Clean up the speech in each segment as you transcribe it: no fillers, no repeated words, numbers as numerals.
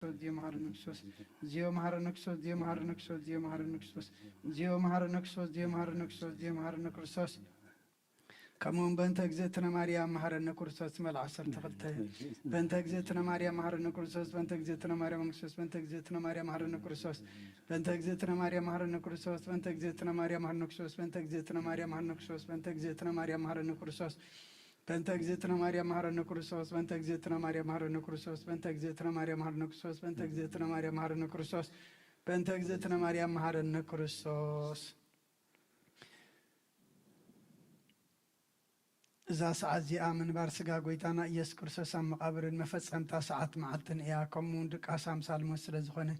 Dio Maharanexos, Dio Maharanexos, Dio Maharanexos, Dio Maharanexos, Dio Maharanexos, Dio Maharanexos, Dio Maharanexos. كمون بنت أجزتنا مريم مهرنا كورسوس مال عشر تقلته بنت أجزتنا مريم مهرنا كورسوس بنت أجزتنا مريم مكسوس بنت أجزتنا مريم مهرنا كورسوس بنت أجزتنا مريم مهرنا كورسوس بنت أجزتنا مريم مهرنا كورسوس بنت أجزتنا مريم مهرنا كورسوس بنت أجزتنا مريم مهرنا كورسوس بنت أجزتنا مريم مهرنا كورسوس بنت أجزتنا مريم مهرنا كورسوس بنت أجزتنا مريم مهرنا كورسوس بنت أجزتنا مريم مهرنا كورسوس بنت أجزتنا مريم مهرنا كورسوس إذا ساعة زي آمن بارسقا قويتانا إيس كرسوسا مقابر المفصمتا ساعة معتن إيا كمون دك آسام سالمو سلزخونه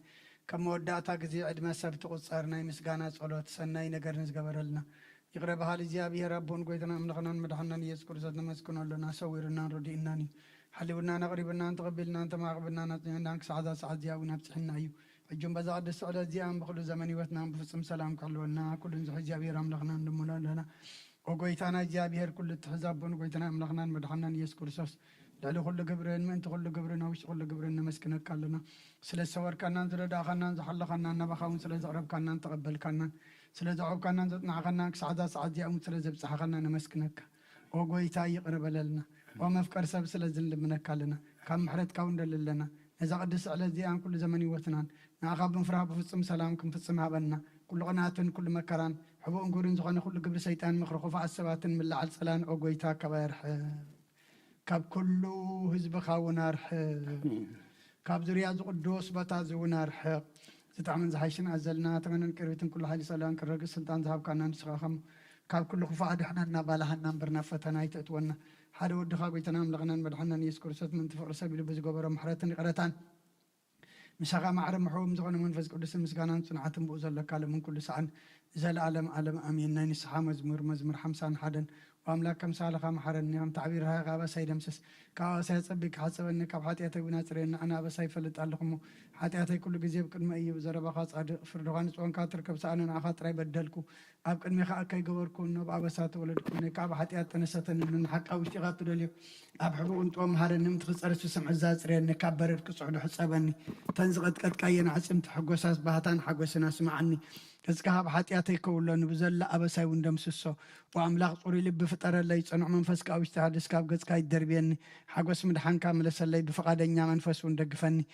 كمو وداتا قزي عدما سبت قصارنا مسقانا صلوات سناي نقر نزقبرلنا يقرب هالي زيابي ربون قويتانا ملغنان مدحنان إيس كرسوسنا مسكنون لنا سويرنا ردي إناني حليونا نقربنا نتقبلنا انت ما قبلنا نتنانك سعادة سعادة زيابونا بتحنا أيو الجنب زعد السعودة زيام بخلو زمني واتنا بفصم سلام قلونا كل نزحي زيابي رملغنان دمولا لنا وقويتانا جابير كل التحزابون قويتانا ملغنان مدحنان يس كرسوس لالو كل قبرين من تقول قبرنا وش كل قبرنا مسكنك كلنا سلا سوار كنا نزل داخلنا نزحل خنا نبخاون سلا زعرب كنا نتقبل كنا سلا زعرب كنا نزتنا خنا سعادة سعادة أم سلا زب خنا نمسكنك وقويتا يقرب لنا ومفكر سب سلا زل منك كلنا كم حرت كون لنا إذا قدس على زيان كل زمن وثنان نعقب نفرح بفصم سلامكم فصم هبنا كل قناة كل مكران حبوا نقولن زغنا كل قبل سيطان مخرخوف على السبات من لعل سلان أوقيتا كبيرح كاب كله هزب خاونا رح كاب زرياز قدوس بتاز ونرح ستعمل زحيشن عزلنا تمنى نكريتن كل حالي سلان كرق السلطان ذهب كنا نسخاهم كاب كله خفاء احنا نبالها نمبرنا فتنا يتأتونا حدا ودخا قيتنا ملغنا مدحنا يسكر ست من تفقر سبيل بز قبر محرتن قرتان مساقا معرم محوم زغنا منفز قدس مسقانا صنعاتن بوزل لكال من كل سعن زال عالم عالم أمين ناني صحا مزمور حمسان حدن وأملاك كم سالخا محرن نعم تعبيرها غابة سيدمسس كاوا سيصبك حسبني كاب حاتياتي وناصرين أنا بسيف اللي تعلقمو حاتياتي كل جزيب كل ما أيب زربا خاص عد فردغان سوان كاتر كبسانا أخاطر يبدلكو أبقى الميخا أكي قوركو نوب عبسات ولدكو كاب حاتيات تنساتن من حق أو اشتغاطو دوليو أبحبو انتو محرن نمتخص أرسو سمع الزاسرين كاب برد كسعودو حسابني تنزغت قد كاين عسمت حقوساس بهاتان حقوسنا سمعني كذكاب حاتياتي كولن بزل أبساي وندمسسو وأملاق طوري لب فطر اللي يصنع منفسك أو اجتهاد سكاب قذكا يدربيني حقوس مدحان كامل سلي بفقادنيا منفس وندقفني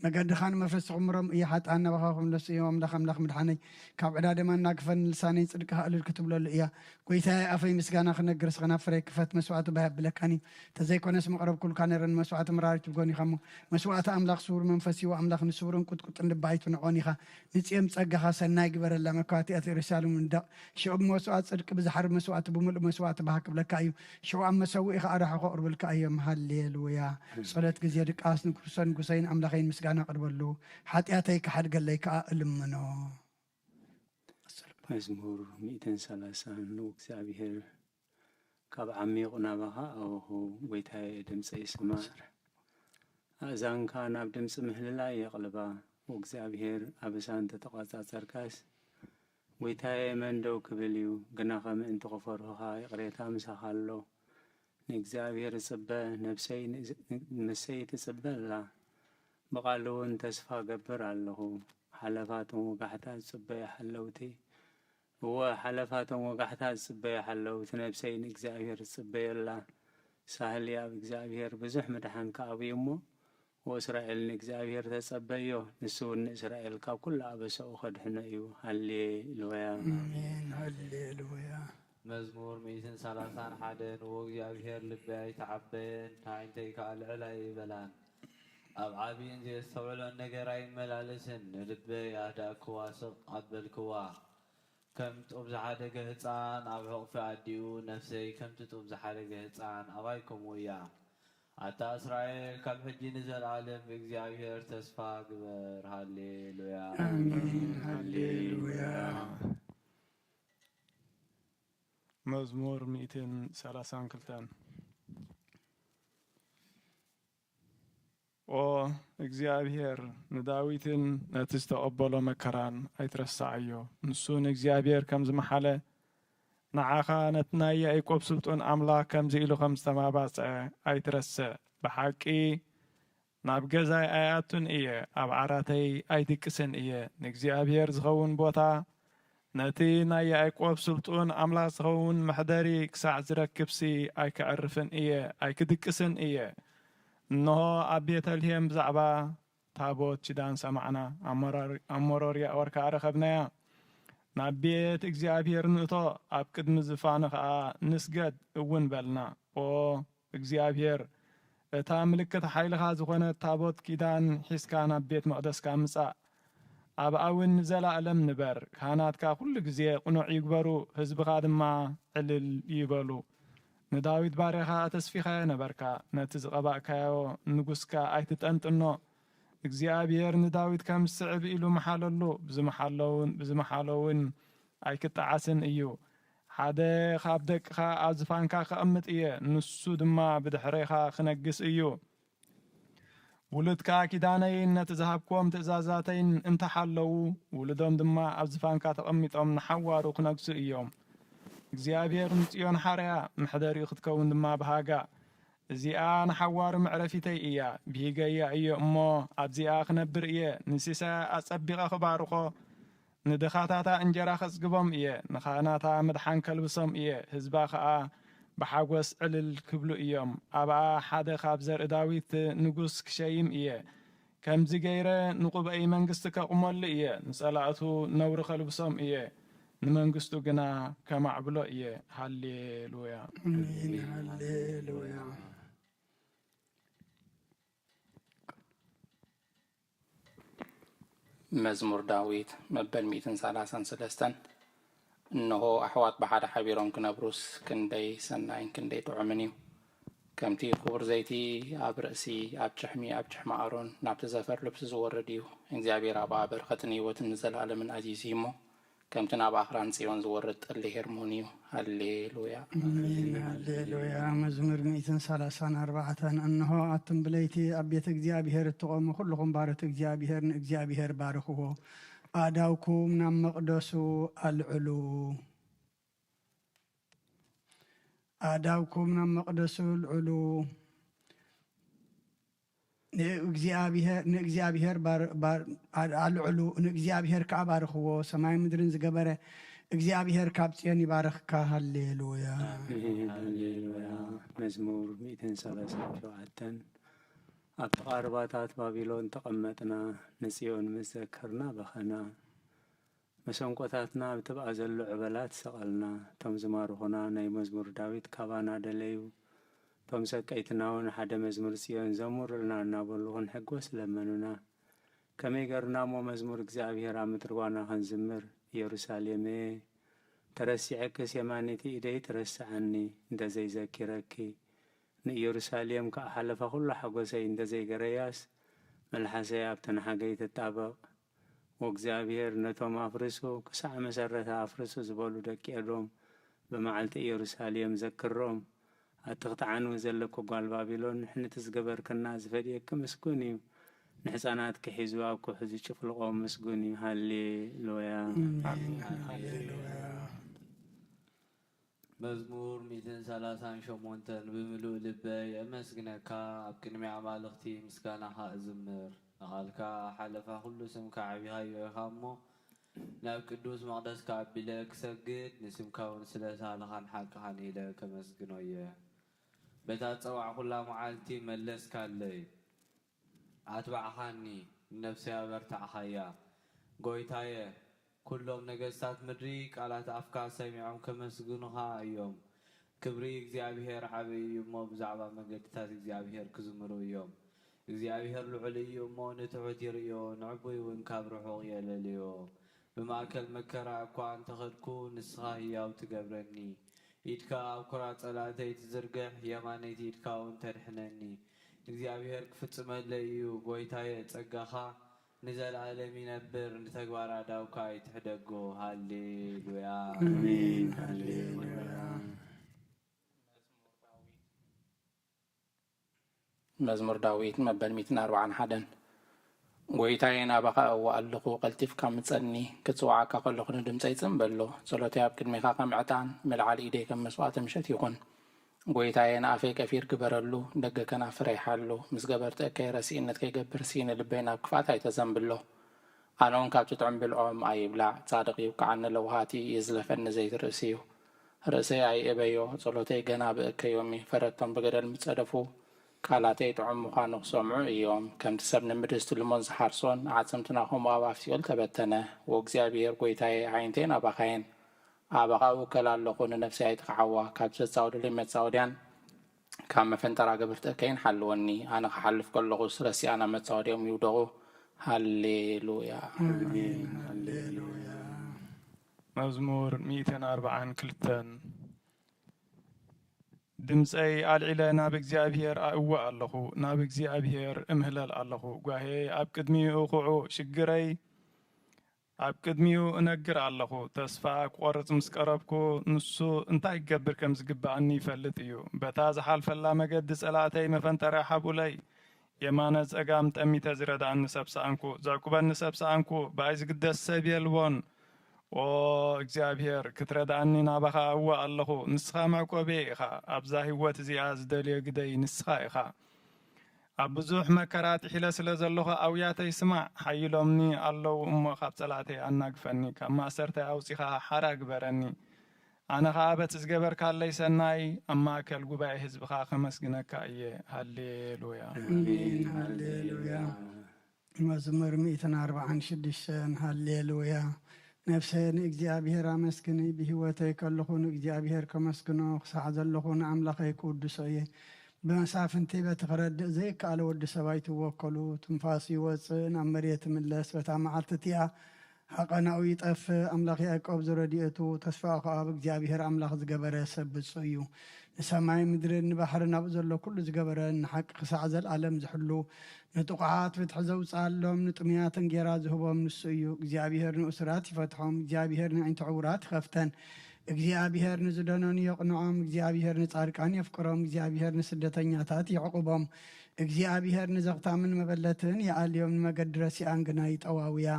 مقد خان مفرس عمرهم إيه حتى أنا بخاهم لسي ومدخ مدخ مدحاني كاب عداد ما ناقفن لساني صدقها قال الكتب له إياه كويتا أفي مسكانا خنا قرس خنا فريك فات مسوعة بهب لكاني تزيكو ناس مقرب كل كان رن مسوعة مراري تبقوني خمو مسوعة أملاق سور منفسي وأملاق نسورن كنت نبعيت ونعوني خا نتيم تسقها سناي قبر الله مكاتي أثير رسالة من دا شعب مسوعة صدق بزحر مسوعة بملء مسوعة بهاك بلكايو شو عم مسوي خا أرح قرب الكايو محليل ويا صلاة جزيرك آسن كرسان قسين أملاقين مسكانا أنا أقرب له حتى كحد قال لك ألمنه مزمور 230 نوك زابير كاب عميقنا بها أو هو ويتاي دمس يسمع أزان كان أبدمس مهللا يقلبا وكزابير أبسان تتقاطع سركاس ويتاي من دو كبليو قناخم انت غفرها يقريتها مسخالو نكزابير صبا نفسي تصبا لا بقالون تسفى قبر الله حلفاتهم وقحتها الصبايا حلوتي هو حلفاتهم وقحتها الصبايا حلوتي نفسين إكزابير الصبايا الله سهل يا إكزابير بزح مدحان كابي أمه وإسرائيل إكزابير تصبايو نسون إسرائيل كاب كل أبسا أخد حنايو هالليلويا آمين هالليلويا مزمور 230 حدن وإكزابير لباي تعبين تاينتي كالعلاي بلان أب عابين زي استوعلوا النجارين ملالسن لبي أهدا كواسق قبل كوا كم تبز حدا جهتان أب حق عديو نفسي كم تبز حدا جهتان أبايكم ويا عتا إسرائيل كم حجي نزل عالم بإكزابير تسفى قبر هالليلويا آمين هالليلويا مزمور 230 كلتان وإكزابير نداويتن نتستقبلو مكران أيترسعيو نسون إكزابير كم زمحالة نعاخا نتنايا يقوب سلطون أملا كم زيلو خمس تمابات أيترسع بحقي ናብ ገዛይ ኣያቱን እየ ኣብ ዓራተይ ኣይድቅስን እየ ንእግዚኣብሔር ዝኸውን ቦታ ነቲ ናይ ያዕቆብ ስልጡን ኣምላኽ ዝኸውን መሕደሪ ክሳዕ ዝረክብሲ ኣይክዕርፍን እየ ኣይክድቅስን እየ እንሆ ኣብ ቤተልሔም ብዛዕባ ታቦት ኪዳን ሰማዕና ኣብ ሞሮርያ ወርካ ረኸብናያ ናብ ቤት እግዚኣብሔር ንእቶ ኣብ ቅድሚ ዝፋኑ ከዓ ንስገድ እውን በልና ኦ እግዚኣብሔር እታ ምልክት ሓይልኻ ዝኾነት ታቦት ኪዳን ሒዝካ ናብ ቤት መቕደስካ ምጻእ ኣብ ኣውን ዘለኣለም ንበር ካህናትካ ኩሉ ግዜ ቕኑዕ ይግበሩ ህዝብኻ ድማ ዕልል ይበሉ ንዳዊት ባርያኻ ተስፊኻ ነበርካ ነቲ ዝቐባእካዮ ንጉስካ ኣይትጠንጥኖ እግዚኣብሔር ንዳዊት ከም ዝስዕብ ኢሉ መሓለሉ ብዝመሓለውን ኣይክጠዓስን እዩ ሓደ ካብ ደቅኻ ኣብ ዝፋንካ ክቕምጥ እየ ንሱ ድማ ብድሕሪኻ ክነግስ እዩ ውሉድካ ኪዳነይን ነቲ ዝሃብክዎም ትእዛዛተይን እንተሓለዉ ውሉዶም ድማ ኣብ ዝፋንካ ተቐሚጦም ንሓዋሩ ክነግሱ እዮም እግዚኣብሔር ንጽዮን ሓርያ ምሕደሪኡ ክትከውን ድማ ብሃጋ እዚኣ ንሓዋሩ ምዕረፊተይ እያ ብሂገያ እዮ እሞ ኣብዚኣ ክነብር እየ ንሲሳያ ኣጸቢቐ ክባርኾ ንድኻታታ እንጀራ ኸጽግቦም እየ ንኻህናታ ምድሓን ከልብሶም እየ ህዝባ ከዓ ብሓጐስ ዕልል ክብሉ እዮም ኣብኣ ሓደ ካብ ዘርኢ ዳዊት ንጉስ ክሸይም እየ ከምዚ ገይረ ንቑበይ መንግስቲ ከቕመሉ እየ ንጸላእቱ ነውሪ ኸልብሶም እየ ንመንግስቱ ግና ከማዕብሎ እየ ሃሌሉያ ሃሌሉያ መዝሙር ዳዊት መበል 133 እንሆ ኣሕዋት ብሓደ ሓቢሮም ክነብሩስ ክንደይ ሰናይን ክንደይ ጥዑምን እዩ ከምቲ ክቡር ዘይቲ ኣብ ርእሲ ኣብ ጭሕሚ ኣብ ጭሕሚ ኣሮን ናብቲ ዘፈር ልብሲ ዝወርድ እዩ እግዚኣብሔር ኣብ በረኸትን ህይወትን ንዘለኣለምን ኣዚዙ እሞ ከምቲ ናብ ኣኽራን ጽዮን ዝወርድ ጠሊ ሄርሞን እዩ ሃሌሉያ ሃሌሉያ መዝሙር 134 እንሆ ኣቱም ብለይቲ ኣብ ቤተ እግዚኣብሔር እትቖሙ ኩልኹም ባሮት እግዚኣብሔር ንእግዚኣብሔር ባርኽዎ ኣዳውኩም ናብ መቕደሱ ኣልዕሉ ኣዳውኩም ናብ መቕደሱ ልዕሉ ንእግዚኣብሔር ኣልዕሉ ንእግዚኣብሔር ከዓ ባርኽዎ ሰማይ ምድርን ዝገበረ እግዚአብሔር ካብ ጽዮን ይባርኽካ ሃሌሉያ ሃሌሉያ መዝሙር 137 ኣብ ተቓርባታት ባቢሎን ተቐመጥና ንጽዮን መዘከርና በኸና መሰንቆታትና ብትብኣ ዘሎ ዕበላት ሰቐልና ቶም ዝማርኹና ናይ መዝሙር ዳዊት ካባና ደለዩ ቶም ሰቀይትና እውን ሓደ መዝሙር ጽዮን ዘሙሩልና እናበሉ ክንሕጐስ ለመኑና ከመይ ገርና እሞ መዝሙር እግዚኣብሔር ኣብ ምድርዋና ክንዝምር ኢየሩሳሌም ተረሲዐክስ የማነቲ ኢደይ ትረስዓኒ እንደዘይዘኪረኪ ንኢየሩሳሌም ከዓ ሓለፈ ኩሉ ሓጐሰይ እንደዘይገረያስ መልሓሰይ ኣብ ተናሓገይ ትጣበቕ ወእግዚኣብሔር ነቶም ኣፍርሱ ክሳዕ መሰረታ ኣፍርሱ ዝበሉ ደቂ ኤዶም ብመዓልቲ ኢየሩሳሌም ዘክሮም ኣትኽትዓንው ዘለኩ ጓል ባቢሎን ንሕንቲ ዝገበርክና ዝፈድየክ ምስጉን እዩ ንሕፃናት ክሒዙ ኣብ ኩሑ ዝጭፍልቖም ምስጉን እዩ ሃሌሉያ መዝሙር 138 ብምሉእ ልበይ የመስግነካ ኣብ ቅድሚ ኣማልኽቲ ምስጋናኻ እዝምር ንኻልካ ሓለፋ ኩሉ ስምካ ዓብይኻዮ ኢኻ እሞ ናብ ቅዱስ መቕደስካ ኣቢለ ክሰግድ ንስምካ እውን ስለ ሳልኻን ሓቅኻን ኢለ ከመስግኖ እየ በታ ፀዋዕ ኩላ መዓልቲ መለስካለይ ኣትባዕኻኒ ነፍሰይ ኣበርታዕኻያ ጎይታየ ኩሎም ነገስታት ምድሪ ቃላት ኣፍካ ሰሚዖም ከመስግኑኻ እዮም ክብሪ እግዚኣብሔር ዓብይ እዩ እሞ ብዛዕባ መንገድታት እግዚኣብሔር ክዝምሩ እዮም እግዚአብሔር ልዑል እዩ እሞ ንትሑት ይርዮ ንዕቡይ እውን ካብ ርሑቕ የለልዮ ብማእከል መከራ እኳ እንተኸድኩ ንስኻ ህያው ትገብረኒ ኢድካ ኣብ ኩራት ጸላእተይ ትዝርግሕ የማነይቲ ኢድካ እውን ተድሕነኒ እግዚአብሔር ክፍጽመለይ እዩ ጎይታየ ጸጋኻ ንዘለዓለም ይነብር ንተግባር ኣዳውካ ይትሕደጎ ሃሌሉያ አሜን ሃሌሉያ መዝሙር ዳዊት መበል 141 ጎይታዬ ናባኻ እዋ ኣለኹ ቀልጢፍካ ምጸኒ ክጽዋዓካ ከለኹ ንድምፀይ ይጽምበሎ ጸሎተይ ኣብ ቅድሜኻ ከም ዕጣን መልዓሊ ኢደይ ከም መስዋዕቲ ምሸት ይኹን ጎይታዬ ንኣፈይ ከፊር ግበረሉ ደገ ከናፍረ ይሓሉ ምስ ገበርትእከይ ረሲእነት ከይገብር ሲነ ልበይ ናብ ክፋት ኣይተዘንብሎ ኣነ እውን ካብቲ ጥዑም ብልዖም ኣይብላዕ ጻድቕ ይውክዓኒ ለውሃቲ የዝለፈኒ ዘይትርእሲ እዩ ርእሰይ ኣይእበዮ ጸሎተይ ገና ብእከዮም ፈረቶም ብገደል ምጸደፉ ቃላተይ ጥዑም ምዃኑ ክሰምዑ እዮም ከምቲ ሰብ ንምድር ስትልሞን ዝሓርሶን ዓጽምትናኹም ኣብ ኣፍ ሲኦል ተበተነ ወእግዚአብሔር ጎይታዬ ዓይንተይ ናባኻየን ኣባኻ ውከል ኣለኹ ንነፍሰይ ኣይትክዓዋ ካብ ዘጻውድለይ መጻወድያን ካብ መፈንጠራ ገበርትእከይን ሓልወኒ ኣነ ክሓልፍ ከለኹ ረሲኣና መጻወድዮም ይውደቑ ሃሌሉያ መዝሙር 142 ድምፀይ ኣልዒለ ናብ እግዚኣብሔር ኣእወ ኣለኹ ናብ እግዚኣብሔር እምህለል ኣለኹ ጓሄ ኣብ ቅድሚኡ ኹዑ ሽግረይ ኣብ ቅድሚኡ እነግር ኣለኹ ተስፋ ክቆርጽ ምስ ቀረብኩ ንሱ እንታይ ክገብር ከም ዝግባአኒ ይፈልጥ እዩ በታ ዝሓልፈላ መገዲ ጸላእተይ መፈንጠርያ ሓቡለይ የማነ ጸጋም ጠሚተ ዝረዳእኒ ሰብ ሰኣንኩ ዘዕቁበኒ ሰብ ሰኣንኩ ብኣይ ዝግደስ ሰብ የልቦን ኦ እግዚኣብሔር ክትረዳእኒ ናባኻ እወ ኣለኹ ንስኻ መዕቆቤ ኢኻ ኣብዛ ህይወት እዚኣ ዝደልዮ ግደይ ንስኻ ኢኻ ኣብ ብዙሕ መከራ ጥሒለ ስለ ዘለኹ ኣውያተይ ስማዕ ሓይሎምኒ ኣለዉ እሞ ካብ ጸላእተይ ኣናግፈኒ ካብ ማእሰርተይ ኣውፂኻ ሓራ ግበረኒ ኣነ ኸዓ በቲ ዝገበርካለይ ሰናይ ኣብ ማእከል ጉባኤ ህዝብኻ ከመስግነካ እየ ሃሌሉያ ሃሌሉያ መዝሙር 146 ሃሌሉያ ነፍሰይ ንእግዚአብሔር ኣመስግኒ ብህይወተይ ከለኹ ንእግዚአብሔር ከመስግኖ ክሳዕ ዘለኹ ንኣምላኸይ ክውድሶ እየ ብመሳፍንቲ በቲ ክረድእ ዘይከኣለ ወዲ ሰባይ ትወከሉ ትንፋስ ይወፅእ ናብ መሬት ምለስ በታ መዓልቲ እቲኣ ሓቐናኡ ይጠፍእ ኣምላኽ ያዕቆብ ዝረድኤቱ ተስፋ ከዓ ብእግዚአብሔር ኣምላኽ ዝገበረ ሰብ ብፁዕ እዩ ንሰማይ ምድርን ንባሕርን ኣብኡ ዘሎ ኩሉ ዝገበረ ንሓቂ ክሳዕ ዘለኣለም ዝሕሉ ንጥቑዓት ፍትሒ ዘውፅኣሎም ንጥምያት እንጌራ ዝህቦም ንሱ እዩ እግዚኣብሔር ንእስራት ይፈትሖም እግዚኣብሔር ንዕይንቲ ዕውራት ይኸፍተን እግዚአብሔር ንዝደነኑ የቕንዖም እግዚአብሔር ንጻድቃን የፍቅሮም እግዚአብሔር ንስደተኛታት ይዕቁቦም እግዚአብሔር ንዘኽታምን መበለትን የኣልዮም ንመገዲ ረሲኣን ግና ይጠዋውያ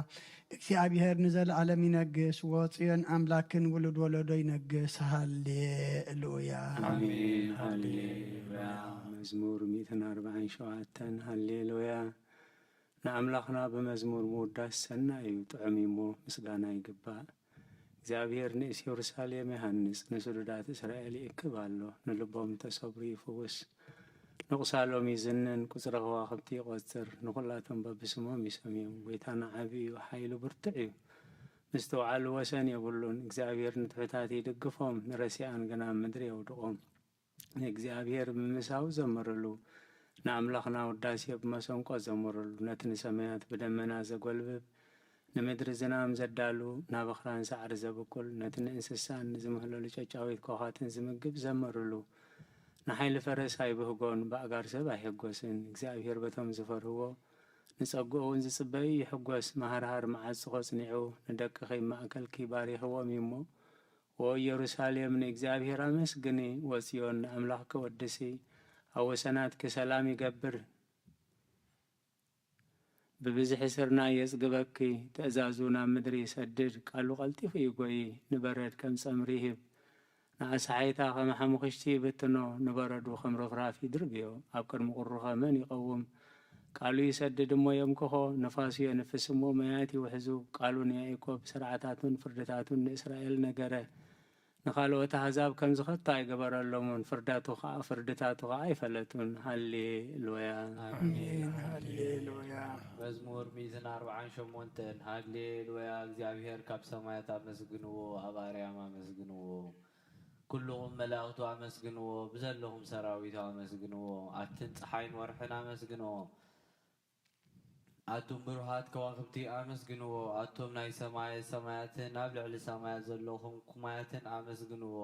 እግዚአብሔር ንዘለዓለም ይነግስ ወፅዮን ኣምላክን ውሉድ ወለዶ ይነግስ ሃሌሉያ አሜን ሃሌሉያ መዝሙር 147 ሃሌሉያ ንኣምላኽና ብመዝሙር ምውዳስ ሰናይ እዩ ጥዑም እሞ ምስጋና ይግባእ እግዚአብሔር ንእስ ኢየሩሳሌም ይሃንጽ ንስሉዳት እስራኤል ይእክብ ኣሎ ንልቦም ተሰብሩ ይፍውስ ንቑሳሎም ይዝንን ቁጽረ ከዋኽብቲ ይቖጽር ንኹላቶም በብስሞም ይሰምዮም ጎይታና ዓብዪ እዩ ሓይሉ ብርቱዕ እዩ ምስ ተውዓሉ ወሰን የብሉን እግዚአብሔር ንትሑታት ይድግፎም ንረሲኣን ግና ምድሪ የውድቖም ንእግዚአብሔር ብምሳው ዘምርሉ ንኣምላኽና ውዳሴ ብመሰንቆ ዘምርሉ ነቲ ንሰማያት ብደመና ዘጐልብብ ንምድሪ ዝናም ዘዳሉ ናብ ኣኽራን ሳዕሪ ዘብቁል ነቲ ንእንስሳን ዝምህለሉ ጨጫዊት ኮኻትን ዝምግብ ዘመርሉ ንሓይሊ ፈረስ ኣይብህጎን በኣጋር ሰብ ኣይሕጐስን እግዚአብሔር በቶም ዝፈርህዎ ንጸጉኡ እውን ዝጽበዩ ይሕጐስ ማሃርሃር መዓጽ ቖጽኒዑ ንደቅኺ ማእከልኪ ባሪኽዎም እሞ ወ ኢየሩሳሌም ንእግዚአብሔር ኣመስግኒ ወጽዮን ንኣምላኽ ክወድሲ ኣብ ወሰናትኪ ሰላም ይገብር ብብዝሒ ስርና የጽግበኪ ትእዛዙ ናብ ምድሪ ይሰድድ ቃሉ ቐልጢፉ ይጐይ ንበረድ ከም ጸምሪ ይህብ ንኣሰሓይታ ኸም ሓሙኽሽቲ ይብትኖ ንበረዱ ኸም ረፍራፍ ይድርብዮ ኣብ ቅድሚ ቁሩኸ መን ይቐውም ቃሉ ይሰድድ እሞ የምክኾ ነፋሱ የንፍስ እሞ መያት ይውሕዙ ቃሉ ንያዕቆብ ስርዓታቱን ፍርድታቱን ንእስራኤል ነገረ ንኻልኦት ኣሕዛብ ከም ዝኸቶ ኣይገበረሎምን ፍርድታቱ ኸዓ ኣይፈለጡን ሃሌሉያ አሜን ሃሌሉያ መዝሙር 148 ሃሌሉያ እግዚአብሔር ካብ ሰማያት ኣመስግንዎ ኣብ ኣርያም ኣመስግንዎ ኩልኹም መላእኽቱ ኣመስግንዎ ብዘለኹም ሰራዊት ኣመስግንዎ ኣትን ፀሓይን ወርሕን ኣመስግንዎ ኣቱም ብሩሃት ከዋኽብቲ ኣመስግንዎ ኣቶም ናይ ሰማያትን ኣብ ልዕሊ ሰማያት ዘለኹም ኩማያትን ኣመስግንዎ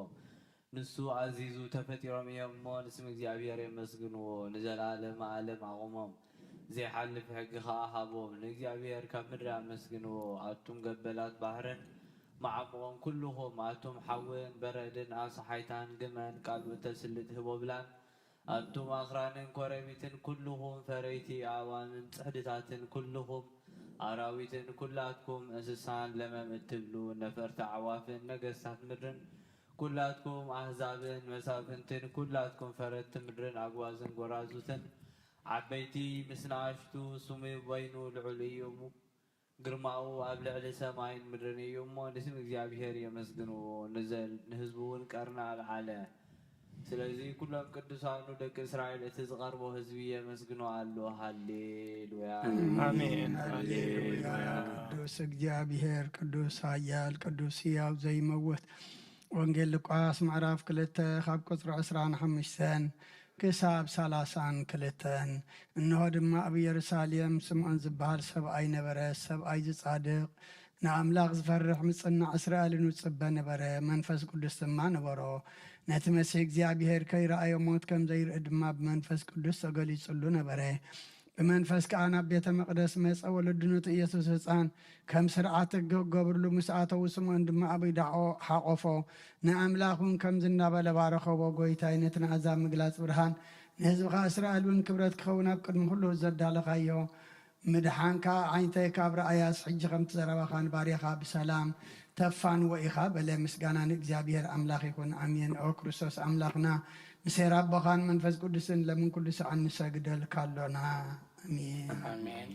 ንሱ ኣዚዙ ተፈጢሮም እዮም እሞ ንስም እግዚኣብሔር የመስግንዎ ንዘለዓለም ዓለም ኣቑሞም ዘይሓልፍ ሕጊ ኸዓ ሃቦም ንእግዚኣብሔር ካብ ምድሪ ኣመስግንዎ ኣቱም ገበላት ባሕርን መዓሙቖም ኩልኹም ኣቱም ሓውን በረድን ኣብ ሰሓይታን ግመን ካልኦት ተስልጥ ህቦብላን ኣቱም ኣኽራንን ኮረቢትን ኩልኹም ፈረይቲ ኣእዋንን ጽሕድታትን ኩልኹም ኣራዊትን ኩላትኩም እንስሳን ለመም እትብሉ ነፈርቲ ኣዕዋፍን ነገሥታት ምድርን كلاتكم أحزابن مسافنتن كلاتكم فرت مدرن أقوازن قرازوتن عبيتي مسناشتو سمي بينو العليوم قرماو أبلع لسماين مدرن يومو نسم እግዚአብሔር يمسجنو نزل نهزبون كارنا العالم ስለዚህ ኩሎም ቅዱሳኑ ደቂ እስራኤል እቲ ዝቐርቦ ህዝቢ የመስግኖ ኣሎ ሃሌሉያ አሜን ሃሌሉያ ቅዱስ እግዚአብሔር ቅዱስ ኃያል ቅዱስ ሕያው ዘይመውት ወንጌል ሉቃስ ምዕራፍ 2 ካብ ቁፅሪ 25 ክሳብ 32 እንሆ ድማ ኣብ ኢየሩሳሌም ስምዖን ዝበሃል ሰብኣይ ነበረ ሰብኣይ ዝጻድቕ ንኣምላኽ ዝፈርሕ ምጽናዕ እስራኤልን ውጽበ ነበረ መንፈስ ቅዱስ ድማ ነበሮ ነቲ መሲሕ እግዚኣብሔር ከይረኣዮ ሞት ከም ዘይርኢ ድማ ብመንፈስ ቅዱስ ተገሊጹሉ ነበረ ብመንፈስ ከዓ ናብ ቤተ መቕደስ መፀ ወለድነቱ ኢየሱስ ህፃን ከም ስርዓት ገብርሉ ምስ ኣተው ስምዖን ድማ ኣብ ኢዳዖ ሓቆፎ ንኣምላኽ እውን ከም ዝናበለ ባረኸቦ ጎይታይ ነቲ ንኣሕዛብ ምግላፅ ብርሃን ንህዝብኻ እስራኤል እውን ክብረት ክኸውን ኣብ ቅድሚ ኩሉ ዘዳለኻዮ ምድሓንካ ዓይንተይ ካብ ረኣያስ ሕጂ ከም ትዘረባኻ ንባርያኻ ብሰላም ተፋንዎ ኢኻ በለ ምስጋና ንእግዚአብሔር ኣምላኽ ይኹን ኣሜን ኦ ክርስቶስ ኣምላኽና ንሴራ ኣቦኻን መንፈስ ቅዱስን ለምን ኩሉ ሰዓት ንሰግደልካ ኣሎና ኣሜን ኣሜን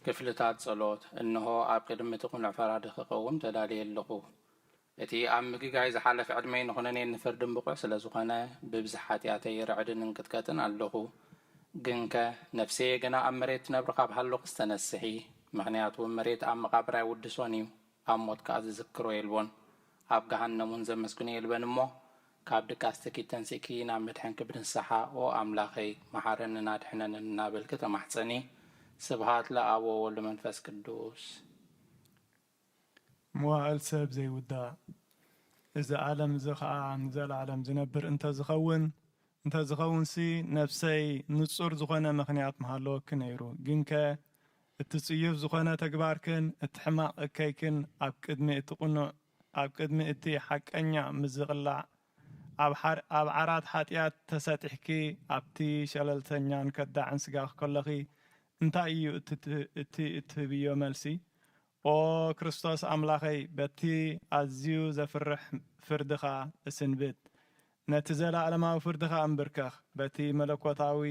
ክፍልታት ጸሎት እንሆ ኣብ ቅድሚት ቁኑዕ ፈራዲ ክኸውን ተዳልየ ኣለኹ እቲ ኣብ ምግጋይ ዝሓለፈ ዕድመይ ንኹነኔ ንፍርድን ብቑዕ ስለ ዝኾነ ብብዙሕ ሓጢኣተይ ርዕድን እንቅጥቀጥን ኣለኹ ግንከ ነፍሰየ ገና ኣብ መሬት ትነብር ካብ ሃለኹ ዝተነስሒ ምክንያቱ መሬት ኣብ መቃብር ኣይውድሶን እዩ ኣብ ሞት ከዓ ዝዝክሮ የልቦን ኣብ ገሃነም እውን ዘመስግኖ የልበን እሞ ካብ ድቃስተኪ ተንስእኪ ናብ መድሕን ክብንስሓ ኦ ኣምላኸይ መሓረንን ኣድሕነንን እናበልክ ተማሕፀኒ ስብሃት ለኣብ ወወልድ መንፈስ ቅዱስ መዋእል ሰብ ዘይውዳእ እዚ ዓለም እዚ ከዓ ንዘለዓለም ዝነብር እንተዝኸውን ሲ ነፍሰይ ንጹር ዝኾነ ምኽንያት መሃለወኪ ነይሩ ግንከ እቲ ጽዩፍ ዝኾነ ተግባርክን እቲ ሕማቕ እከይክን ኣብ ቅድሚ እቲ ሓቀኛ ምዝቕላዕ ኣብ ዓራት ሓጢኣት ተሰጢሕኪ ኣብቲ ሸለልተኛን ከዳዕን ስጋኽ ከለኺ እንታይ እዩ እቲ እትህብዮ መልሲ ኦ ክርስቶስ ኣምላኸይ በቲ ኣዝዩ ዘፍርሕ ፍርድኻ እስንብት ነቲ ዘለዓለማዊ ፍርድኻ እምብርከኽ በቲ መለኮታዊ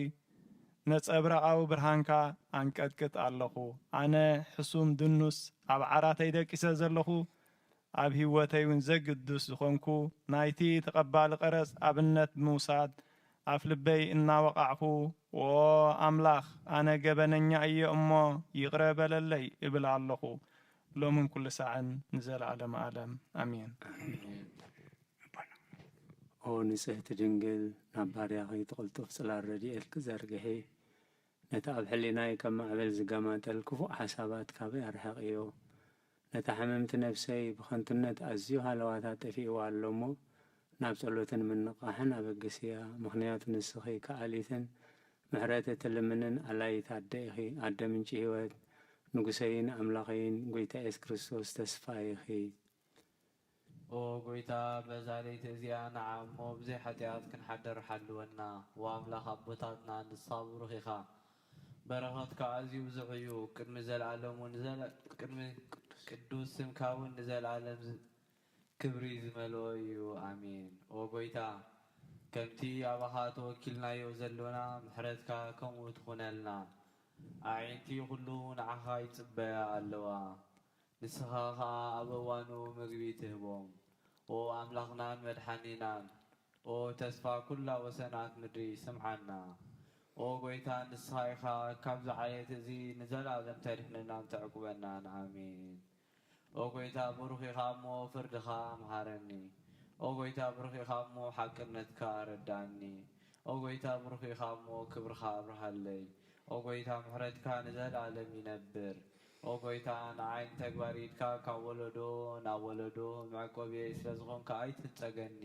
ነጸብራቃዊ ብርሃንካ ኣንቀጥቅጥ ኣለኹ ኣነ ሕሱም ድኑስ ኣብ ዓራተይ ደቂሰ ዘለኹ ኣብ ህይወተይ እውን ዘግዱስ ዝኾንኩ ናይቲ ተቐባሊ ቀረጽ ኣብነት ብምውሳድ ኣፍ ልበይ እናወቃዕኹ ኦ ኣምላኽ ኣነ ገበነኛ እየ እሞ ይቕረ በለለይ እብል ኣለኹ ሎምን ኩሉ ሰዓን ንዘለዓለም ዓለም ኣሜን ኦ ንጽሕቲ ድንግል ናብ ባርያኺ ትቕልጡፍ ጽላል ረድኤት ክዘርግሒ ነቲ ኣብ ሕሊናይ ከም ማዕበል ዝገማጠል ክፉእ ሓሳባት ካበይ ኣርሕቕዮ ነታ ሕመምቲ ነፍሰይ ብኸንቱነት ኣዝዩ ሃለዋታት ጠፊእዋ ኣሎ እሞ ናብ ጸሎትን ምንቃሕን ኣበግስያ ምኽንያቱ ንስኺ ከኣሊትን ምሕረት እትልምንን ኣላይት ኣደ ኢኺ ኣደ ምንጪ ህይወት ንጉሰይን ኣምላኸይን ጐይታ ኢየሱስ ክርስቶስ ተስፋ ኢኺ ኦ ጎይታ በዛለይቲ እዚኣ ንዓሞ ብዘይ ሓጢኣት ክንሓደር ሓልወና ወኣምላኽ ኣቦታትና ንስኻ ብሩኽ ኢኻ በረኸትካ ኣዝዩ ብዙሕ እዩ ቅድሚ ዘለዓለም እውን ቅድሚ ቅዱስ ስምካ እውን ንዘለዓለም ክብሪ ዝመልኦ እዩ ኣሜን ኦ ጎይታ ከምቲ ኣባኻ ተወኪልናዮ ዘሎና ምሕረትካ ከምኡ ትኹነልና ኣዒንቲ ኩሉ ንዓኻ ይጽበያ ኣለዋ ንስኻ ኸዓ ኣብ እዋኑ ምግቢ ትህቦም ኦ ኣምላኽናን መድሓኒናን ኦ ተስፋ ኩላ ወሰናት ምድሪ ስምዓና ኦ ጎይታ ንስኻ ኢኻ ካብዚ ዓየት እዚ ንዘለዓለም ተድሕነናን ተዕቁበናን ኣሜን ኦ ጎይታ ብሩኽ ኢኻ እሞ ፍርድኻ መሃረኒ ኦ ጎይታ ብሩኽ ኢኻ እሞ ሓቅነትካ ረዳእኒ ኦ ጎይታ ብሩኽ ኢኻ እሞ ክብርኻ ኣብርሃለይ ኦ ጎይታ ምሕረትካ ንዘለዓለም ይነብር ኦ ጎይታ ንዓይን ተግባሪትካ ካብ ወለዶ ናብ ወለዶ መዕቆብየ ስለ ዝኾንካ ኣይትንጸገኒ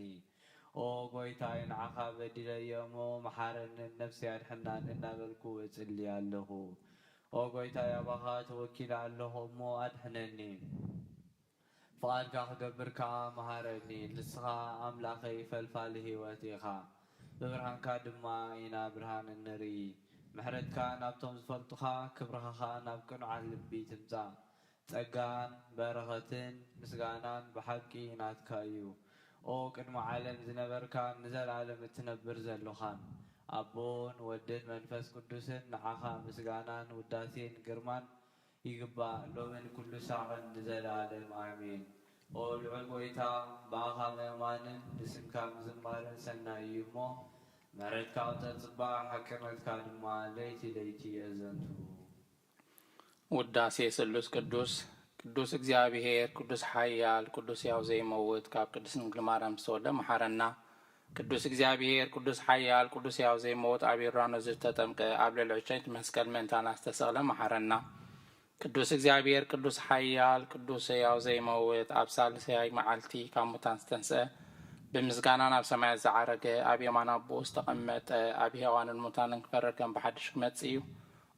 ኦ ጎይታይ ንዓኻ በዲለየ እሞ መሓረንን ነፍሲ ኣድሕናን እናበልኩ እጽሊ ኣለኹ ኦ ጎይታይ ኣባኻ ተወኪለ ኣለኹ እሞ ኣድሕነኒ ፍቓድካ ክገብር ከዓ መሃረኒ ንስኻ ኣምላኸይ ፈልፋሊ ህይወት ኢኻ ብብርሃንካ ድማ ኢና ብርሃን እንርኢ ምሕረትካ ናብቶም ዝፈልጡኻ ክብርኻ ናብ ቅኑዓት ልቢ ትምጻእ ጸጋን በረኸትን ምስጋናን ብሓቂ ናትካ እዩ او ቅድሚ ዓለም ዝነበርካ ንዘላለም እትነብር ዘለኻን ኣቦን ወድን መንፈስ ቅዱስን ንዓኻ ምስጋናን ውዳሴን ግርማን ይግባእ ሎምን ኩሉ ሰዓን ንዘላለም ኣሜን። ኦ ልዑል ጎይታ ብኣኻ ምእማንን ንስምካ ምዝማርን ሰናይ እዩ እሞ መሬትካ ተጽባዕ ሓቅነትካ ድማ ለይቲ ለይቲ የዘንቱ። ውዳሴ ስሉስ ቅዱስ ቅዱስ እግዚአብሔር ቅዱስ ኃያል ቅዱስ ያው ዘይመውት ካብ ቅዱስ ድንግል ማርያም ዝተወልደ መሐረና ቅዱስ እግዚአብሔር ቅዱስ ኃያል ቅዱስ ያው ዘይመውት ኣብ ዮርዳኖስ ዝተጠምቀ ኣብ ልዕሊ ዕጨይቲ መስቀል ምእንታና ዝተሰቕለ መሐረና ቅዱስ እግዚአብሔር ቅዱስ ኃያል ቅዱስ ያው ዘይመውት ኣብ ሳልሳይ መዓልቲ ካብ ሙታን ዝተንስአ ብምስጋና ናብ ሰማያት ዝዓረገ ኣብ የማን ኣቦኡ ዝተቐመጠ ኣብ ሕያዋንን ሙታንን ክፈርድ ከም ብሓድሽ ክመጽእ እዩ።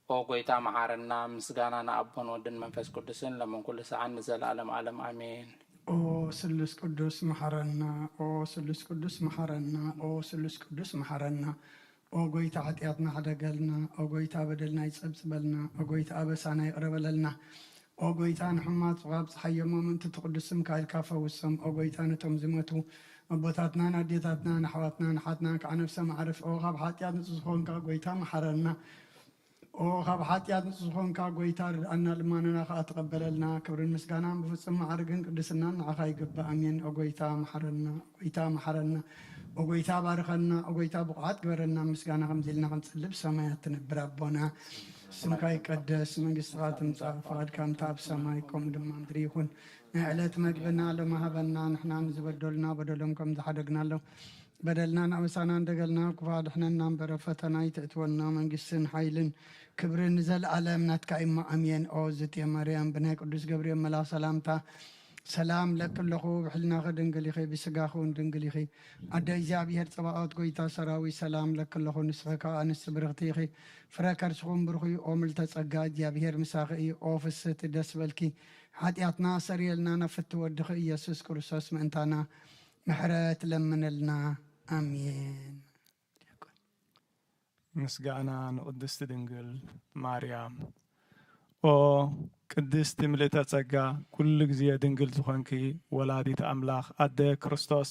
ኦ ጎይታ መሐረና ምስጋና ንኣቦን ወድን መንፈስ ቅዱስን ለመን ኩሉ ሰዓት ንዘለዓለም ዓለም አሜን። ኦ ስሉስ ቅዱስ መሐረና ኦ ስሉስ ቅዱስ መሐረና ኦ ስሉስ ቅዱስ መሐረና ኦ ጎይታ ኃጢአትና ሓደገልና ኦ ጎይታ በደልና ይጸብጽበልና ኦ ጎይታ ኣበሳና ይቕረበለልና ኦ ጎይታ ንሕማት ጽባብ ፀሓዮሞም እንቲ ትቅዱስም ካኢልካ ፈውሶም ኦ ጎይታ ነቶም ዝመቱ ኣቦታትናን ኣዴታትና ንኣሕዋትና ንሓትና ከዓ ነፍሶም ዓርፍ ኦ ካብ ሓጢአት ንጹህ ዝኾንካ ጎይታ መሐረና ኦ ካብ ሓጢአት ንጹህ ዝኾንካ ጎይታ ርድኣና ልማንና ከዓ ተቐበለልና ክብርን ምስጋናን ብፍጹም ማዕርግን ቅድስናን ንዓኻ ይግባእ ኣሜን። ኦ ጎይታ መሐረና ጎይታ መሐረና ኦ ጎይታ ባርከና ኦ ጎይታ ብቕዓት ግበረና ምስጋና ከምዚ ኢልና ክንጽልብ ሰማያት ትነብር ኣቦና ስምካ ይቀደስ መንግስትኻ ትምጻእ ፈቃድካ ከምታ ኣብ ሰማይ ከምኡ ድማ ምድሪ ይኹን ናይ ዕለት መግብና ሎሚ ሃበና ንሕና ንዝበደሉና በደሎም ከም ዝሓደግናሎ በደልና ኣበሳና እንደገልና ክፉእ ድሕነና እምበር ፈተና ይትእትወና መንግስትን ሓይልን ክብርን ዘለዓለም ናትካ ኢሞ ኣሜን። ኦ ዝትየ ማርያም ብናይ ቅዱስ ገብርኤል መልኣክ ሰላምታ ሰላም ለክለኹ ብሕልናኸ ድንግል ኢኺ ብስጋኸ እውን ድንግል ኢኺ ኣደ እግዚኣብሔር ፀባኦት ጎይታ ሰራዊት ሰላም ለክለኹ ንስኺ ከዓ ኣንስቲ ብርኽቲ ኢኺ ፍረ ከርስኹም ብርኺ ኦ ምልዕተ ጸጋ እግዚኣብሔር ምሳኺ እዩ። ኦ ፍስሕቲ ደስ በልኪ ሓጢአትና ሰሪየልና ነፍቲ ወድኺ ኢየሱስ ክርስቶስ ምእንታና ምሕረት ለምንልና አሜን። ምስጋና ንቅድስቲ ድንግል ማርያም ኦ ቅድስቲ ምልዕተ ጸጋ ኩሉ ግዜ ድንግል ዝኾንኪ ወላዲት ኣምላኽ ኣደ ክርስቶስ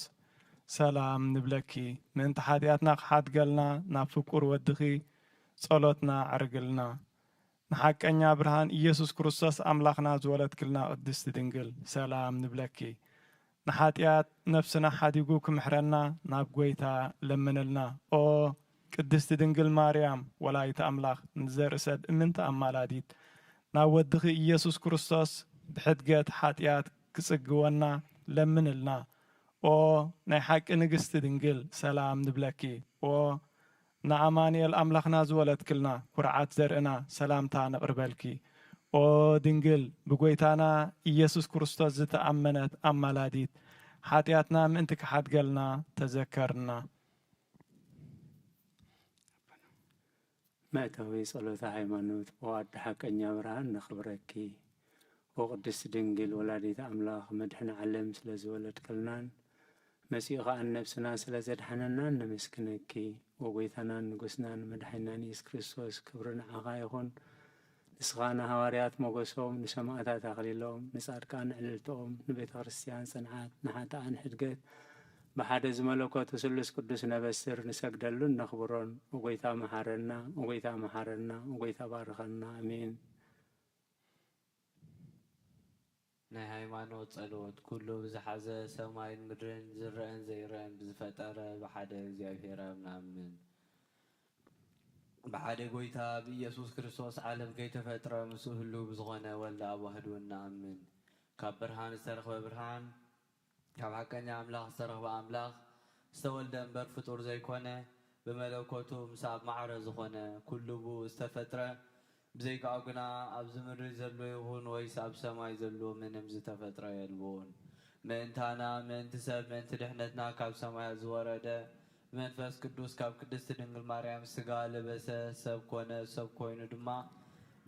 ሰላም ንብለኪ ምእንቲ ሓጢአትና ክሓድገልና ናብ ፍቁር ወድኺ ጸሎትና ዕርግልና ንሓቀኛ ብርሃን ኢየሱስ ክርስቶስ ኣምላኽና ዝወለድክልና ቅድስቲ ድንግል ሰላም ንብለኪ ንሓጢአት ነፍስና ሓዲጉ ክምሕረና ናብ ጎይታ ለምንልና። ኦ ቅድስቲ ድንግል ማርያም ወላዲት ኣምላኽ ንዘርእሰድ እምንቲ ኣማላዲት ናብ ወድኺ ኢየሱስ ክርስቶስ ብሕድገት ሓጢአት ክጽግወና ለምንልና። ኦ ናይ ሓቂ ንግስቲ ድንግል ሰላም ንብለኪ ኦ ንኣማንኤል ኣምላኽና ዝወለድክልና ኩርዓት ዘርእና ሰላምታ ነቕርበልኪ ኦ ድንግል ብጎይታና ኢየሱስ ክርስቶስ ዝተኣመነት ኣማላዲት ሓጢአትና ምእንቲ ክሓድገልና ተዘከርና። መእተዊ ጸሎተ ሃይማኖት ኦ ኣደ ሓቀኛ ብርሃን ነኽብረኪ ኦ ቅድስቲ ድንግል ወላዲት ኣምላኽ መድሕን ዓለም ስለ ዝወለድክልናን መሲኡኻ ነብስና ስለ ዘድሓነናን ነመስግነኪ ኦ ጎይታናን ንጉስናን መድሓኒናን ኢየሱስ ክርስቶስ ክብሪ ንዓኻ ይኹን። ንስኻ ንሃዋርያት ሞገሶም ንሰማዕታት ኣኽሊሎም ንጻድቃን ዕልልቶኦም ንቤተ ክርስቲያን ጽንዓት ንሓጥኣን ሕድገት ብሓደ ዝመለኮቱ ስሉስ ቅዱስ ነበስር ንሰግደሉን ነኽብሮን ኦ ጎይታ መሐረና ኦ ጎይታ መሐረና ኦ ጎይታ ባርከና አሜን። ናይ ሃይማኖት ጸሎት ኩሉ ብዝሓዘ ሰማይን ምድርን ዝርአን ዘይርአን ብዝፈጠረ ብሓደ እግዚኣብሔር ንኣምን ብሓደ ጎይታ ብኢየሱስ ክርስቶስ ዓለም ከይተፈጥረ ምስኡ ህልው ብዝኾነ ወልደ ኣብ ዋህዱ ንኣምን ካብ ብርሃን ዝተረኽበ ብርሃን ካብ ሓቀኛ ኣምላኽ ዝተረኽበ ኣምላኽ ዝተወልደ እምበር ፍጡር ዘይኮነ ብመለኮቱ ምስ ኣብ ማዕረ ዝኾነ ኩሉ ብኡ ዝተፈጥረ ብዘይከኣው ግና ኣብዚ ምድሪ ዘሎ ይኹን ወይስ ኣብ ሰማይ ዘሎ ምንም ዝተፈጥረ የልውን። ምእንታና ምእንቲ ሰብ ምእንቲ ድሕነትና ካብ ሰማያት ዝወረደ መንፈስ ቅዱስ ካብ ቅድስቲ ድንግል ማርያም ስጋ ለበሰ ሰብ ኮነ ሰብ ኮይኑ ድማ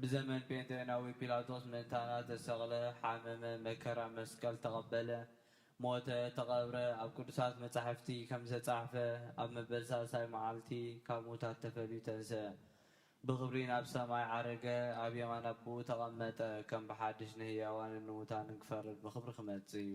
ብዘመን ጴንጤናዊ ጲላጦስ ምእንታና ተሰቕለ ሓመመ መከራ መስቀል ተቐበለ ሞተ ተቐብረ ኣብ ቅዱሳት መጻሕፍቲ ከም ዝተጻሕፈ ኣብ መበል ሳልሳይ መዓልቲ ካብ ሙታት ተፈልዩ ተንስአ ብኽብሪ ናብ ሰማይ ዓረገ ኣብ የማን ኣቦኡ ተቐመጠ ከም ብሓድሽ ንህያዋንን ንሙታንን ክፈርድ ብኽብሪ ክመጽእ እዩ።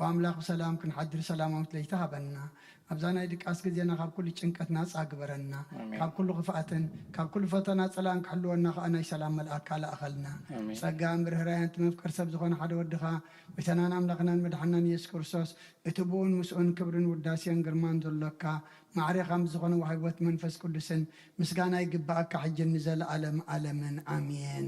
وأملاك سلام كن حدر سلامات ليتها بنا أبزانا يدك أسجد جنا كاب كل شنكت ناس أكبرنا كاب كل غفاتن كاب كل فتنا سلام كحلونا أنا سلام الأكل أخلنا سجام برهران تمفكر سبزخون حد ودخا بتنان أملاكنا مدحنا يسكرسوس اتبون مسؤون كبرن وداسيان جرمان دلكا معري خمزخون وحيوت منفس كل سن مسجانا يجبعك حج النزل ألم آمين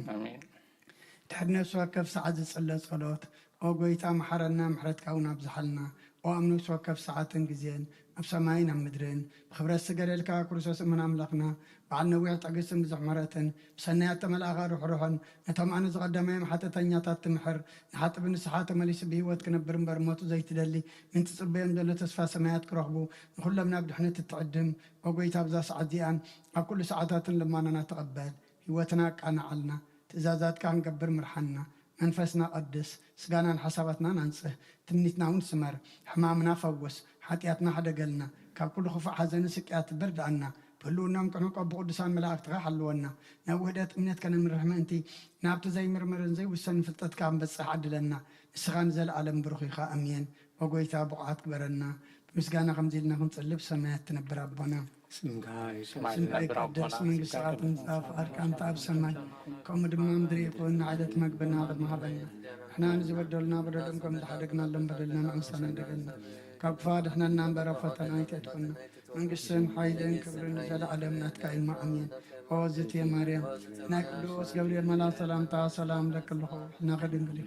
تحدنا سوا كف ساعة صلاة صلاة أو قويتا محرنا محرتك أو نبزحلنا أو أمنو سوا كف ساعة جزين أبسماينا مدرين بخبرة السجل لك كرسوس من أملاقنا بعدنا ويعت عقسم بزحمرتن بسنيات ملاغا روحن نتم أنا زقدمي حتى تنياتات تمحر حتى بالنسحات مليس بهوت كنبر برموتو زي تدلي من تصبيهم دلة تصفى سمايات كرهبو نخل لنا بدحنا تتعدم أو قويتا بزا ساعديان أكل ساعات لما أنا نتقبل هوتنا كان علنا تزازات كان قبر مرحنا منفسنا قدس سقانا حساباتنا ننسه تمنيتنا ونسمر حمامنا فوس حتياتنا حدا قلنا كاب كل خفا حزن سكيات برد عنا بلونا مكانو قب قدسان ملاك حلونا نوهدات امنيت كان مرحمة انتي نابت زي مرمرن زي وسن فلتت كان بس حد لنا السخان زل عالم بروخيخا امين وقويتا بقعات كبرنا مسقانا خمزيلنا خمسلب سمايات تنبر ربنا سمعي قدس من قصات نزاف أركان تاب سماي كوم دمام دريقون عادة مقبنا غد مهبنا احنا نزودلنا بدلكم تحرقنا لهم بدلنا نعمسنا دقلنا كفاد احنا ننبر فتنا يتدخلنا من قسم حيدين كبرنا زل علمنا تكاين مع أمين خوزت يا مريم ناكلوس قبل الملا سلام تا سلام لك الله احنا غد نقلي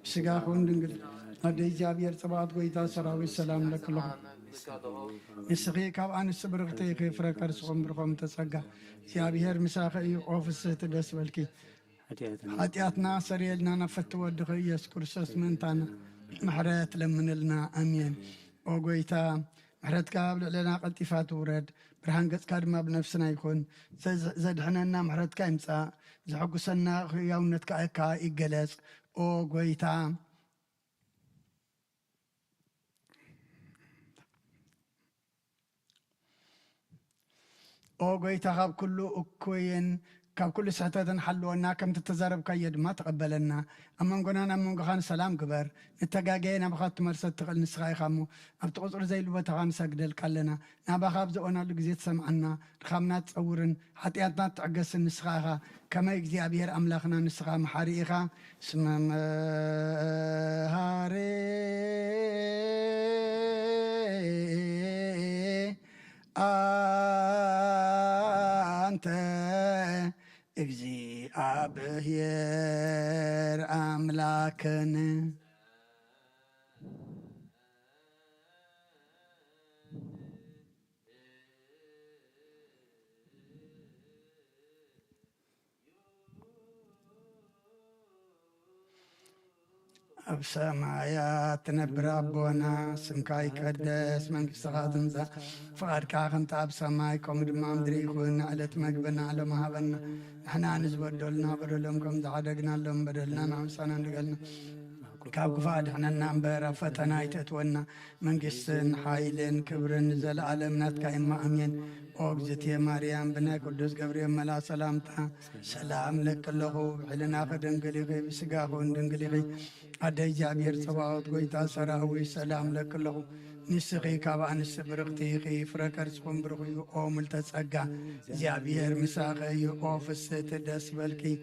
بسقاخون نقلي هذا إجابير صباط قويتا سراوي السلام لك الله نسخي كاب أنا السبرغتي كيف ركرس عمركم تسقى يا بيهر مساخي أوفيس تدس بالكي حتياتنا سريلنا نفت ودخي يسكر سسمنتنا محرات لمن لنا أمين وقويتا محرات كاب لنا قلتفات ورد برهان قد كادما بنفسنا يكون زدحنا محرات كايمسا زحق سنا يونت كايكا إجلس وقويتا أو قويتا خاب كله أكوين كاب كل ساعتين حلونا كم تتزارب كيد ما تقبلنا أما نقولنا أما نقول سلام كبر نتجاجينا بخات مرسد تقل نسخاي خامو أبتقصر زي اللي بتغان سجدل كلنا نبى خاب زقنا لجزيت سمعنا خامنا تصورن حتى أتنا تعجس النسخاها كما يجزي أبير أملاخنا نسخة محاريخا اسم هاري أنت እግዚአብሔር አምላክን أب سمايات تنبر أبونا سمكا يقدس منقصة تنزا فقد كاخن تاب سمايكم دمام دريخونا على تمقبنا على مهابنا احنا نزبدلنا بدلهم دعدقنا لهم بدلنا نعمسانا نقلنا كاب كفاد احنا ننبر فتنا يتتونا منقصن حايلين كبرن زل عالمنا تكاين أمين أوجزت يا مريم بنا قدس جبريل ملا سلامتا سلام لك الله بحلنا خدن قليغي بسقاخون دنقليغي أدي جابير صباوت قويتا سراوي سلام لك الله نسخي كابا نسبرغتي خي فركر سخون برغي أو ملتسقا جابير مساخي أو فست دس بلكي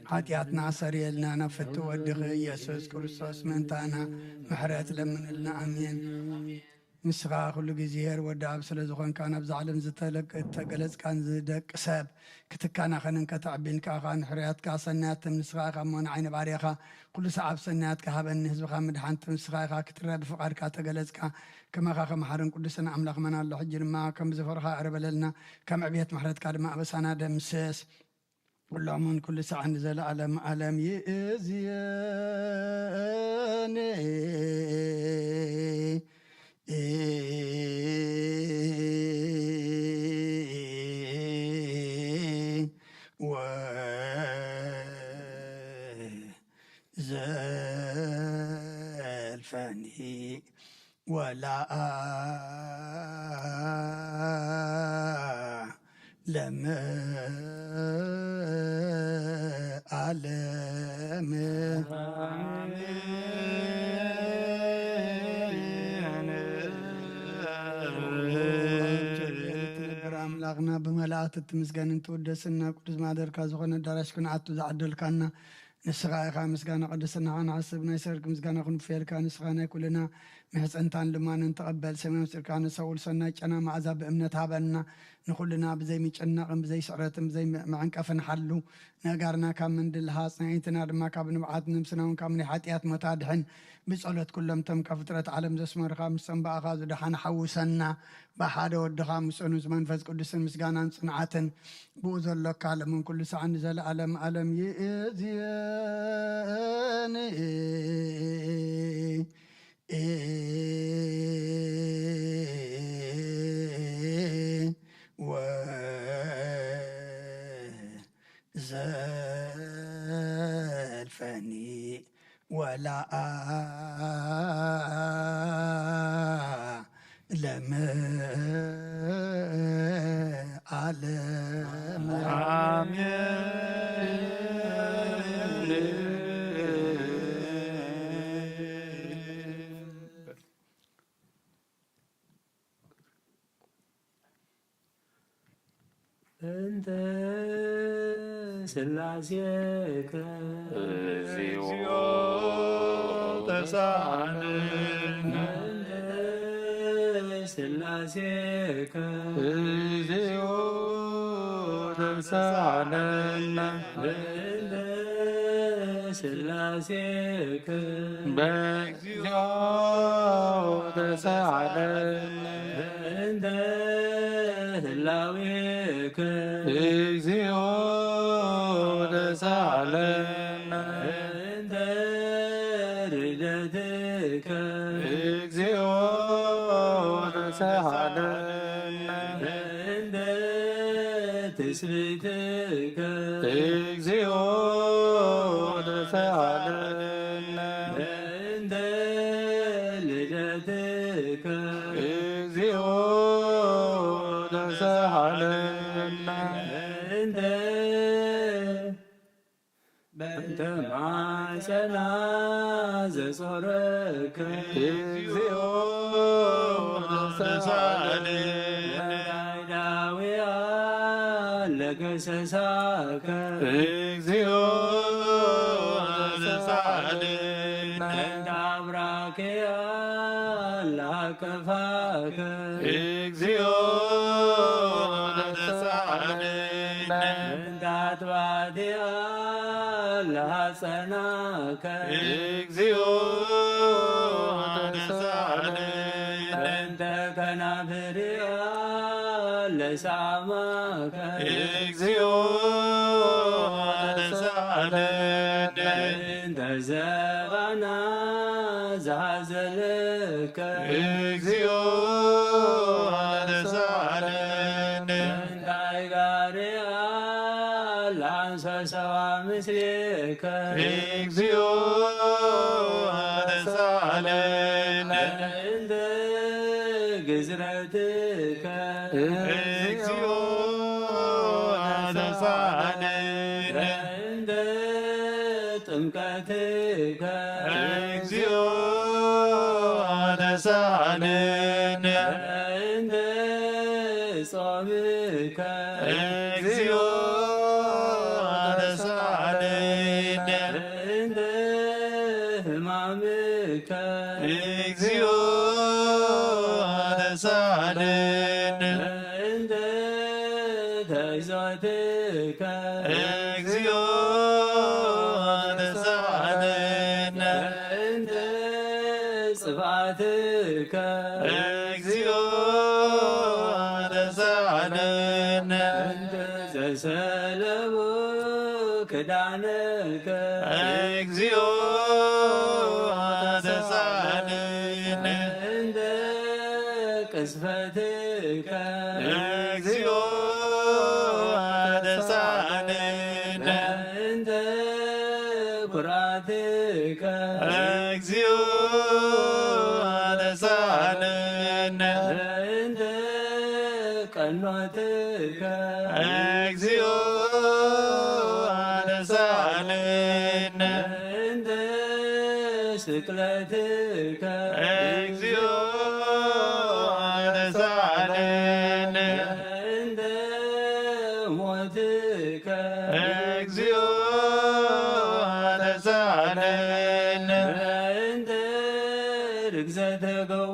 حاتياتنا سريلنا نفتو ودخي يسوس كريستوس منتانا محرات لمن لنا أمين نسخة كل جزير ودعب سلزخون كان بزعلم زتلك تجلس كان زدك ساب كتكانا خنن كتعبين كاخان حريات كاسنات نسخة كمان عين بعريخة كل ساعة سنات كهاب النهز بخامد حنت نسخة كترى بفقر كتجلس كما خا محرن كل سنة أملاك من الله حجر ما كم زفرها عرب لنا كم عبيت محرات كارما بس أنا دمسس كل عمون كل ساعة نزل علم يزياني وزلفني ولا لما أعلم ኣምላኽና ብመላእት እትምስገን እንትውደስና ቅዱስ ማደርካ ዝኾነ ዳራሽ ክንዓቱ ዝዓደልካና ንስኻ ኢኻ ምስጋና ቅድስናኻ ንሓስብ ናይ ሰርክ ምስጋና ክንፍየልካ ንስኻ ናይ ኩልና ምሕፀንታን ልማንን ተቐበል ሰማይ ምስርካ ንሰውል ሰናይ ጨና ማዕዛ ብእምነት ሃበና ንኩልና ብዘይ ምጭናቕን ብዘይ ስዕረትን ብዘይ መዕንቀፍን ሓሉ ነጋርና ካብ ምንድልሃ ፅንዒትና ድማ ካብ ንብዓት ንምስናውን ካብ ናይ ሓጢኣት መታድሕን ብጸሎት ኩሎም ቶም ካብ ፍጥረት ዓለም ዘስመርካ ምስ ፀንባእኻ ዝድሓን ሓውሰና ብሓደ ወድኻ ምስኑ መንፈስ ቅዱስን ምስጋናን ፅንዓትን ብኡ ዘሎካ ለምን ኩሉ ሰዓት ንዘለኣለም ኣለም ይእዝየን ወዘልፈኒ ولا لم عالم أنت سلاسيك ተሳዓለና ስላሴከ እግዚኦ ተሳዓለና እንደ ስላሴከ በእግዚኦ ተሳዓለና እንደ ህላዌከ እግዚኦ ተሳዓለና እንደ ርደትከ እግዚኦ ተሳዓለና እንደ ትስብእትከ እግዚኦ ተሳዓለና እንደ ልደትከ እግዚኦ ተሳዓለና እንደ በእንተ ማዕፀና ዘጾረከ እግዚኦ ተሳዓለና ዳዊያ ለገሰሳከ እግዚኦ ተሳዓለና እንደ አብራክያ ላቀፋከ እግዚኦ ተሳዓለና እንደ አጥባትያ ላጸናከ እግዚኦ ተሳዓለና እንደ ከናፍርያ ለሳማከ እግዚኦ ተሳዓለና እንደ ዘባና ዛዘለከ እግዚኦ ተሳዓለና እንደ አይጋርያ ላንሰሰዋ ምስሌከ እግዚኦ ተሳዓለና እንደ ግዝረትከ እግዚኦ ተሳዓለና እንደ ጥምቀትከ እግዚኦ ተሳዓለና እንደ ጾምከ እግዚኦ ተሳዓለና እንደ ሕማምከ እግዚኦ ተሳዓለና እንደ ተይዞትከ እግዚኦ ተሳዓለና እንደ ጽፋትከ እግዚኦ ተሳዓለና እንደ ዘሰለቡ ክዳነከ እግዚኦ ተሳዓለና እንደ ቅስፈትከ እግዚኦ ተሳዓለና እንደ ኩራትከ እግዚኦ ተሳዓለና እንደ ቀኖትከ እግዚኦ ተሳዓለና እንደ ስቅለትከ እግዚኦ ተሳዓለና እንደ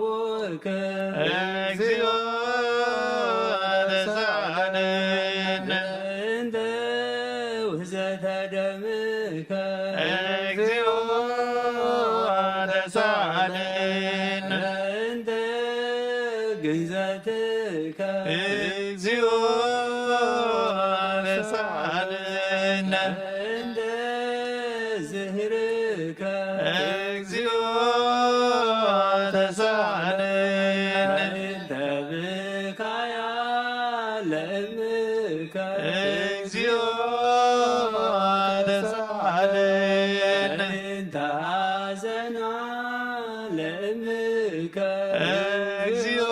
ጸውዕከ እግዚኦ ተሳሃለነ እንተ ውህዘተ ደምከ እግዚኦ ተሳሃለነ እንተ ግንዘትከ እግዚኦ ተሳሃለነ እንተ ዝህርከ እግዚኦ ተሳሃለነ እንተ ብካያ ለእምከ እግዚኦ ተሳሃለነ እንተ ሐዘና ለእምከ እግዚኦ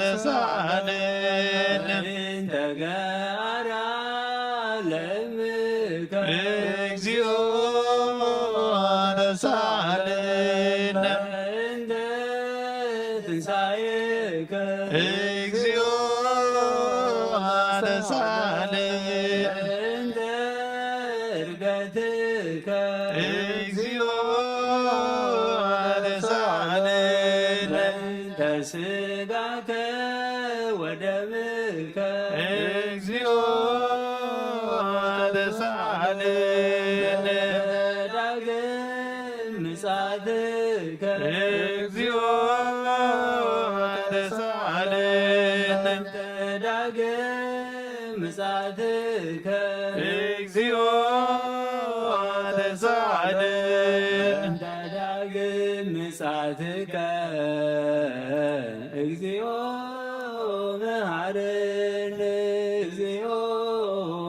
ተሳሃለነ እንተ ገአራ ለእምከ እግዚኦ ተሳሃለነ እንተ ትንሣኤከ እግዚኦ ተሳሃለነ እንተ ዕርገትከ እግዚኦ ተሳሃለነ እንተ ሥጋከ ወደምከ እግዚኦ ተሳሃለነ ዳግም ምጽአትከ እግዚኦ ተሳሃለነ እንተ ዳግም ምጽአትከ እግዚኦ ተሳሃለነ እንተ ዳግም ምጽአትከ እግዚኦ መሐረነ እግዚኦ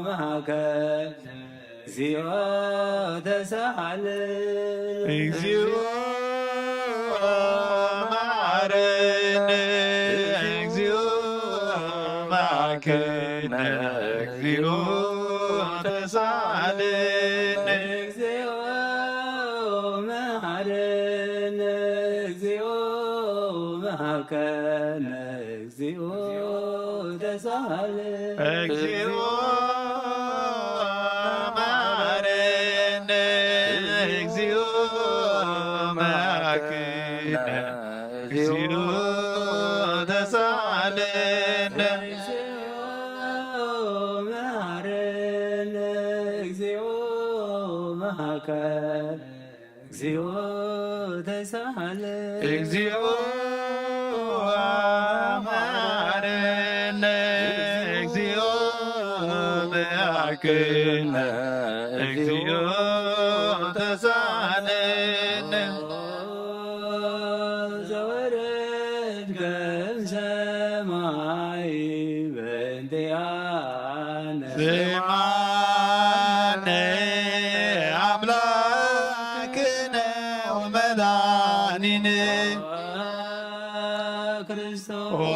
መሐከነ እግዚኦ ተሳሃለነ እግዚኦ መሐረነ እግዚኦ መሐከነ እግዚኦ ተሳሃለነ እግዚኦ መሐረነ እግዚኦ መሐከነ እግዚኦ ተሳሃለነ እግዚኦ መሐረነ እግዚኦ መሐከነ እግዚኦ ተሳሃለነ መሐረነ እግዚኦ መሐከነ እግዚኦ ተሳሃለነ እግዚኦ መሐረነ እግዚኦ መሐከነ እግዚኦ ተሳሃለነ ዘወረድከ እምሰማይ በእንቲአነ ስምዓነ አምላክነ ወመድኃኒነ ክርስቶስ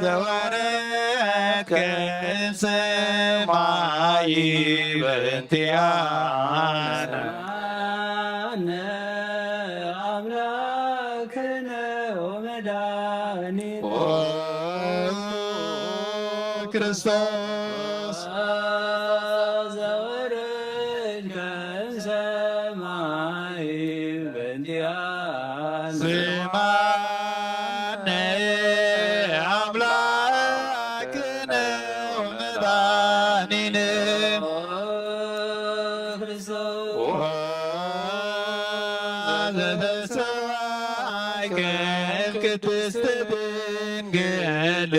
ዘወረድከ እምሰማይ በእንቲአነ አነ አምላክነ ወመድኃኒነ ክርስቶስ ዘወረድከ እምሰማይ በእንቲአነ ስምዓነ አምላክነ ወመድኃኒነ ክርስቶስ ዘተሰዋይከ እምቅድስት ድንግል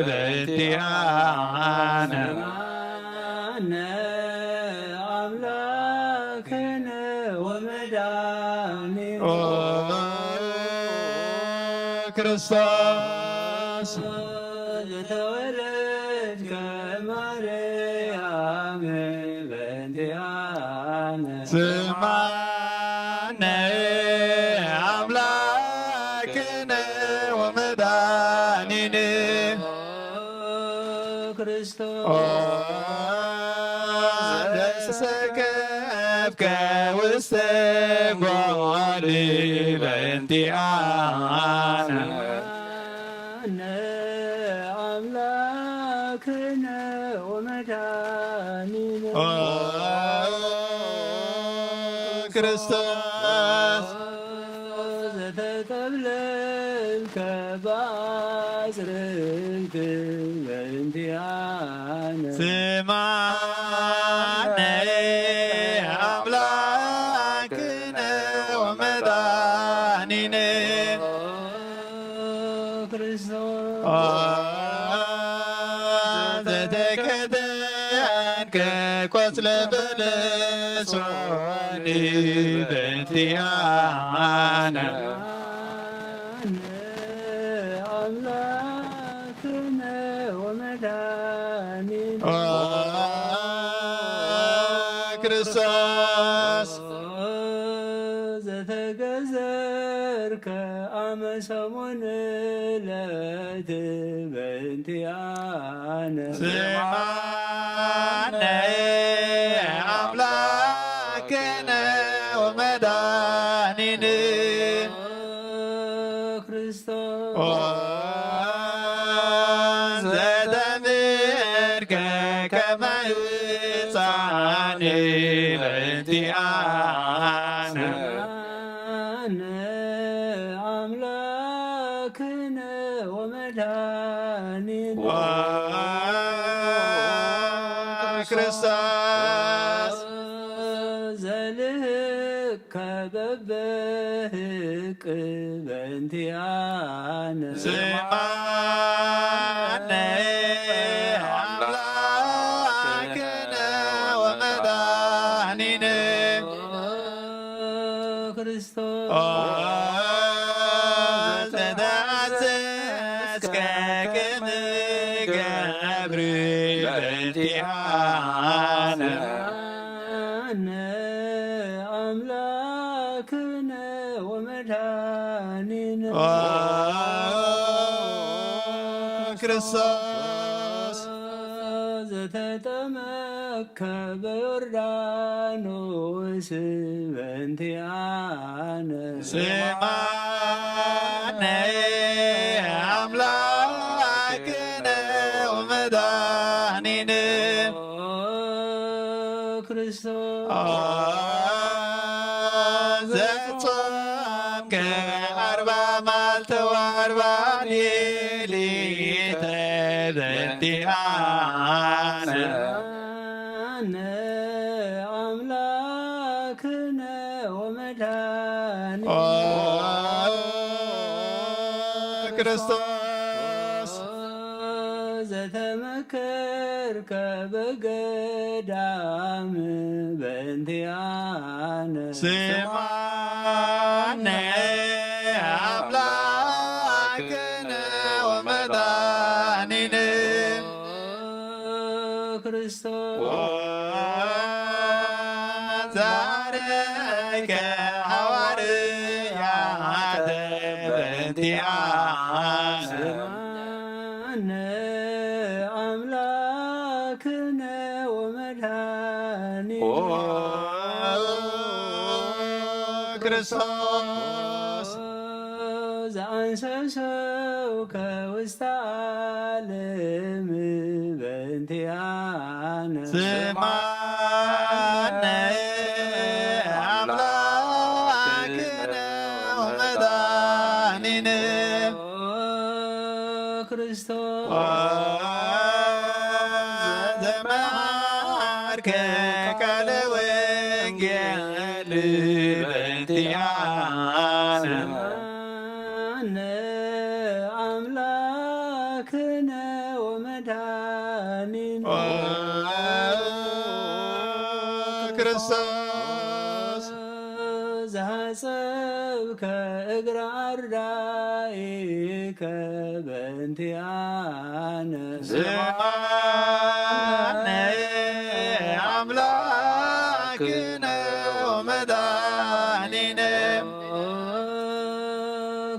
በእንቲአነ አነ አምላክነ ወመድኃኒነ ክርስቶስ ዘተወለድከ ማርያም በእንቲአነ ስምዓነ አምላክነ ወመድኃኒነ ክርስቶስ ዘተሰከፍከ ውስተ ጓል በእንቲአነ አነ አምላክነ ወመድኃኒነ ክርስቶስ تبلل كبازرك بنتيانا سمعني أملاكنا ومداننا كوسل بلسوني بنتيانا أملاكنا ومداننا كريستوس زتجزر كأمسمون لات بنتيانا أملاكنا ومداننا كريستوس زدمرك كما يصاني بنتيانا أملاكنا ومداننا كريستوس زلك ببهك بنتيانا سمعني أملاكنا ومداننا كريستوس تدعسك كنقابري بنتيانا أملاكنا ومداننا كريستوس زتتمك بيردانوس بنتيانا سمعني أملاكنا ومداننا كريستوس زتصمك 4 مالت و40 ليلة بنتيانا أملاكنا ومداننا كريستوس زتمكرك بقدام بنتيانا سمعني أملاكنا ومداننا كريستوس زارك حواريات بنتيانا أملاكنا ومداننا كريستوس زعنسسوك واستعلم بنتيانا سمعني أملاكنا ومداننا كريستوس زمارك كالوينجل بنتيانا أملاكنا ومداننا كريستوس زحسبك اقر أردائك بنتيانا زماني أملاكنا ومداننا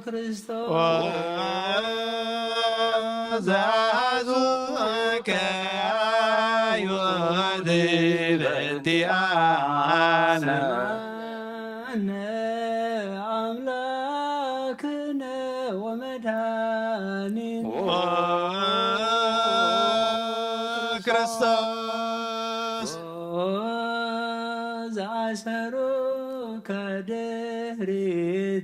كريستوس زازوك يودي بنتيانا أملاكنا ومداننا كريستوس زعسروك دهري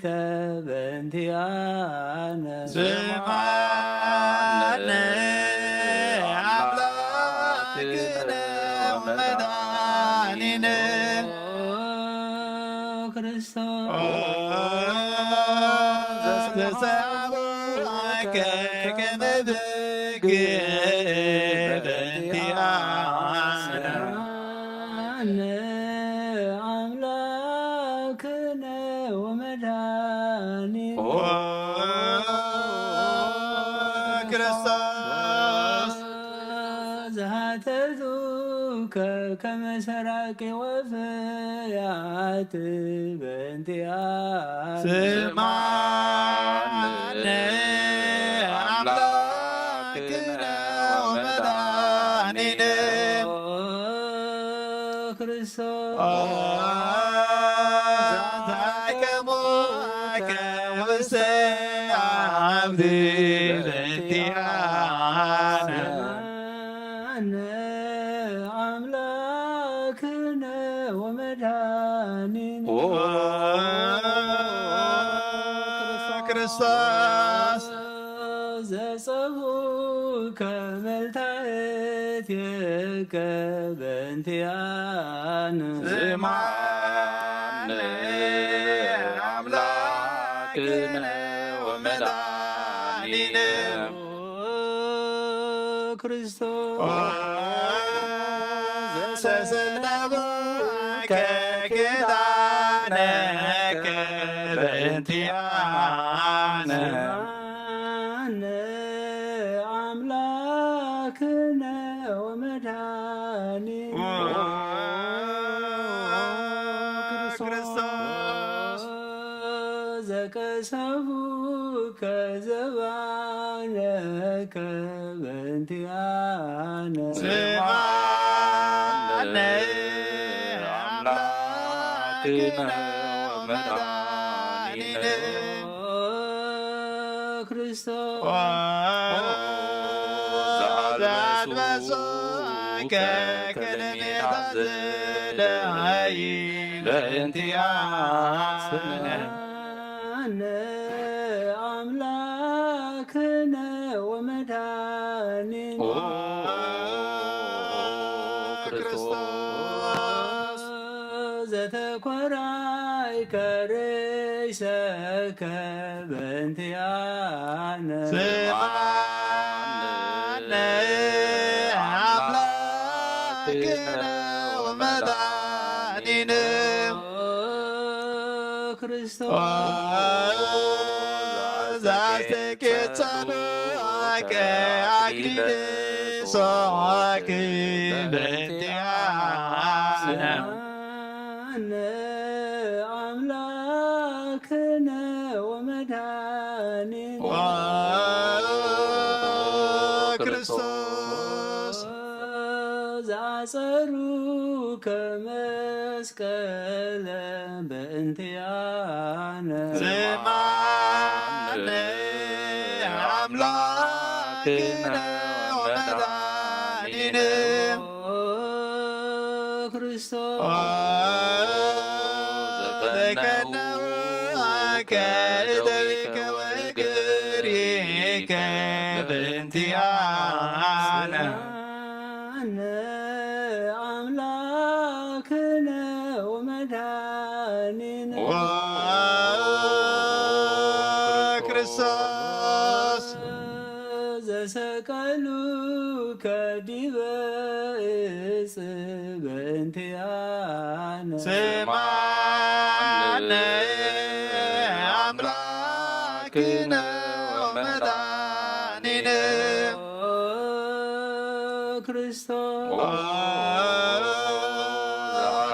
بنتيانا سمعنا أملاكنا ومداننا ክርስቶስ ተሰብከ ከመብክ በእንቲአነ አምላክነ ወመድኃኒነ ክርስቶስ ዘሃተቱከ ከመ ሰራቂ ወፍያት በእንቲአነ ስምዓነ አምላክነ ወመድኃኒነ ክርስቶስ ዛታከሙከ ውስተ ዓብድ በእንቲአነ አምላክነ ወመድኃኒነ ክርስቶስ ዘጸውከ መልታእትከ በእንቲአነ ስምዓነ አምላክነ ወመድኃኒነ ክርስቶስ ዘሰለብከ ኪዳነከ በእንቲአነ አምላክነ ወመድኃኒነ ክርስቶስ ዘቀሰቡከ ዘባነከ በእንቲአነ ስምዓነ አምላክነ ወመድኃኒነ ክርስቶስ ዘአልበሶከ ከለሜታት ዘለዓይ በእንቲአነ አምላክነ ወመድኃኒነ ክርስቶስ ዘተኰራይከ ርእሰከ በእንቲአነ ስምዓነ አምላክነ ወመድኃኒነ ክርስቶስ ዛስተኬጸኑከ አክሊለ ሶክ በእንቲአነ አምላክነ ወመድኃኒነ ክርስቶስ ዘአጸሩከ መስቀለ በእንቲአነ ስምዓነ አምላክነ ወመድኃኒነ ክርስቶስ ዘቀነውከ እደዊከ ወእግሪከ በእንቲአነ አምላክነ ወመድኃኒነ ክርስቶስ ዘሰቀሉከ ዲበ ዕፅ በእንቲአነ ስምዓነ አምላክነ ወመድኃኒነ ክርስቶስ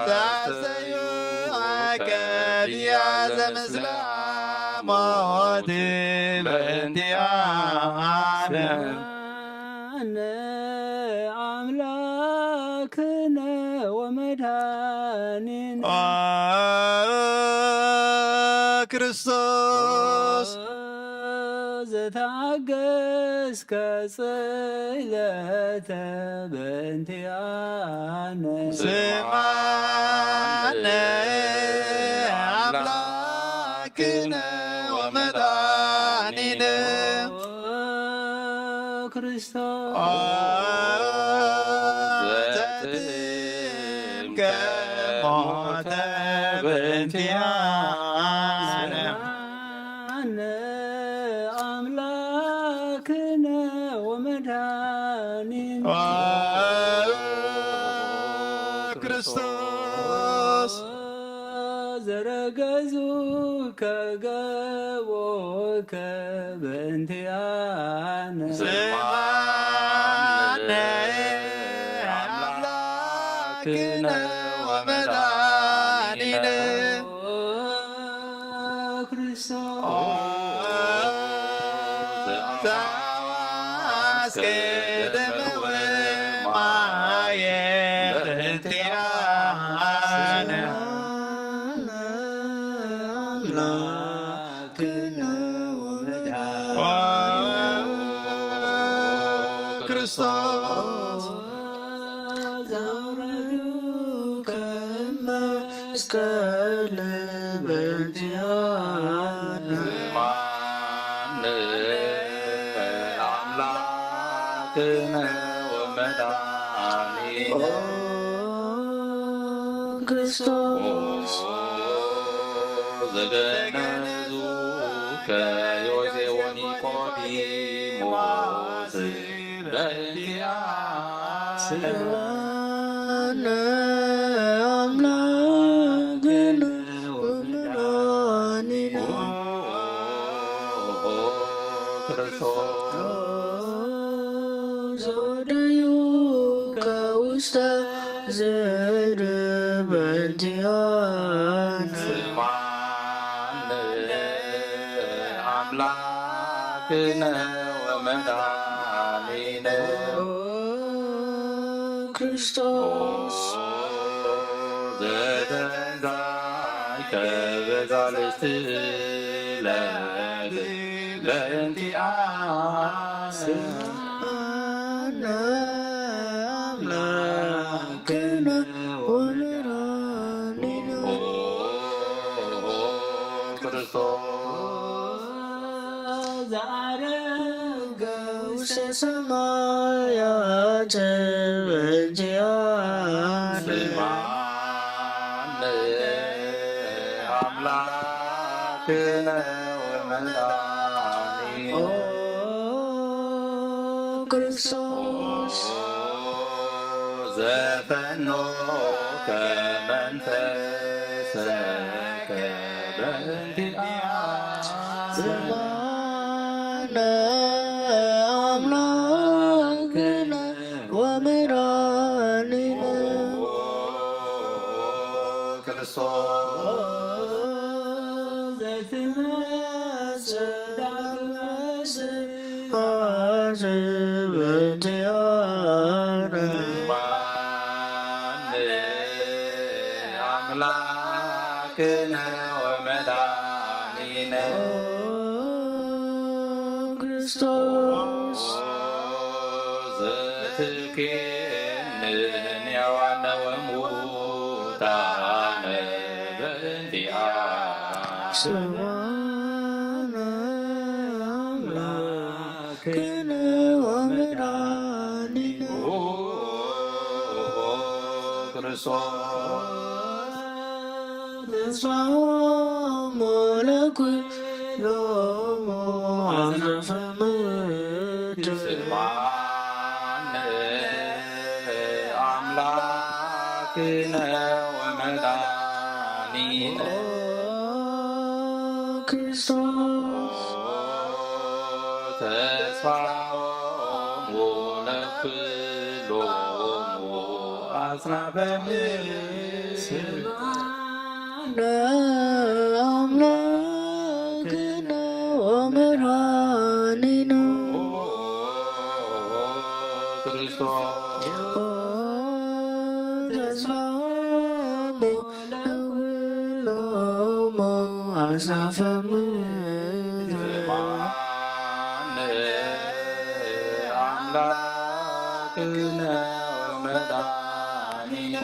ዘአስተዩከ ዲያዘ ምስለ ሞት በእንቲአነ አምላክነ ወመድኃኒነ ክርስቶስ ዘታገስከ ጽዕለተ በእንቲአነ ስምዓነ አምላክነ ومدانينا ክርስቶስ ዘትም ከሞተ በእንቲአነ አምላክነ ወመድኃኒነ ክርስቶስ ዘረገዙ ከገቦከ በእንቲአነ ስማነ አምላክነ ወመድኃኒነ ክርስቶስ ዘአስቀደመ ወማየ በእንቲአነ አምላክነ ክርስቶስ ዘውረዱ ከመስቀል በእንቲአነ ስማነ አምላክነ ወመድኃኒነ ክርስቶስ ዘገነዙ ከዮሴፍ ወኒቆዲሞስ በእንቲአነ ስማነ አምላክነ ወመድኃኒነ ክርስቶስ ዘወደዩ ከውስተ ዘር በእንቲአነ ስማነ አምላክነ ወመድኃኒነ ክርስቶስ ዘተንሣእከ በዛልስት ዕለት በእንቲአነ ስማነ አምላክነ ወመድኃኒነ ክርስቶስ ዘዐረገ ውስተ ሰማያት በእንቲአነ ስማነ አምላክነ ወመድኃኒነ ክርስቶስ ዘፈኖከ መንፈሰከ በእንቲአነ ስማነ አምላክነ ወመድኃኒነ ክርስቶስ ዘትመጽእ ዳግመ ስብሐት በእንቲአነ ስማነ አምላክነ ወመድኃኒነ ክርስቶስ ዘትኬንን ያዋነ ወሙታነ በእንቲአነ ስማነ አምላክነ ወመድኃኒነ ክርስቶስ ተስፋሆሙ ለኵሎሙ አጽናፈ ምድር ስማነ አምላክነ ወመድኃኒነ ክርስቶስ ተስፋሆሙ ለኵሎሙ አጽናፈ ምድር ስማነ አምላክነ ወመድኃኒነ ክርስቶስ ተስፋሆሙ ለኵሎሙ አጽናፈ ምድር ስማነ አምላክነ ወመድኃኒነ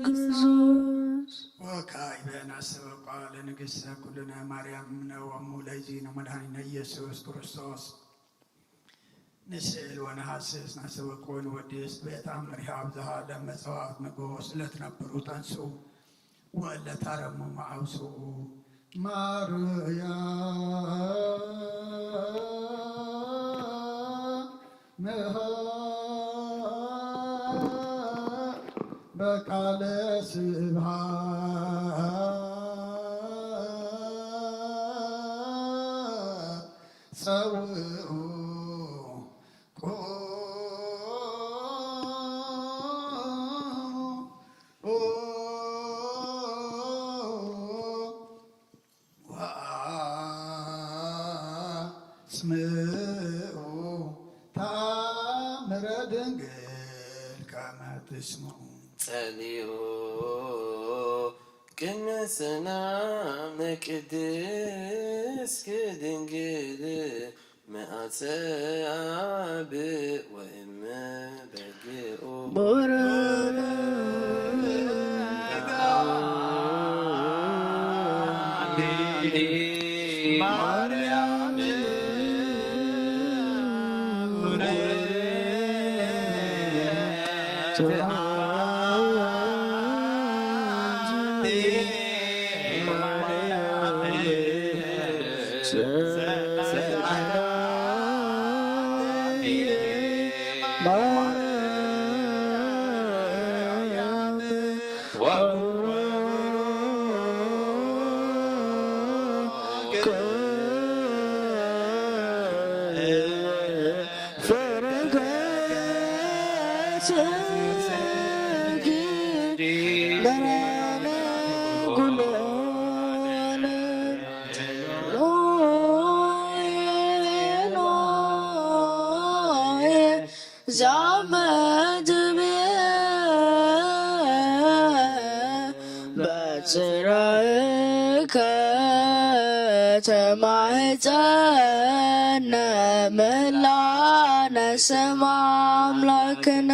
ክርስቶስ ወካዕበ ናስበ ቃል ንግሥተ ኩልነ ማርያም እምነ ለእግዚእነ መድኃኒነ ኢየሱስ ክርስቶስ ንስእል ወነሐስስ ናሰበክ ወንወድስ ቤተ አምሪሃ አብዝሃ ለመጽዋዕት ንጉሥ ለትነብሩ ተንሥኡ ወለታረሙ መዓውስኡ ማርያም በቃለ ስብሐት ጸውዑ ወአስምዑ ተአምረ ድንግል ከመ ትስምዑ ጸልዩ ቅድመ ሰላም ቅድስት ድንግል መዓፀ አብእ ወእመ በግዑ ማርያም ተማህፀነ ምላነ ስማ አምላክነ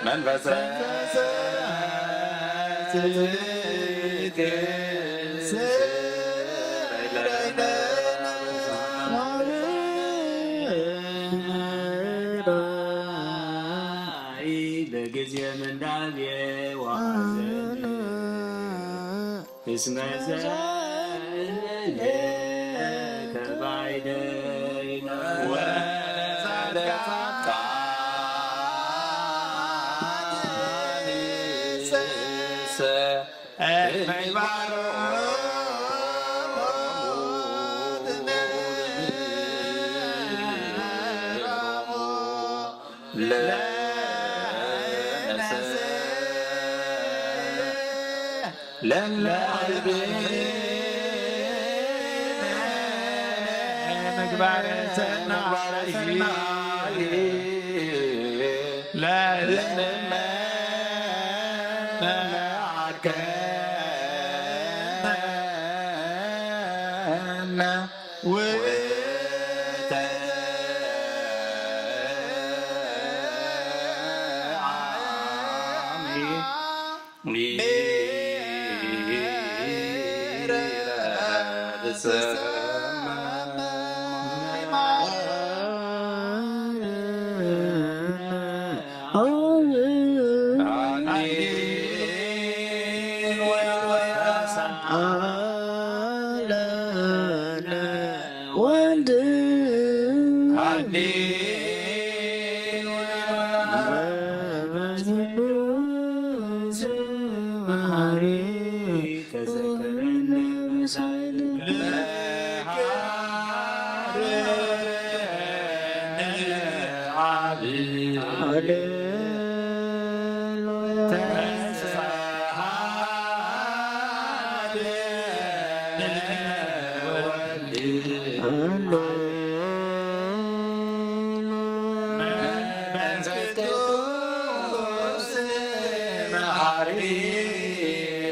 መንፈሰ ለጊዜ ምንዳቤ ዋዘን እስመ ዘለለ ከባይደይነ ምግባረ ሰናይ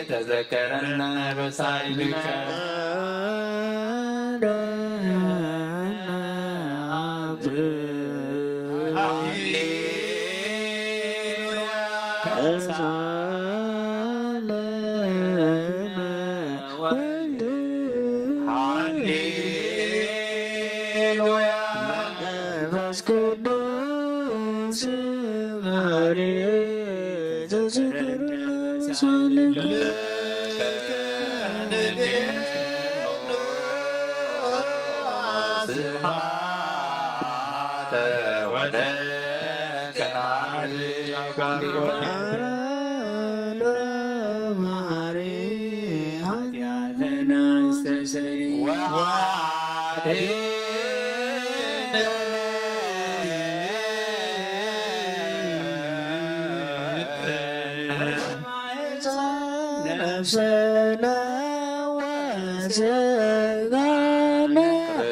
تذكرنا رسائلك نفسنا وسقانا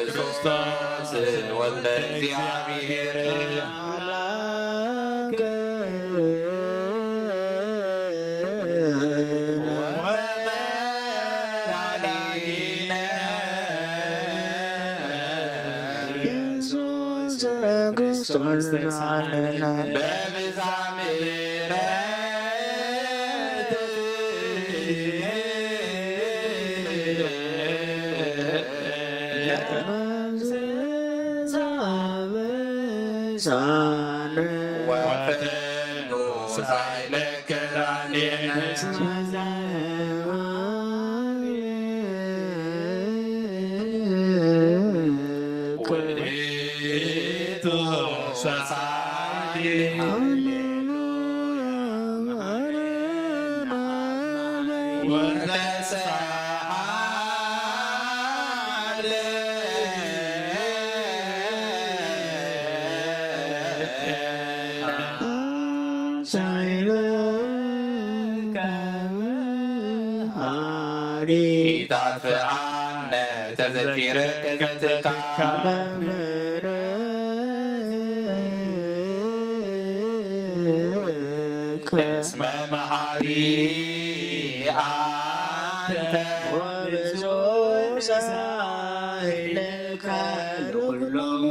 ክርስቶስ ወልደ እግዚአብሔር በብዛ ይጣፍአነ ተዘኪረ ከዘትካ እስመ መሐሪ አንተ ወብዙ ሳይለከ ለኩሎሙ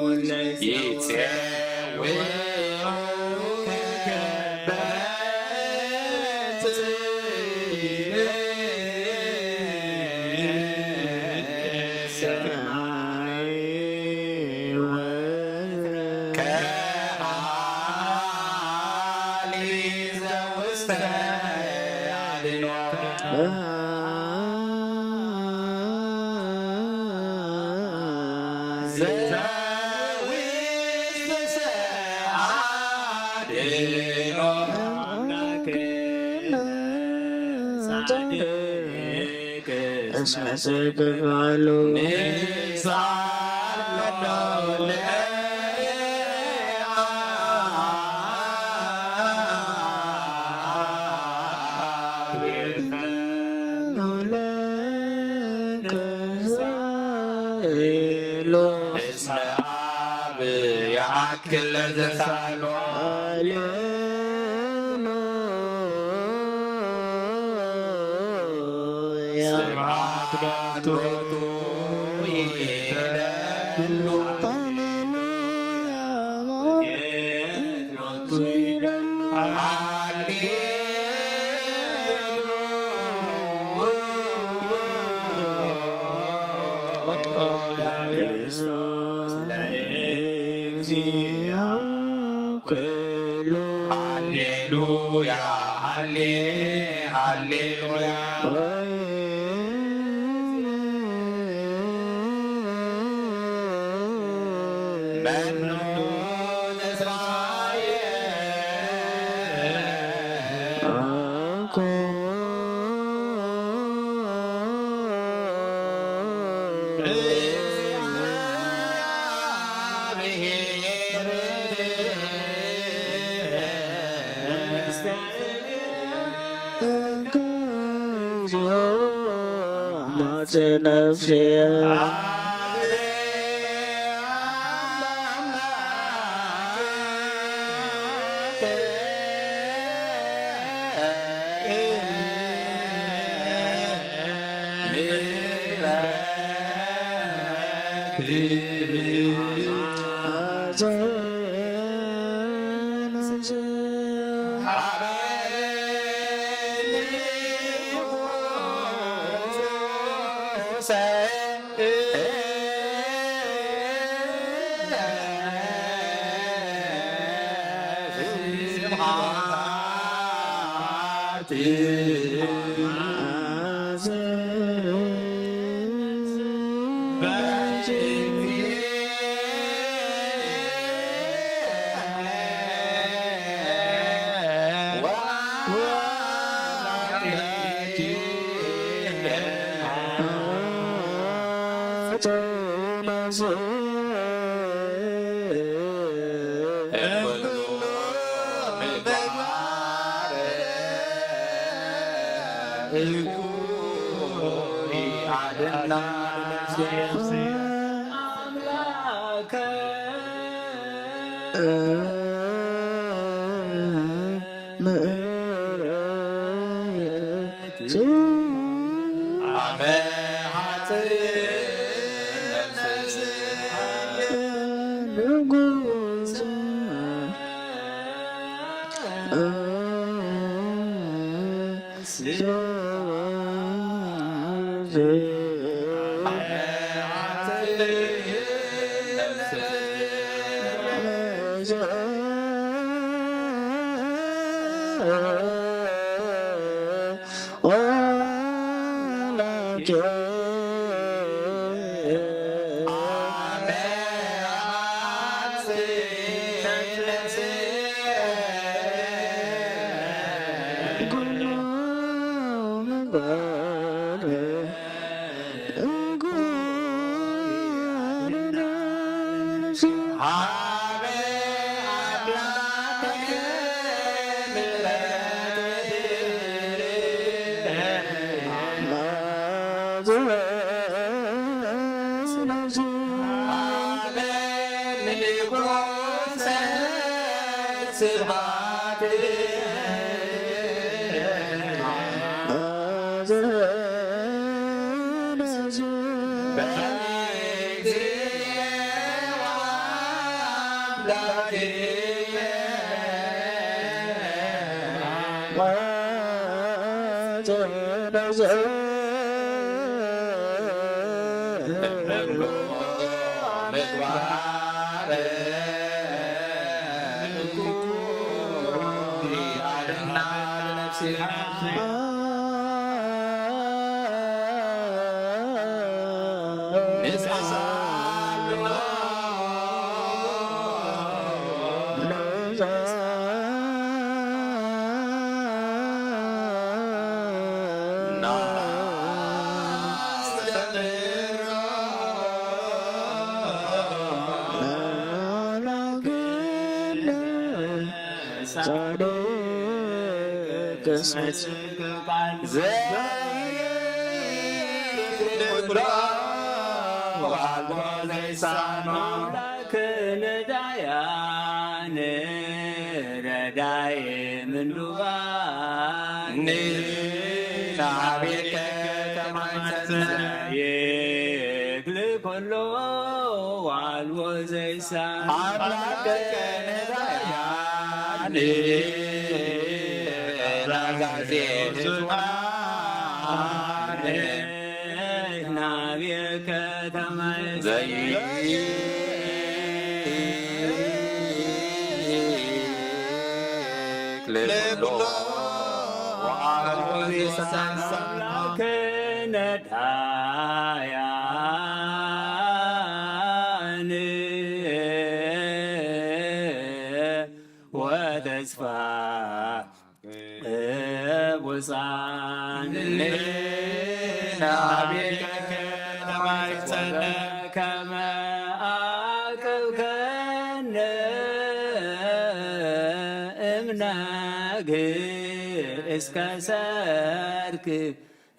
ማጽ ነፍሴ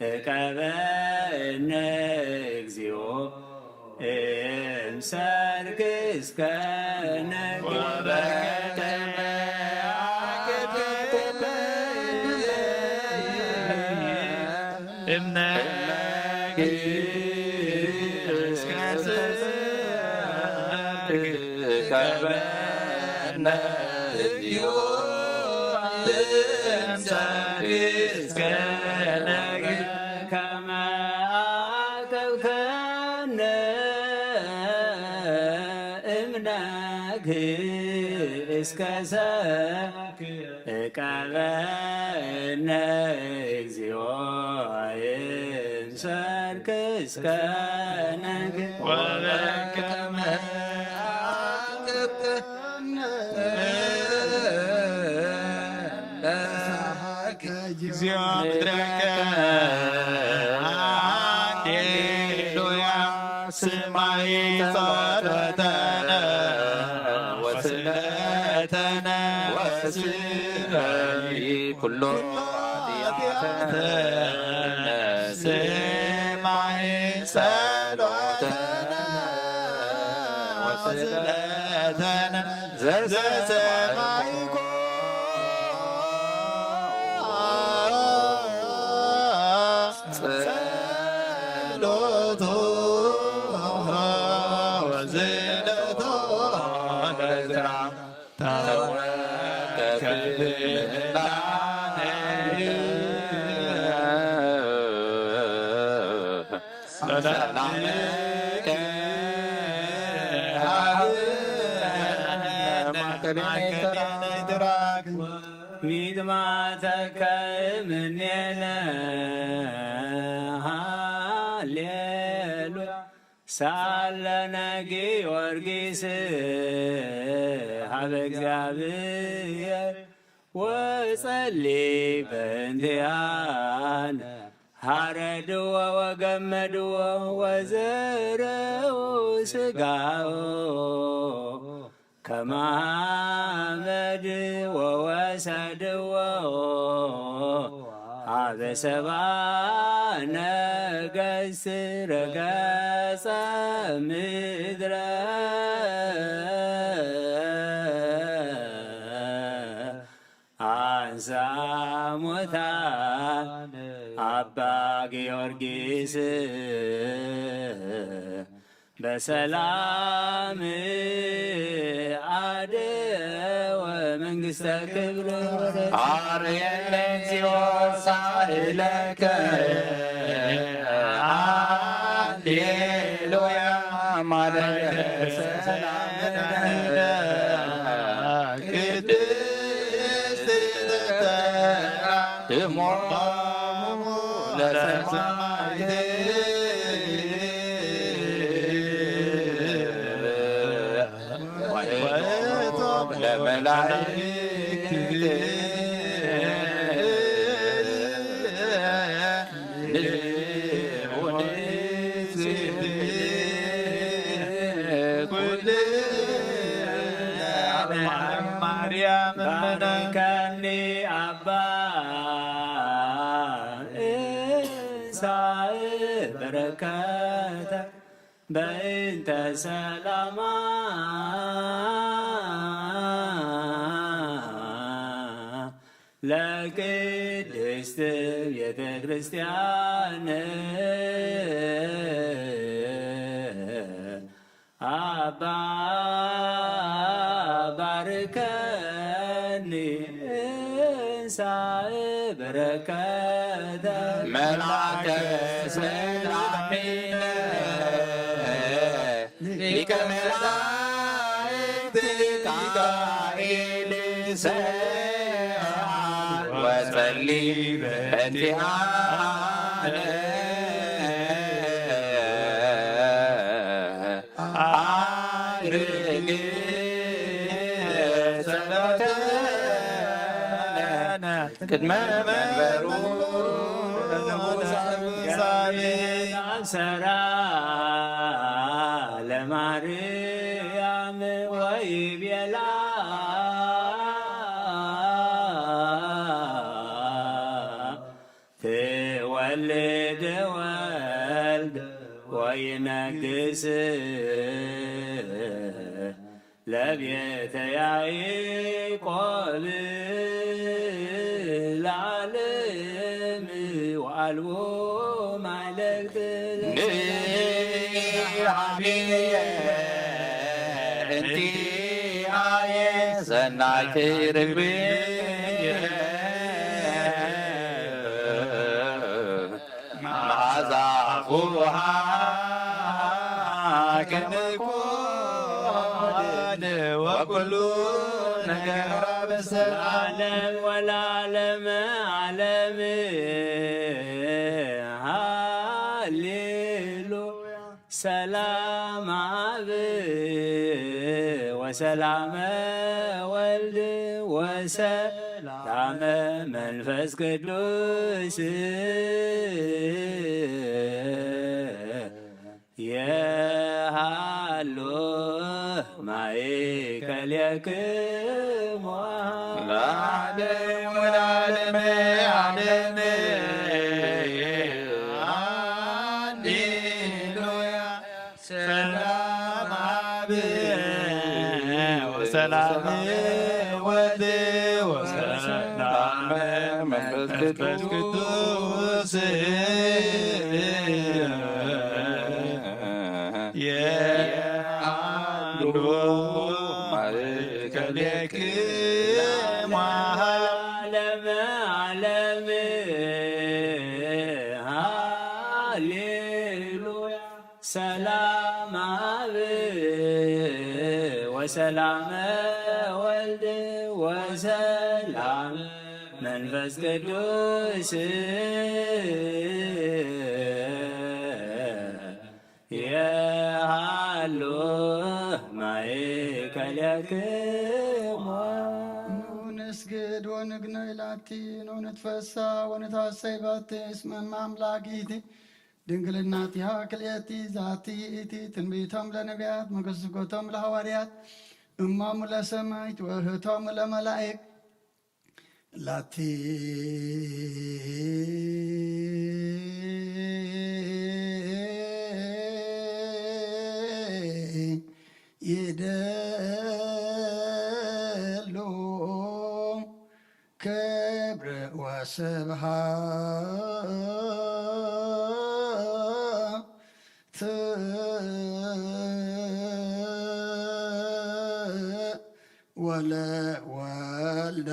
እቀበነ እግዚኦ እምሰርክ እስከ እስከ እቀበነ እግዚኦ እምሰርክ እስከ ነግህ ወበከመ እግዚኦ ምድረከ ሃሌሉያ ስማይ ጸሎተነ ወስለተነ ወስለይ ኩሎ ኃጢአተነ ስማይ ጸሎተነ ወስለተነ ዘሰማይ ሚድማተከ እምኔነ ሃሌሉያ ሳለነ ጊዮርጊስ ሀበ እግዚአብሔር ወጸልይ በእንቲአነ ሐረድዎ ወገመድዎ ወዘረው ስጋዎ ከማመድ ወወሰድዎ ሀበ ሰብአ ነገሥት ረገጸ ምድረ አንሳ ሙታን አባ ጊዮርጊስ በሰላም አደወ መንግሥተ ክብር አርየነ እግዚኦ ሳህለከ ሃሌሉያ ማለተ ሰላም ቅድስት እሞ ለሰማዕት ለመላእክት ማርያም መነከኒ አባ እንሳእ በረከተ በእንተ ሰላማ ለቅድስት ቤተ ክርስቲያን አባ ባርከኒ እንሳእ በረከተ መልአከ ሰላሚነ ሊቀ መላእክት ሚካኤል ወጸልይ በእንቲአነ አድርግ ጸሎተነ ቅድመ መንበሩ ሰራ ለማርያም ወይቤላ يولد ولد وينقس لبيت يعقوب العالم وعلو مالك انتي آية زناك رقبي معزاقوها كنكون وكل نقر العالم والعالم عالم هالليلويا سلام عبي وسلام ولد وسلام منفس قدوس يا هالو معي كليكم العالم والعالم عالم هاليلويا سلام عبي وسلام ولد وسلام منفس قدوس عالم عالم هاليلويا سلام عبي وسلام ولد وسلام منفس قدوس يا هالو معي كليكم نسجد ونقنع لاتين ونتفسى ونتعسي باتي اسم مملاكيتي ድንግልናቲሃ ክልኤቲ ዛቲ ኢቲ ትንቢቶም ለነቢያት መገስጎቶም ለሐዋርያት እማሙ ለሰማይት ወእህቶሙ ለመላእክ ላቲ ይደሉ ክብር ወስብሐት ወለወልዳ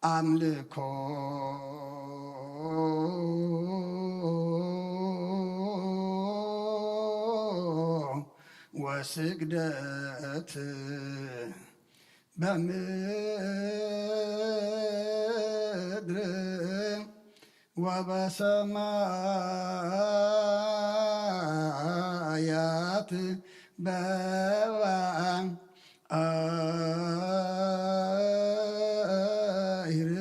አምልኮ ወስግደት በምድር ወበሰማያት በባሕር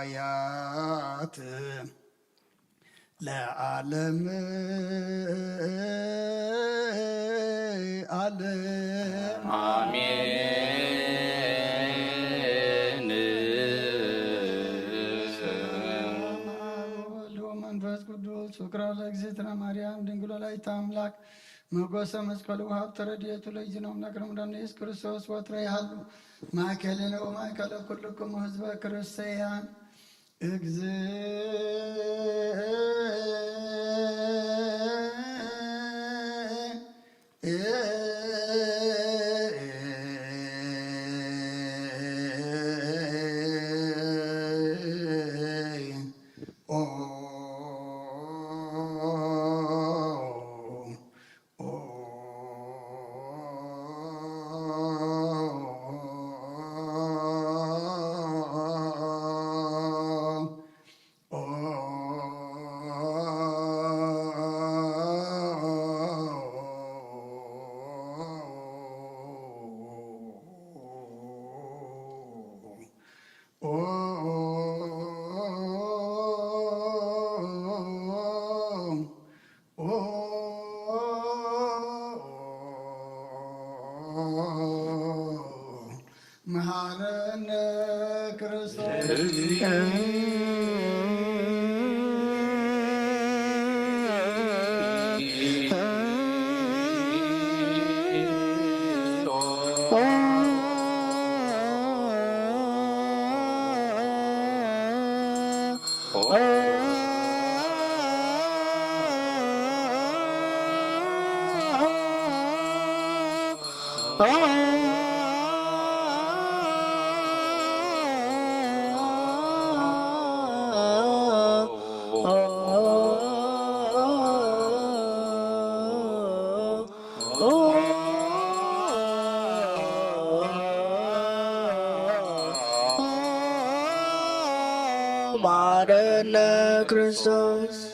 ወበቀላያት ለዓለም ዓለም አሜን። ወወልድ ወመንፈስ ቅዱስ ፍቅረ ለእግዝእትነ ማርያም ድንግል ወላዲተ አምላክ መጎሰ መስቀሉ ሀብተ ረድኤቱ ለእግዚእነ አምላክነ መድኃኒነ ኢየሱስ ክርስቶስ ወትረ ያህሉ ማእከሌነ ወማእከለ ኩልክሙ ህዝበ ክርስቲያን Marana Christos.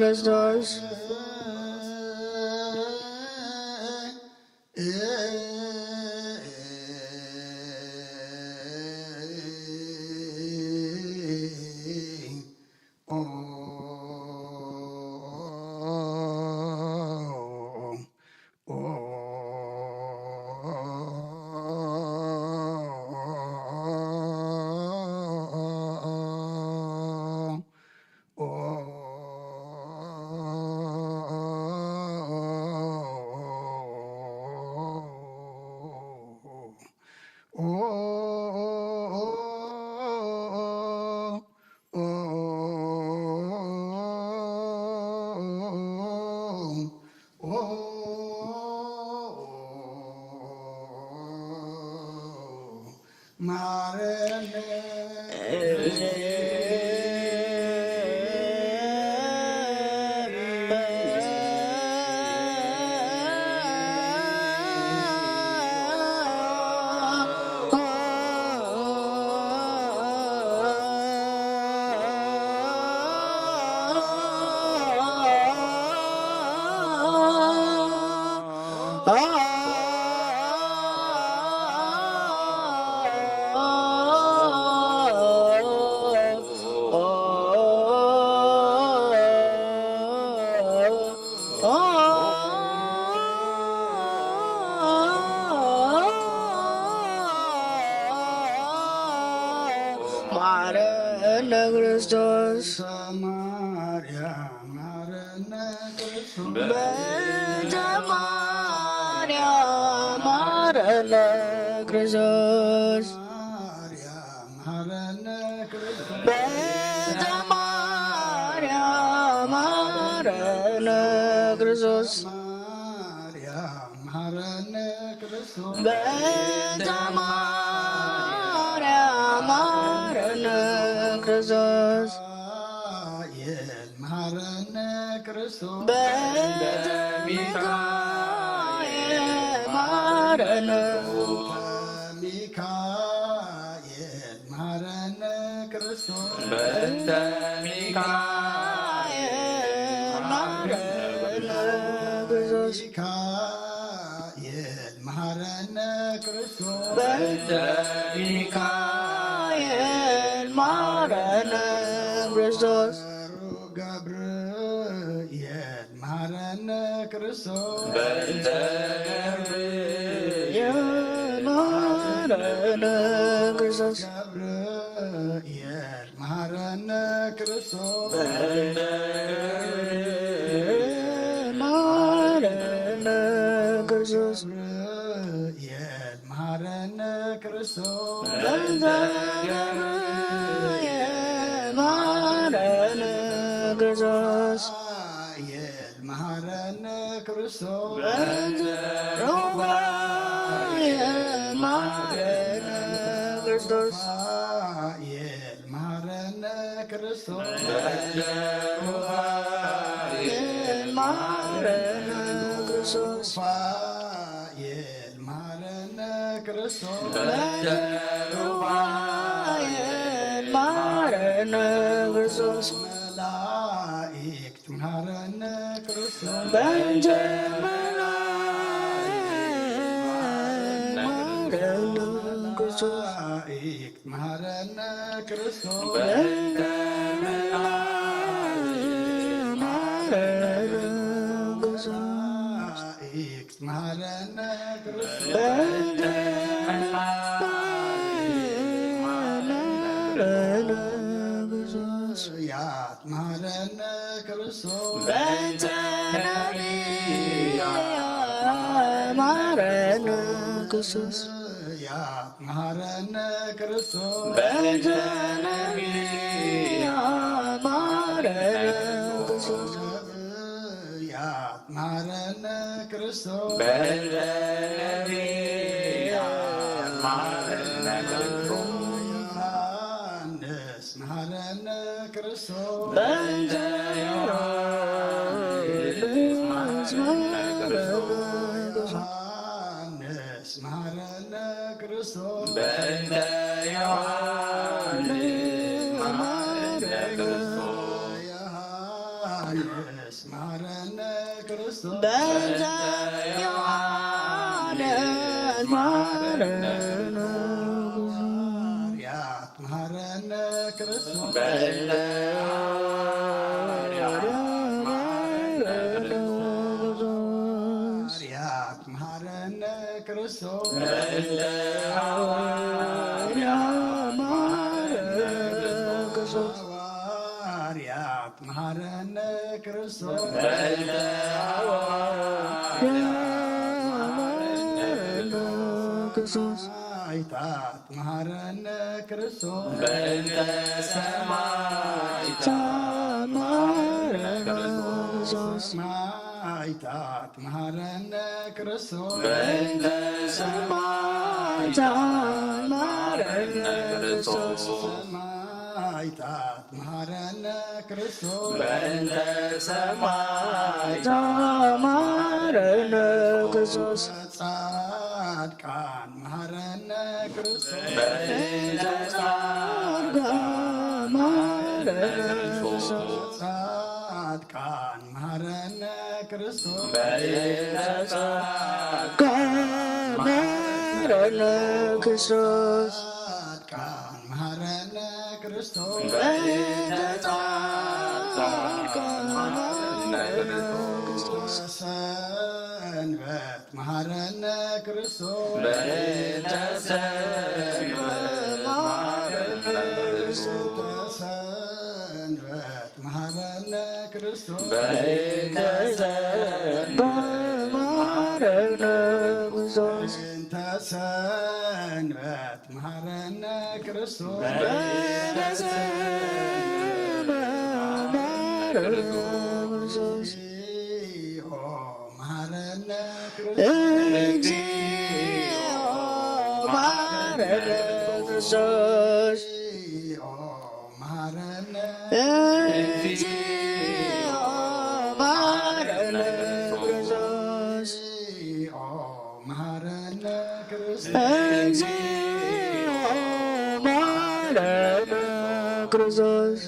Christos. Christos. Maria, Marana Christos. Beta Maria, Marana Christos. Maria, Marana Christos. Beta Maria, Marana Christos. Maria, Marana Christos. Beta Maria, Marana Christos. Marana Christos. Beta Mikael, Marana. Mikael, Marana Christos. በእንተ ሚካኤል ማረነ ክርስቶስ ሚካኤል መሐረነ ክርስቶስ በእንተ ሚካኤል ማረነ ክርስቶስ ገብርኤል መሐረነ ክርስቶስ በእንተ ገብርኤል ማረነ ክርስቶስ ገብርኤል መሐረነ ክርስቶስ በእንተ ማረነ ክርስቶስ ገብርኤል መሐረነ ክርስቶስ በእንተ ገብርኤል ማረነ ክርስቶስ ሩፋኤል መሐረነ ክርስቶስ በእንተ ሩፋኤል ማረነ ክርስቶስ ሩፋኤል መሐረነ ክርስቶስ ሩፋኤል ማረነ ክርስቶስ ሩፋኤል መሐረነ ክርስቶስ ሩፋኤል ማረነ ክርስቶስ መላእክት መሐረነ ክርስቶስ በእንተ መላእክት ማረነ ክርስቶስ መላእክት መሐረነ ክርስቶስ በእንተ መላእክት ማረነ ክርስቶስ መላእክት መሐረነ ክርስቶስ በእንተ መላእክት ማረነ ክርስቶስ ያት መሐረነ ክርስቶስ በእንተ ነቢያት ማረነ ክርስቶስ ያት መሐረነ ክርስቶስ በእንተ ነቢያት ማረነ ክርስቶስ ያት መሐረነ ክርስቶስ በእንተ ነቢያት ማረነ ክርስቶስ ዮሐንስ መሐረነ ክርስቶስ በእንተ ዮሐንስ ማረነ ክርስቶስ ዮሐንስ መሐረነ ክርስቶስ በእንተ ዮሐንስ ማረነ ክርስቶስ ዮሐንስ መሐረነ ክርስቶስ በእንተ ዮሐንስ ማረነ ያት መሐረነ ክርስቶስ በእንተ ያት መሐረነ ክርስቶስ በእንተ ሐዋርያት መሐረነ ክርስቶስ በእንተ ሰማዕታት መሐረነ ክርስቶስ በእንተ ሰማዕታት ሰማዕታት መሐረነ ክርስቶስ በእንተ ሰማዕታት ማረነ ክርስቶስ ሰማዕታት መሐረነ ክርስቶስ በእንተ ሰማዕታት ማረነ ክርስቶስ ጻድቃን መሐረነ ክርስቶስ በእንተ ጻድቃን ማረነ ክርስቶስ ጻድቃን መሐረነ ክርስቶስ በእንተ ጻድቃን ማረነ ክርስቶስ ጻድቃን መሐረነ ክርስቶስ በእንተ ጻድቃን ማረነ ክርስቶስ ሰንበት መሐረነ ክርስቶስ በእንተ ሰንበት ማረነ ክርስቶስ ሰንበት መሐረነ ክርስቶስ በእንተ ሰንበት ማረነ ክርስቶስ እንተ ሰንበት መሐረነ ክርስቶስ በእንተ ሰንበት ማረነ ክርስቶስ እግዚኦ መሐረነ ክርስቶስ እግዚኦ ማረነ ክርስቶስ እግዚኦ መሐረነ እግዚኦ ማረነ ክርስቶስ እግዚኦ መሐረነ ክርስቶስ እግዚኦ ማረነ ክርስቶስ ክርስቶስ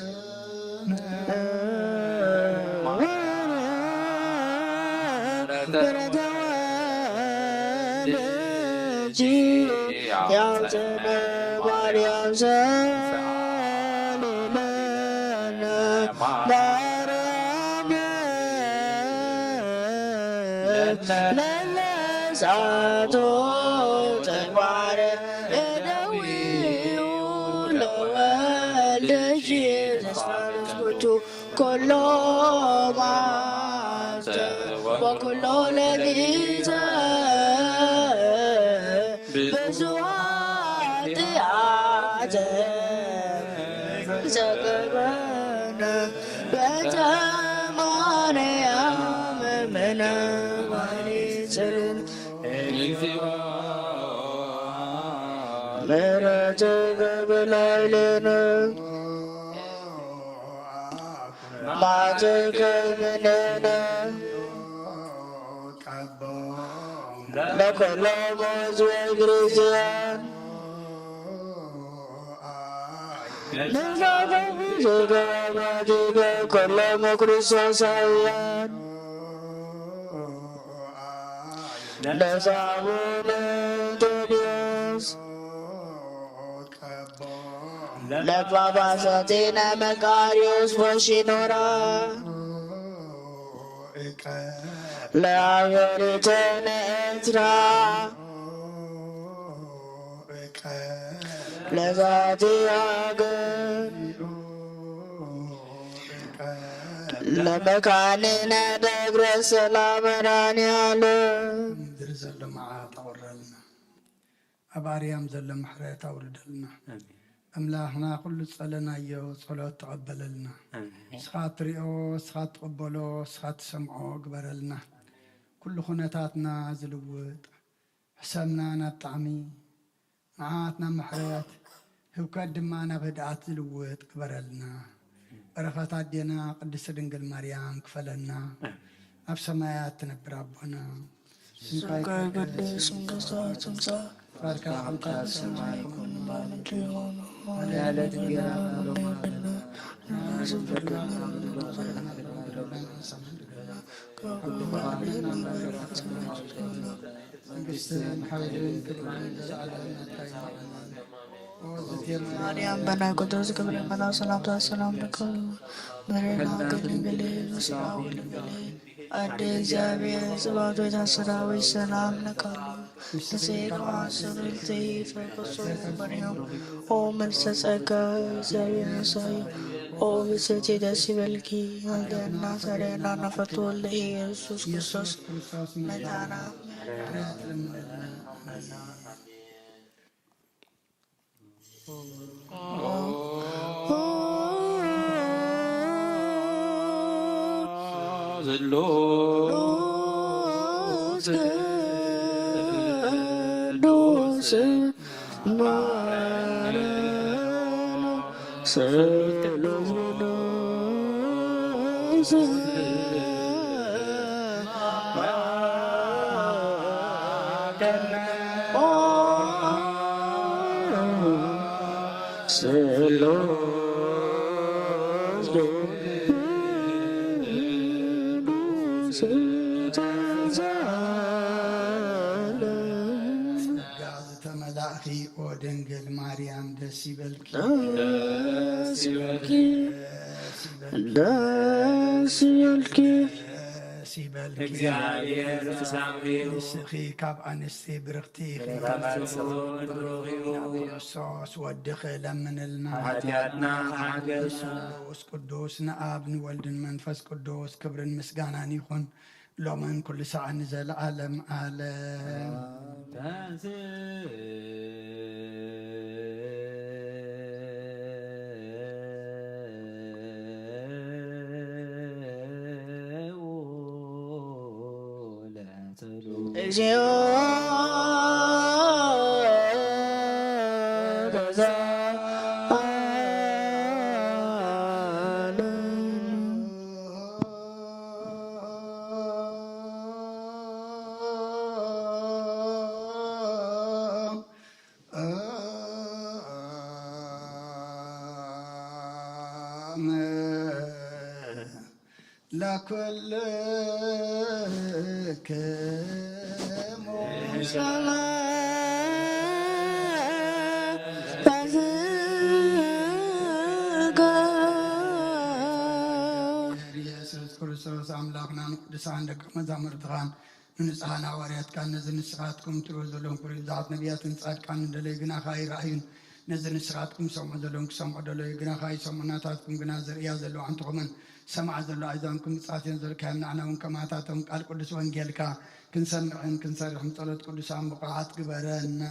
ረተወልጅ ያውፅነ ማርያም ሰሊለነ ማርያም ለለሳቶ ተግባረ እደዊው ለወልጅ ተስፋርኩቱ ኮሎ ማዘ ወኩሎ ለሊተ ብዙኃት ኃጢአተ ዘገበነ በእንተ ማርያም መነዋሪትን ምሕረትከ በላዕሌነ መዓትከ እምኔነ ለኩሉ ሕዝበ ክርስቲያን ለዘገባቲከ ኩሎሙ ክርስቶሳውያን ለሳሙነ ቴዎድሮስ ለጳጳሳቲነ መቃርዮስ ወሺኖራ ለአገሪትነ ኤርትራ ለዛቲ አገር ለመካንነ ደብረ ሰላም መድኃኔዓለም ምድር ዘሎ መዓት አውረልና ኣብ ኣርያም ዘሎ ምሕረት ኣውርደልና ኣምላኽና ኩሉ ፀለናዮ ጸሎት ተቐበለልና እስኻ ትሪኦ እስኻ ትቕበሎ እስኻ ትሰምዖ ግበረልና ኩሉ ኩነታትና ዝልውጥ ሕሰብና ናብ ጣዕሚ መዓት ናብ ምሕረት ህብከት ድማ ናብ ህድኣት ዝልውጥ ግበረልና በረኸት ኣዴና ቅድስቲ ድንግል ማርያም ክፈለና ኣብ ሰማያት ትነብር ኣቦና ስምካ ይቀደስ መንግሥትከ ትምጻእ ፈቃድካ ከምታ በሰማይ ኮነ በምድር ይሁን ያለት እንጀራና በለነ ማርያም በናይ ቅዱስ ገብርኤል መልአክ ሰላምታ ሰላም ልከሉ ምሕረትና ገለገለ በስራው ለገለ አደ እግዚአብሔር ጽባቶ የታሰራዎች ሰላም ለካሉ ለሴት ማሰሩልቴ ፈቀሶ መርያም ኦ መልሰ ጸጋ እግዚአብሔር መሳይ ኦ ብስቲ ደስ ይበልኪ አገና ሰሬና ነፈቶ ወልደ ኢየሱስ ክርስቶስ መታና ዘሎ ቅዱስ ማረነ ሰሎስ ተመላእኺ ኦ ድንግል ማርያም ደስ ይበልኪ ደስ ይበልኪ እግዚአብሔር ፍሳምሪው ንስኺ ካብ ኣንስቲ ብርኽቲ ክርስቶስ ወድኺ ለምንልና ኃጢአትና ሓገዝ ቅዱስ ቅዱስ ንኣብ ንወልድን መንፈስ ቅዱስ ክብርን ምስጋናን ይኹን ሎምን ኩሉ ሰዓት ንዘለዓለም ዓለም እግዚኦ ለኩልክሙ ኢየሱስ ክርስቶስ አምላክናን ቅዱሳን ደቀ መዛሙርትኻን ንንጽሓን ሐዋርያትካን ነዚ ንስኻትኩም ትሪእዎ ዘለኹም ኩሉ ብዙሓት ነቢያትን ጻድቃን እንደለዩ ግናኻ ይረኣዩን ነዚ ንስኻትኩም ሰምዑ ዘለዎም ክሰምዑ ደለዩ ግናኻ ይሰምዑ ናታትኩም ግና ዝርእያ ዘለዋ እንትኹምን ሰማዕ ዘሎ ኣእዛንኩም ብጻትዮም ዘልካዮም ንዓና እውን ከማታቶም ቃል ቅዱስ ወንጌልካ ክንሰምዕን ክንሰርሕን ጸሎት ቅዱሳን ብቕዓት ግበረና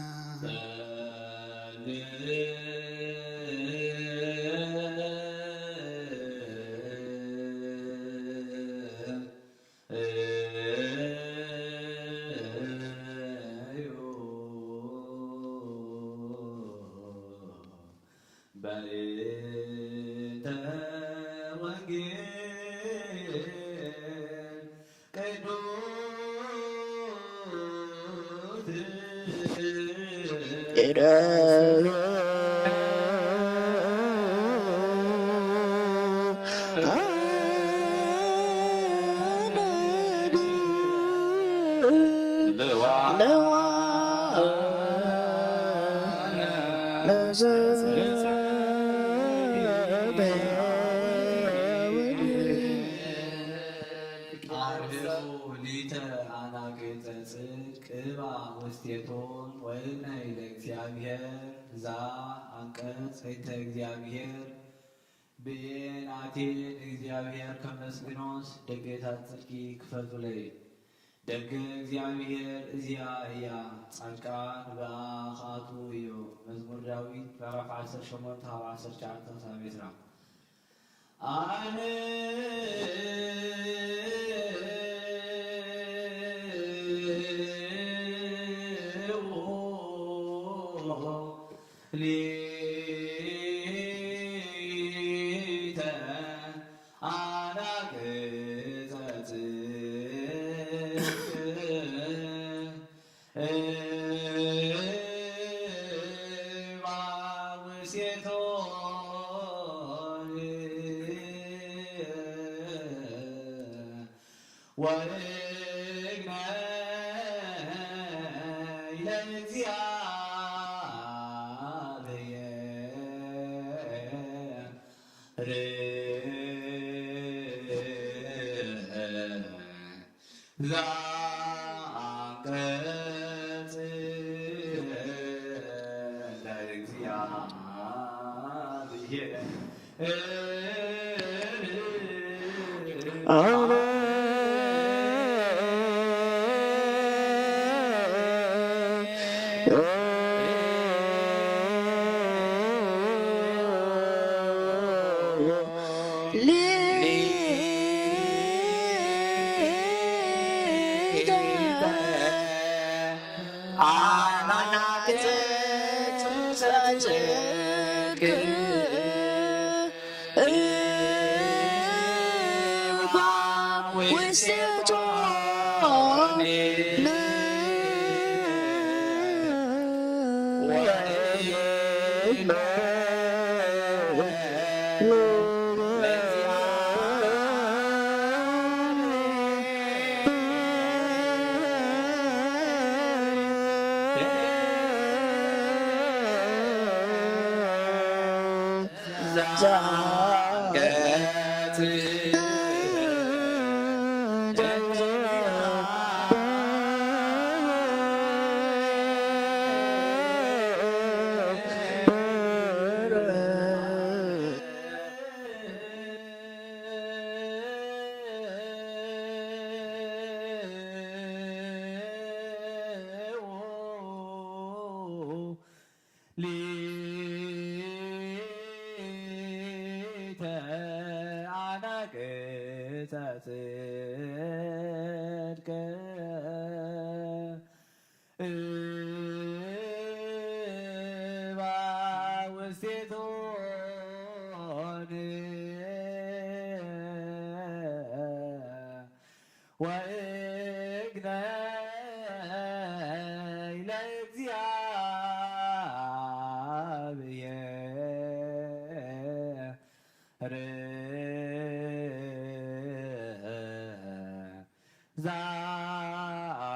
ውስቴቶን ወይናይ ለእግዚአብሔር ዛ አንቀጽ አይተ እግዚአብሔር ብናቴን እግዚአብሔር ከመስግኖስ ደገታት ጽድቂ ክፈቱለይ ደገ እግዚአብሔር እዚያ እያ ጻድቃን በአኻቱ እዩ መዝሙር ዳዊት ምዕራፍ 18 ካብ 19 ክሳብ 20 አነ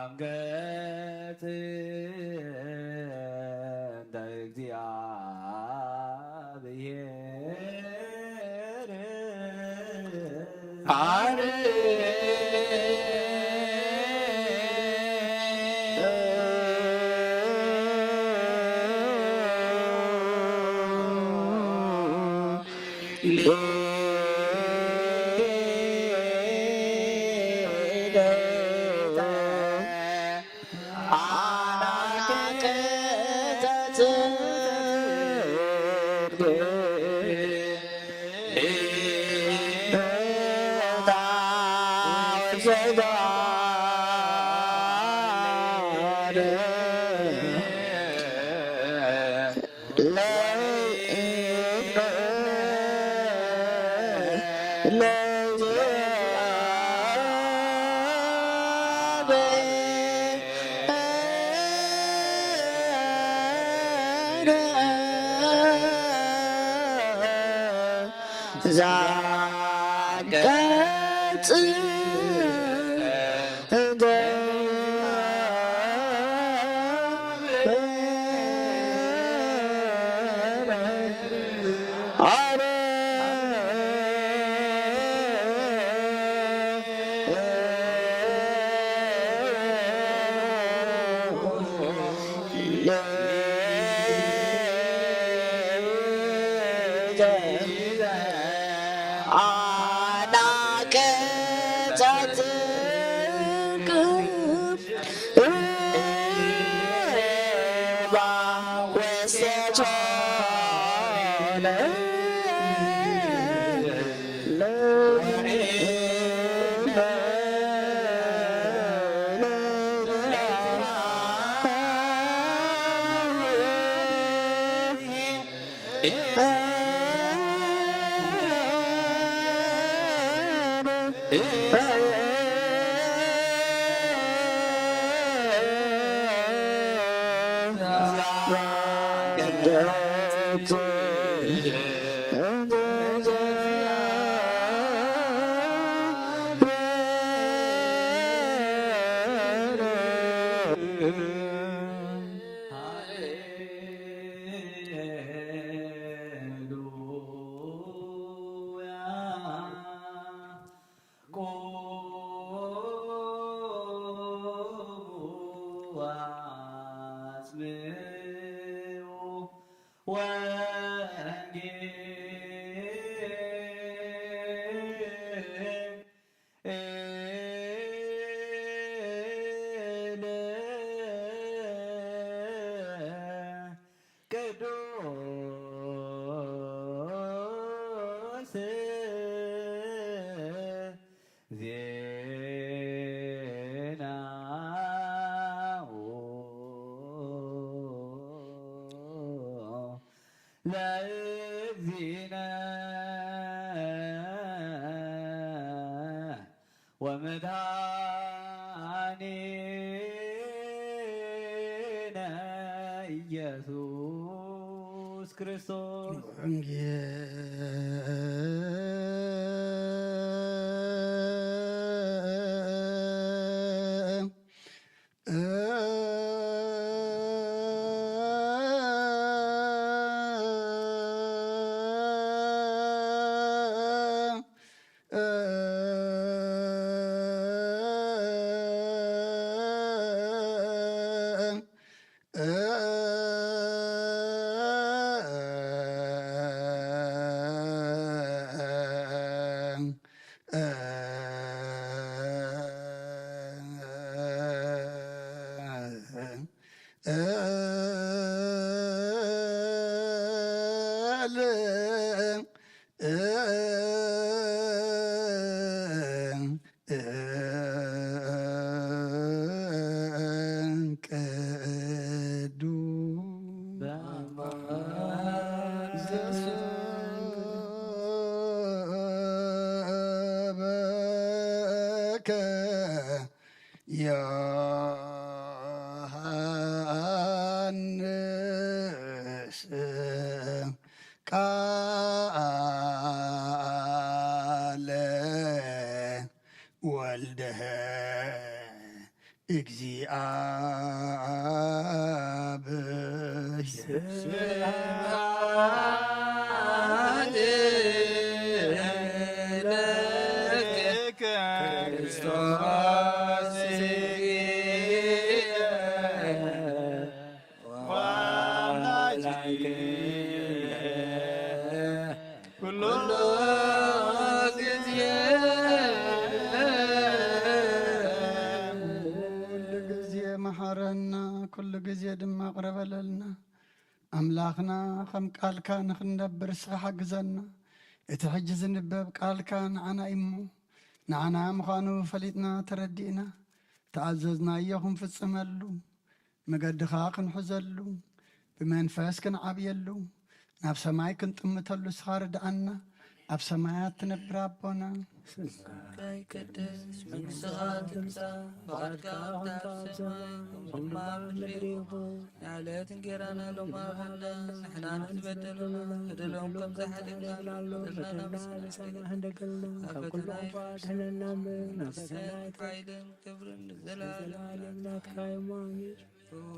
ዛምገጽ እንደ እግዚአብሔር ወመድኃኒነ ኢየሱስ ክርስቶስ ዮሐንስ ቃለ ወልደህ እግዚአብሔር ስብሐት ለከ ክርስቶስ ኩሉ ጊዜ መሃረና ኩሉ ግዜ ድማ ቅረበለልና ኣምላኽና ከም ቃልካ ንኽንነብር እስኻ ሓግዘና እቲ ሕጂ ዝንበብ ቃልካ ንዓና እሞ ንዓና ምዃኑ ፈሊጥና ተረዲእና ተኣዘዝናዮ ክንፍጽመሉ መገድኻ ክንሕዘሉ ብመንፈስ ክንዓብየሉ ናብ ሰማይ ክንጥምተሉ እስኻ ርድኣና ኣብ ሰማያት ትነብር ኣቦና ይቅደስ መንግሥትኻ ትምጻእ ፈቃድካ ኣብ ሰማይ ከምኡ ኣብ ምድሪ ይኹን ንዕለት እንጀራና ሎሚ ሃበና ንሕና ንዝበደሉና በደሎም ከም ዝሓደግና በደልና ንሰማዕ እንደገልና ኣብ ፈተና ይድሕነና መንግሥትን ሓይልን ክብርን ንዘላለሙ ናትካ እዩ ኣሜን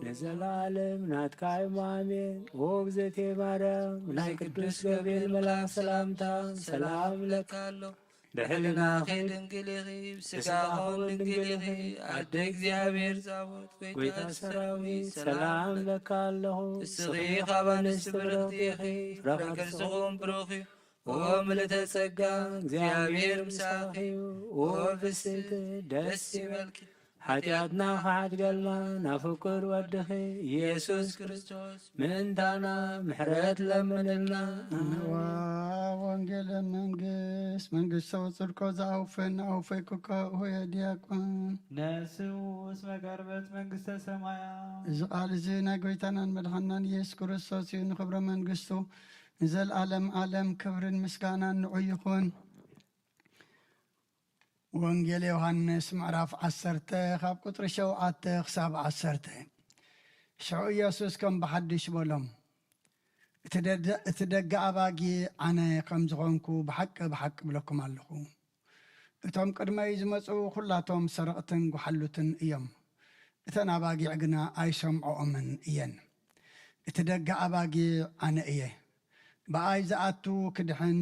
ለዘላለም ናትካ እዩ ኣሜን። ኦ እግዝእትየ ማርያም ናይ ቅዱስ ገብርኤል መልአክ ሰላምታ ሰላም ለካ ኣሎ ድሕልናኺ ድንግል ኢኺ ብስጋኹም ድንግል ኢኺ ኣደ እግዚአብሔር ዛቦት ጎይታ ሰራዊት ሰላም ለካ ኣለኹ እስኺ ካብ ኣንስቲ ብርክቲ ኢኺ ፍረ ከርስኹም ብሩኽ እዩ ኦ ምልዕተ ጸጋ እግዚአብሔር ምሳኺ እዩ ኦ ብስቲ ደስ ይበልኪ ሓጢኣትና ኸዓድገልና ናብ ፍቁር ወድኺ ኢየሱስ ክርስቶስ ምእንታና ምሕረት ለምንልና ንዋ ወንጌል መንግሥት ሰው ጽድቆ ዝኣውፈን ኣውፈይኩካ ሆየ ዲያቆን ነስውስ መቀርበት መንግሥተ ሰማያት እዚ ቃል እዚ ናይ ጎይታናን መድሓናን ኢየሱስ ክርስቶስ እዩ ንክብረ መንግሥቱ ንዘለዓለም ዓለም ክብርን ምስጋናን ንዑ ይኹን ወንጌል ዮሐንስ ምዕራፍ 10 ካብ ቁጥሪ 7 ክሳብ 10 ሽዑ ኢየሱስ ከም ብሓድሽ በሎም እቲ ደገ ኣባጊ ኣነ ከም ዝኾንኩ ብሓቂ ብሓቂ ብለኩም ኣለኹ እቶም ቅድመይ ዝመፁ ኩላቶም ሰረቕትን ጓሓሉትን እዮም እተን ኣባጊዕ ግና ኣይሰምዖኦምን እየን እቲ ደገ ኣባጊዕ ኣነ እየ ብኣይ ዝኣቱ ክድሕን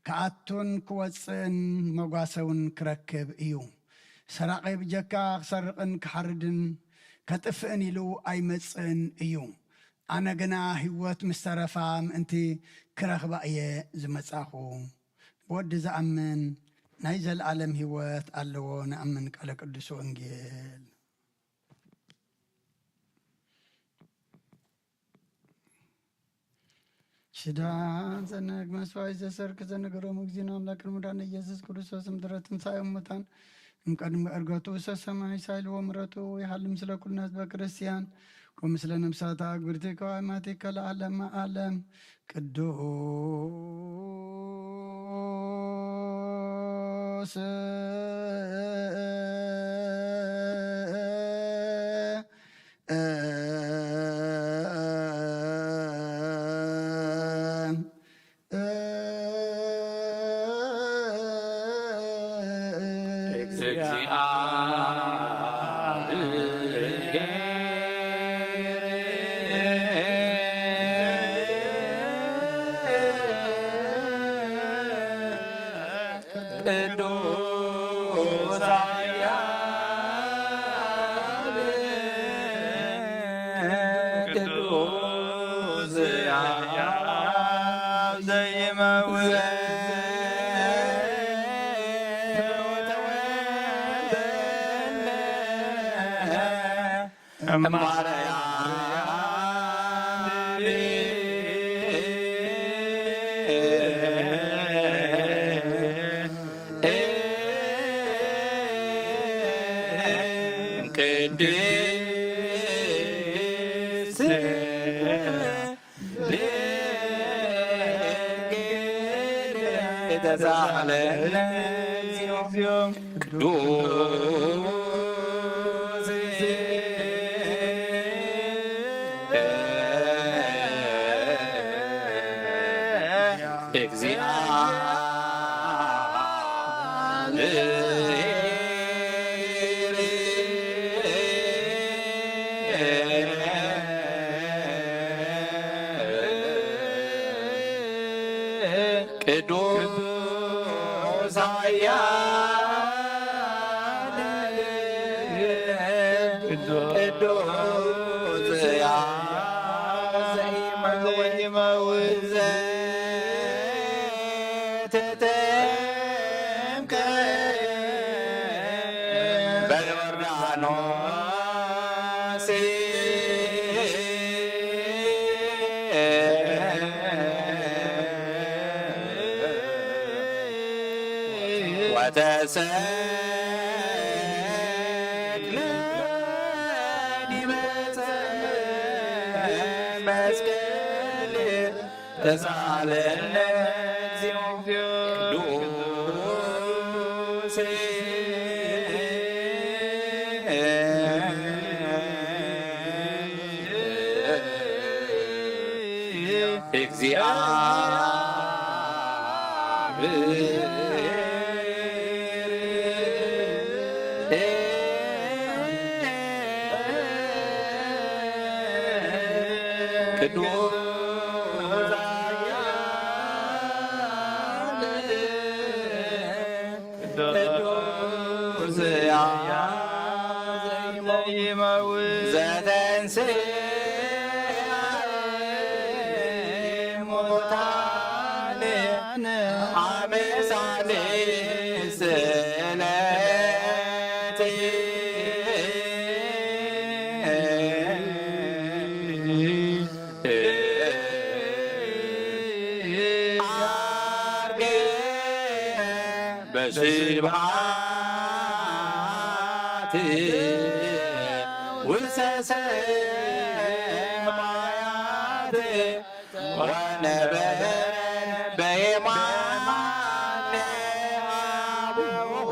ከኣቱን ክወፅእን መጓሰውን ክረክብ እዩ ሰራቐይ ብጀካ ክሰርቕን ክሓርድን ከጥፍእን ኢሉ ኣይመፅእን እዩ ኣነ ግና ህይወት ምስ ተረፋ ምእንቲ ክረኽባ እየ ዝመጻኹ ብወዲ ዝኣምን ናይ ዘለዓለም ህይወት ኣለዎ ንኣምን ቃለ ቅዱስ ወንጌል ሽዳን ዘነግ መስዋዕት ዘሰርክ ዘነገሮም እግዚእና ኣምላክን ሙዳነ ኢየሱስ ክርስቶስ ምድረ ትንሣኤ ሙታን እምቀድሚ ዕርገቱ ሰሰማይ ሳይልዎ ምረቱ ይሃሊ ምስለ ኩልና ህዝበ ክርስቲያን ወምስለ ነብሳታ ግብርቲ ከዋይማቲከ ለዓለመ ዓለም ቅዱስ እግዚአብሔር ሊባኖስ ወተሰቅለ ዲበፀ መስቀል ተሳለነ ቅዱስ በስብሐት ውሰሰ ሰማያት ወነበረ በየማነ አቡሁ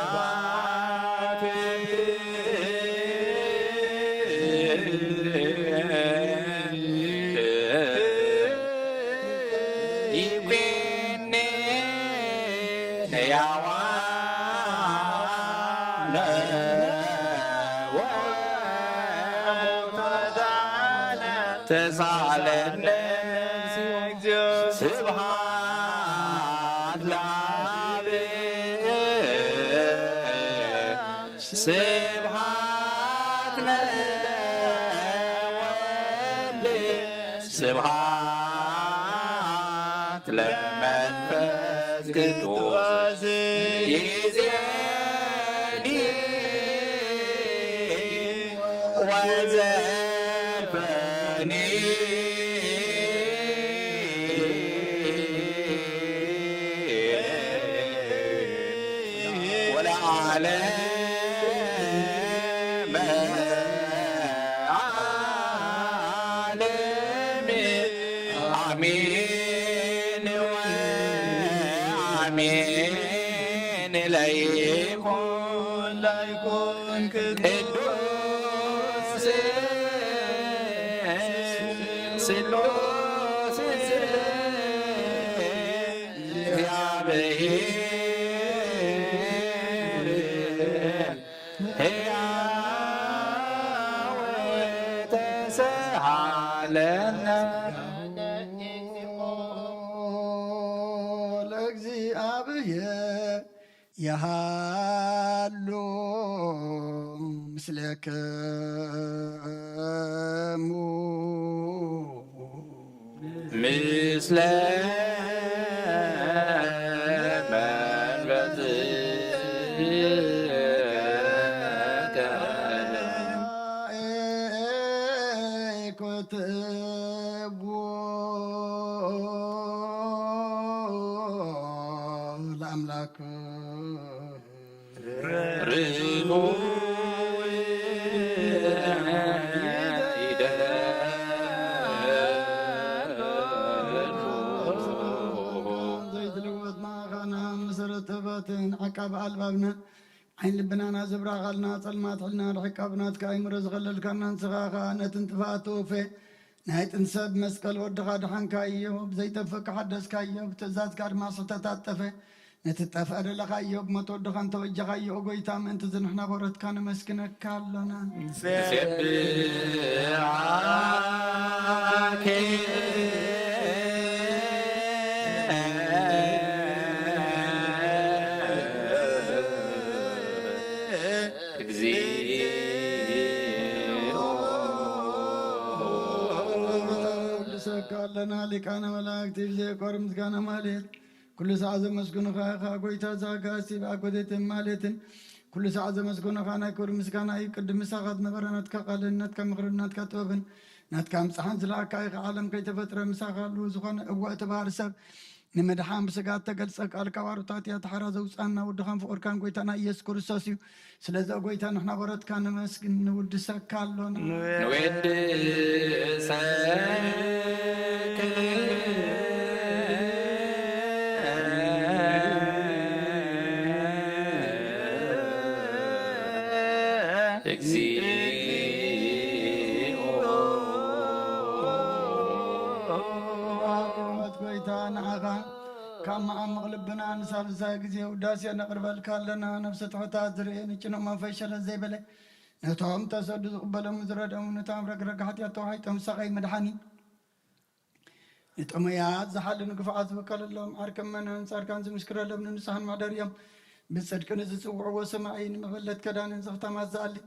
በስብሐት ይኩን ሕያዋነ ወሙታነ ተሳለነ ስብሐት ለአብ ስብሐት ለወልድ ስብሐት ለመንፈስ ቅዱስ ይእዜኒ ወዘልፈኒ ወለዓለመ አሜን ወአሜን ለይኩን ቅዱስ ስሉስ እግዚአብሔር ሕያው ተሰሃለነ ለእግዚአብሔር ያሃሉ ምስለከሙ ምስለ መንፈስከ ኮትቦ ለአምላክ ርቡ عقاب ألبابنا عين لبنانا زبراغلنا صلمات حلنا رحقابنا تكايمر زغلل كنا نسغاغا نتنتفاتو في نهاية نسب مسكال ودغا دحان كايو بزي تفك حدث كايو بتزاز كار ما ستتاتفي نتتفقر لغايو بمتو دغان توجغايو وقويتا من تزنحنا بورت كان مسكنك كالونا سبعاكي ወሰካለና ሊቃነ መላእክት ብዘይቆር ምስጋና ማለት ኩሉ ሰዓት ዘመስግኑኻ ኢኻ ጎይታ ዛጋሲ ብኣጎቴትን ማለትን ኩሉ ሰዓት ዘመስግኑኻ ናይ ክብሪ ምስጋና እዩ ቅድም ምሳኻ ዝነበረ ናትካ ቃልን ናትካ ምክርን ናትካ ጥበብን ናትካ ምፅሓን ዝለኣካ ኢኻ ዓለም ከይተፈጥረ ምሳኻ ኣለዎ ዝኾነ እዋእ ተባሃር ሰብ ንመድሓን ብስጋ ተገልፀ ቃልካ ዋሩታት እያ ተሓራ ዘውፃና ውድኻን ፍቁርካን ጎይታና ኢየሱስ ክርስቶስ እዩ ስለዚ ጎይታ ንሕና በረትካ ንመስግን ንውድሰካ ኣሎና كما مغلبنا نسال زاغزي وداسي نقربل كالنا نفس تحتا زري نچنو ما فشل زي بله نتوم تسد قبلهم زردهم نتام رغرغ حتى توحيتهم سقي مدحني نتميا زحل نقفعز بكلهم اركم من انصار كان مسكر لهم نسحن مادريم بصدق نزصوع وسمعين مبلت كدان زختا مازالي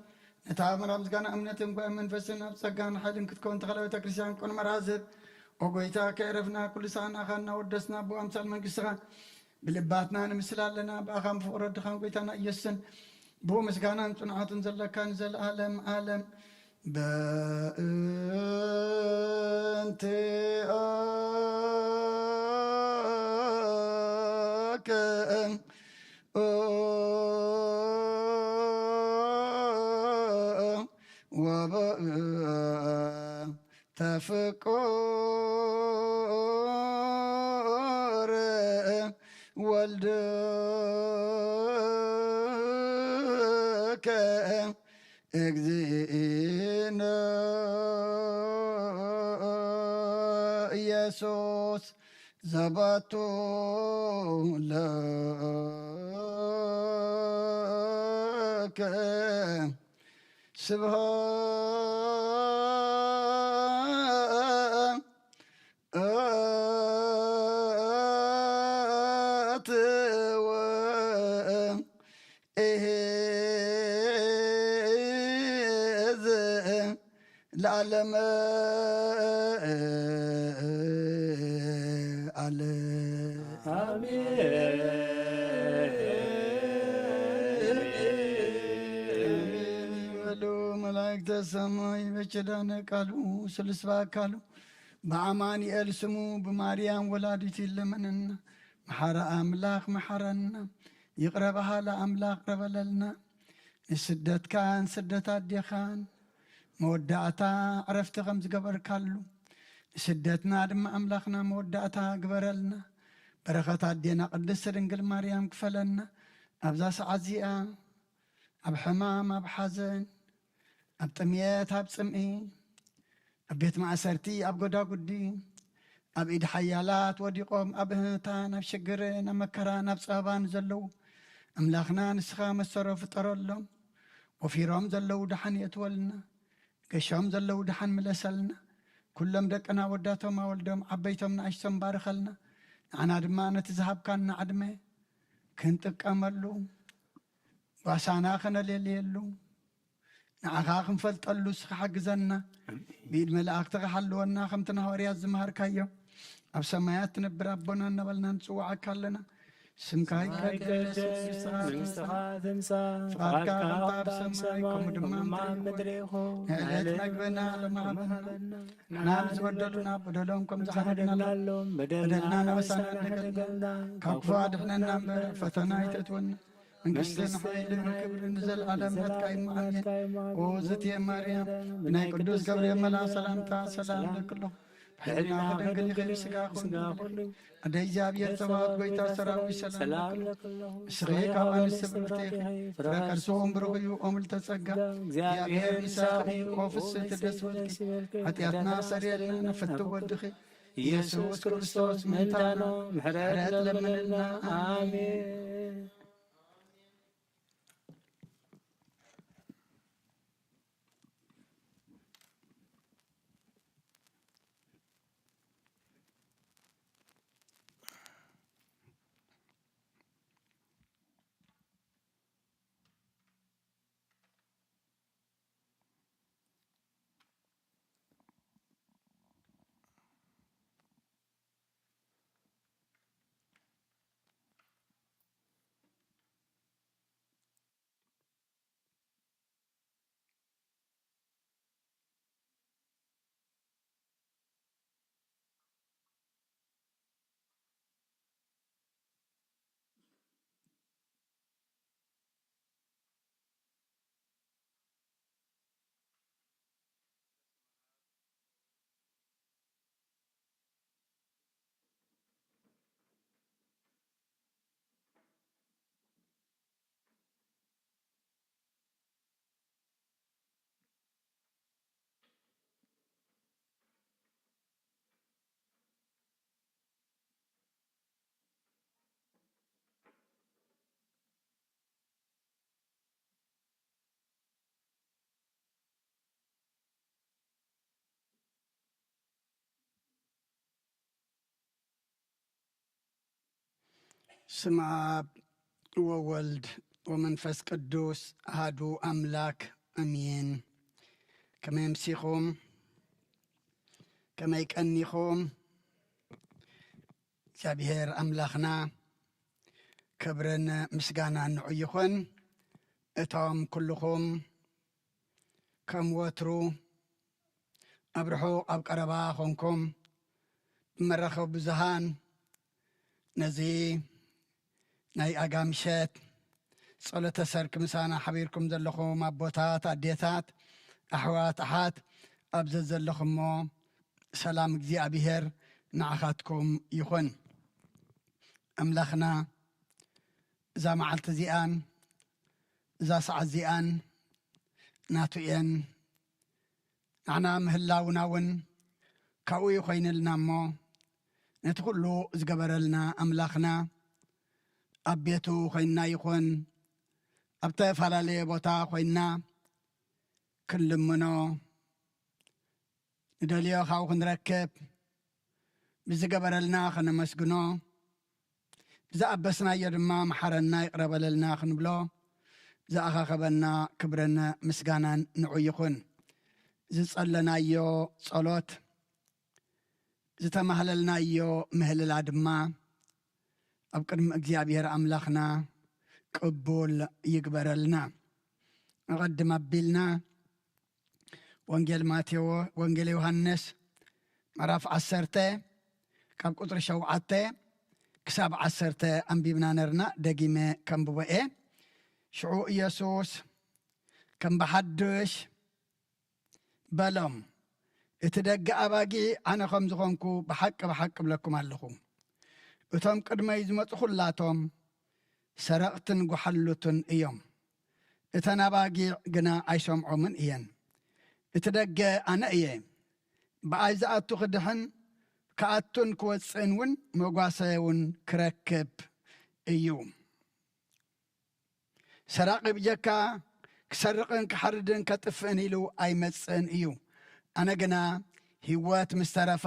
نتام رمزغان امنتم بمنفسنا بصغان حدن كتكون تخلوت كريستيان كون مرازب وقويتا كيرفنا كل سانا خانا ودسنا بو امثال من قصران بلباتنا نمثال لنا باخام فورد خان قويتانا يسن بو مسكانا تنعات نزل كان زل عالم عالم بانت اكن تفكر والدك اجزينا يسوس زبطو لك سبحان العالم ملائكة السماء بشدان قالوا سلسبا قالوا بأمانيال سمو بماريام ولادتي لمننا محرا أملاك محرنا يقربها لأملاك ربللنا السدت كان سدت ديخان مودعتا عرفت غمز قبر كالو سدتنا دم أملاخنا مودعتا قبرلنا بركة دينا قدس رنقل مريم كفلنا أبزاس عزيئة أب حمام أب حزن أب تميات أب سمئي أب بيت معسرتي أب قدا قدي أب إيد حيالات ودي قوم أب هنتان أب شقرين أب مكران أب صابان زلو أملاخنا نسخة مسرف طرلهم وفي رام زلو دحن يتولنا كشام زلو دحن ملسلنا كلهم دقنا وداتهم ولدهم عبيتهم نعشتهم بارخلنا أنا دمانة تذهب كان عدمه كنت أملو واسانا خنا ليلو نعاخم فلتلو سخ حق زنا بيد ملاك تغحلونا خمتنا هوريات زمهر كايو أب سمايات نبر ربنا نبلنا نسوع كلنا سمكاي كايكس منستخا تمسا فاتكا غطاب سمايكم دمام مدريخو هلت نقبنا لما بنا نام زودلنا بدلونكم زحدنا لهم بدلنا نوسانا نقلنا كفوا دحنا نمبر فتنا يتتون من قصدنا حيل كبر نزل عالم هتكاي معين وزت يا مريم بناي قدوس قبريل ملا سلامتا سلام لكله حينا خدن غير سقا خلو أدي جابير سواد قويتا سراوي سلام سغيك عن السبرتيخ فركرسوهم برغيو أمل تسقى جابير نساقي وف الست دسولك حتياتنا سريعنا نفتو ودخي يسوس كريستوس منتانا محرات لمننا آمين ስመ አብ ወወልድ ወመንፈስ ቅዱስ አሐዱ አምላክ አሜን። ከመይ አምሲኹም ከመይ ቀኒኹም እግዚአብሔር አምላኽና ክብርን ምስጋናን ንዑ ይኹን። እቶም ኩልኹም ከም ወትሩ ኣብ ርሑቕ ኣብ ቀረባ ኾንኩም ብመራኸቢ ብዙሃን ነዚ ናይ ኣጋምሸት ጸሎተ ሰርክ ምሳና ሓቢርኩም ዘለኹም ኣቦታት ኣዴታት ኣሕዋት ኣሓት ኣብዚ ዘለኹሞ ሰላም እግዚኣብሔር ንዓኻትኩም ይኹን። ኣምላኽና እዛ መዓልቲ እዚኣን እዛ ሰዓት እዚኣን ናቱ እየን። ንሕና ምህላውና እውን ካብኡ ይኾይንልና እሞ ነቲ ኩሉ ዝገበረልና ኣምላኽና ኣብ ቤቱ ኾይንና ይኹን ኣብ ተፈላለየ ቦታ ኾይንና ክንልምኖ ንደልዮ ካብኡ ክንረክብ ብዝገበረልና ኽነመስግኖ ብዝኣበስናዮ ድማ መሓረና ይቕረበለልና ክንብሎ ዝኣኻኸበና ክብረን ምስጋናን ንዑ ይኹን። ዝጸለናዮ ጸሎት ዝተማህለልናዮ ምህልላ ድማ ኣብ ቅድሚ እግዚኣብሔር ኣምላኽና ቅቡል ይግበረልና። ንቐድም ኣቢልና ወንጌል ዮሃንስ ምዕራፍ 10 ካብ ቁጥሪ 7 ክሳብ 10 ኣንቢብና ነርና። ደጊመ ከንብቦ እየ። ሽዑ ኢየሱስ ከም ብሓድሽ በሎም፣ እቲ ደገ ኣባጊዕ ኣነ ከም ዝኾንኩ ብሓቂ ብሓቂ ብለኩም ኣለኹ። እቶም ቅድመይ ዝመፁ ኩላቶም ሰረቕትን ጓሓሉትን እዮም፣ እተን ኣባጊዕ ግና ኣይሰምዖምን እየን። እቲ ደገ ኣነ እየ። ብኣይ ዝኣቱ ክድሕን ክኣቱን ክወፅእን እውን መጓሰ እውን ክረክብ እዩ። ሰራቂ ብጀካ ክሰርቕን ክሓርድን ከጥፍእን ኢሉ ኣይመፅእን እዩ። ኣነ ግና ህይወት ምስ ተረፋ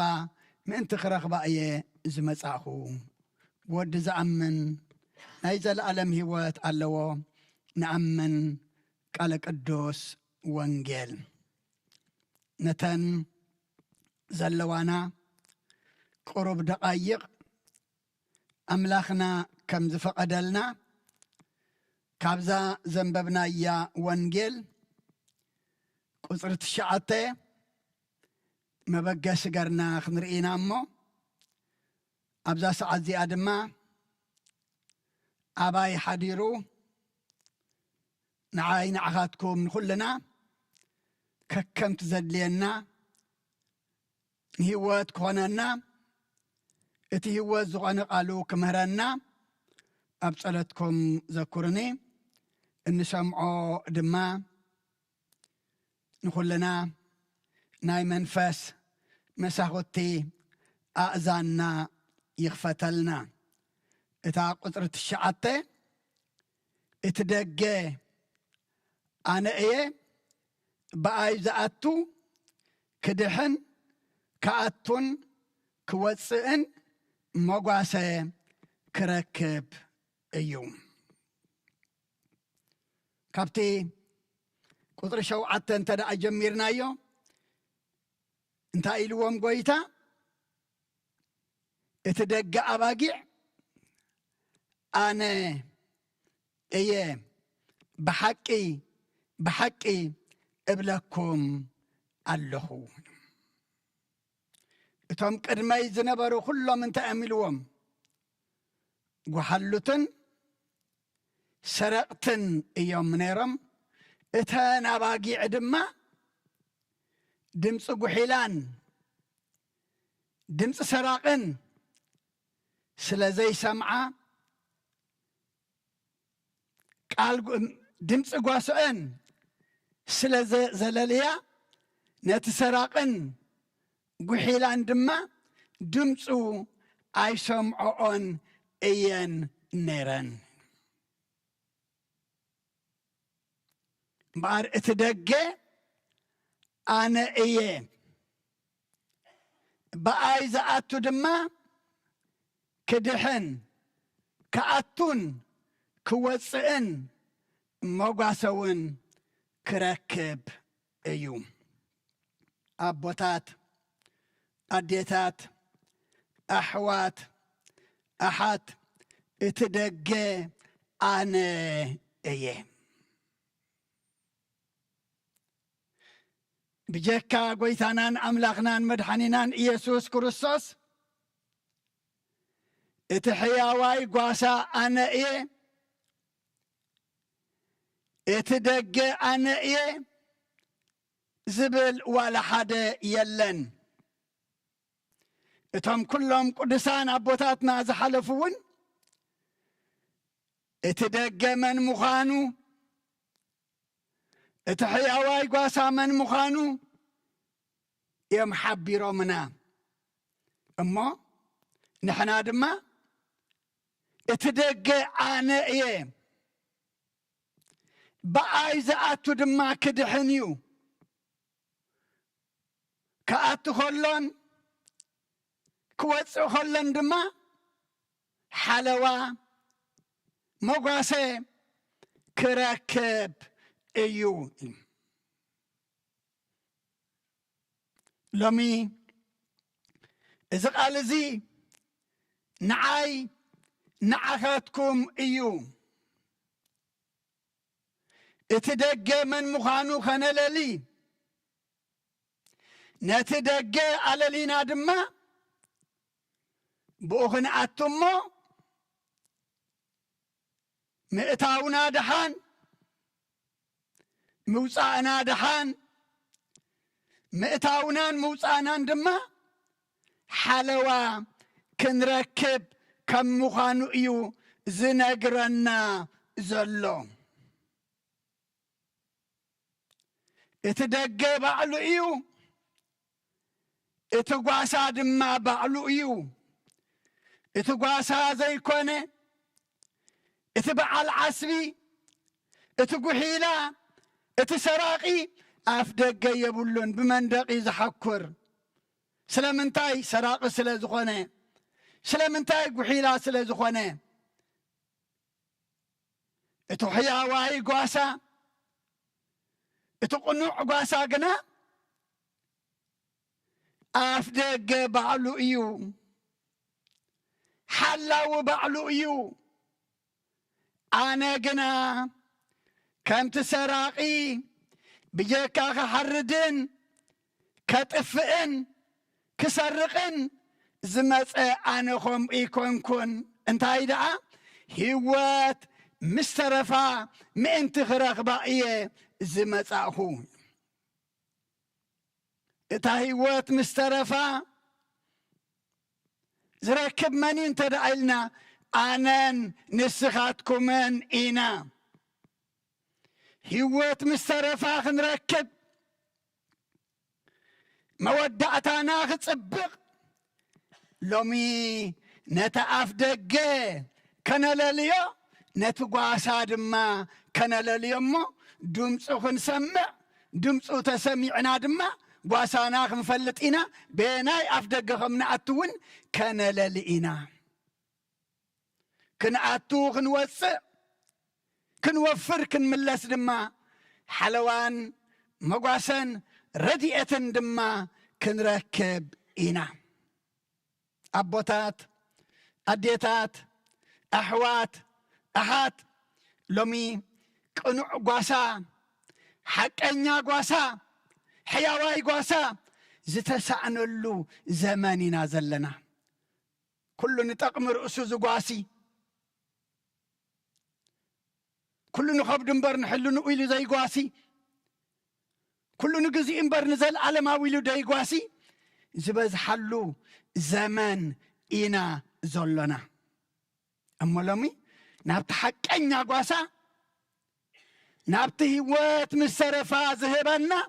ምእንቲ ክረኽባ እየ ዝመጻእኹ። ወዲ ዝኣምን ናይ ዘለኣለም ህይወት ኣለዎ። ንኣምን ቃለ ቅዱስ ወንጌል ነተን ዘለዋና ቁሩብ ደቓይቕ ኣምላኽና ከም ዝፈቐደልና ካብዛ ዘንበብናያ ወንጌል ቁፅሪ 9 መበገሲ ገርና ክንርኢና እሞ ኣብዛ ሰዓት እዚኣ ድማ ኣባይ ሓዲሩ ንዓይ ንዓኻትኩም ንኹልና ከከምቲ ዘድልየና ንህይወት ክኾነና እቲ ህይወት ዝኾነ ቃሉ ክምህረና ኣብ ጸሎትኩም ዘኩርኒ እንሰምዖ ድማ ንኹልና ናይ መንፈስ መሳኹቲ ኣእዛንና ይኽፈተልና። እታ ቁፅሪ 9 እቲ ደገ ኣነ እየ፣ ብኣይ ዝኣቱ ክድሕን ክኣቱን ክወፅእን መጓሰ ክረክብ እዩ። ካብቲ ቁፅሪ 7 እንተደኣ ጀሚርናዮ እንታይ ኢልዎም ጎይታ? እቲ ደገ ኣባጊዕ ኣነ እየ፣ ብሓቂ ብሓቂ እብለኩም ኣለኹ። እቶም ቅድመይ ዝነበሩ ኩሎም እንታይ ኣሚልዎም? ጓሓሉትን ሰረቕትን እዮም ነይሮም። እተን ኣባጊዕ ድማ ድምፂ ጉሒላን ድምፂ ሰራቕን ስለ ዘይሰምዓ ቃል ድምፂ ጓስአን ስለ ዘለልያ ነቲ ሰራቕን ጉሒላን ድማ ድምፁ ኣይሰምዖኦን እየን ነይረን። እምበኣር እቲ ደገ ኣነ እየ፣ ብኣይ ዝኣቱ ድማ ክድሕን كأتون كوصئن مغاسون كركب أيوم أبوتات أديتات أحوات أحات اتدقى أنا إيه بجكا قويتانان أملاخنان مدحنينان إيسوس كريستوس اتحياواي قواسا أنا إيه اتدقى أنا إيه زبل ولا حدا يلن اتهم كلهم قدسان أبوتاتنا زحلفون اتدقى من مخانو اتحياواي قواسا من مخانو يم حبيرو منا اما نحنا دما اتدقى أنا إيه بقى زأتو دما كدحنيو كأتو خلون كواتسو خلون دما حلوة مغاسي كراكب ايو لومي إذا قال زي نعاي نعاخاتكم ايو اتدقى من مخانو خنالالي نتدقى على لينا دما بوخن أتمو مئتاونا دحان موسانا دحان مئتاونان موسانان دما حلوة كنركب كم مخانو إيو زنقرنا زلو اتدقى بعلو إيو اتقواسا دما بعلو إيو اتقواسا زي كونه اتبع العسبي اتقوحيلا اتسراقي أفدقى يبولون بمندقي زحكر سلامنتاي سراق سلازخونه سلامنتاي قوحيلا سلازخونه اتوحيا واي قواسا اتقنوع قواسا قنا أفدقى بعلو إيو حلاو بعلو إيو أنا قنا كم تسراقي بجاكا حردن كتفئن كسرقن زمت أنا خم إيكون انتهي دعا هيوات مسترفا من تخرق بقية زمت أخو هيوات مسترفا زركب منين تدعيلنا أنا نسخاتكمن إينا هيوات مسترفا خنركب مودعتنا ختصبق لومي نتعف دقة كان لليو نتقواسا دما كان لليو مو دمسو خنسمع دمسو تسمعنا دما قواسانا خنفلتئنا بيناي أف دقة خمنا أتون كان للئنا كن أتو خنوسع كنوفر كنملس دما حلوان مقاسن رديئة دما كنركب إنا أبوتات أديتات أحوات أحات لومي كنوع قواسا حقنيا قواسا حياواي قواسا زتسعنو اللو زماننا زلنا كل نتقم رؤسو زقواسي كل نخاب دنبر نحلو نقويلو زي قواسي كل نقزي انبر نزل على ما ويلو داي قواسي زبز حلو زمان إنا زلنا أما لومي نابت حقنيا قواسا نابت هوات مسرفا زهبنا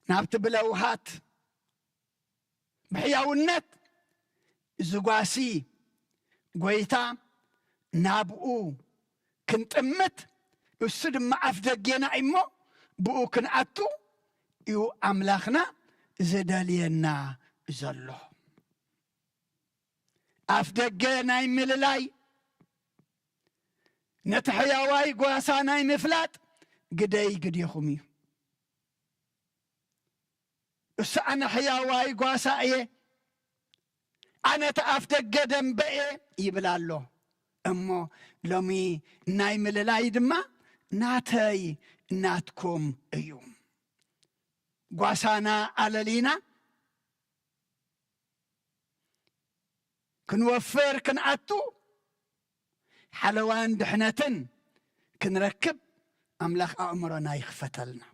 نابت بلوهات بحياونت زقواسي قويتا نابقو كنت أمت السد ما أفدقينا إمو بقو كنعتو يو أملاخنا زدالينا زلو أفدقينا إمللاي نتحياواي قواساناي مفلات قدي قديخم أنا حياواي قواسائي أنا تأفتق قدم بئي يبلالو أمو لومي نايم للاي دما ناتي ناتكم أيوم قواسانا على لينا كنوفر كنعتو حلوان دحنتن كنركب أملاخ أمرنا يخفتلنا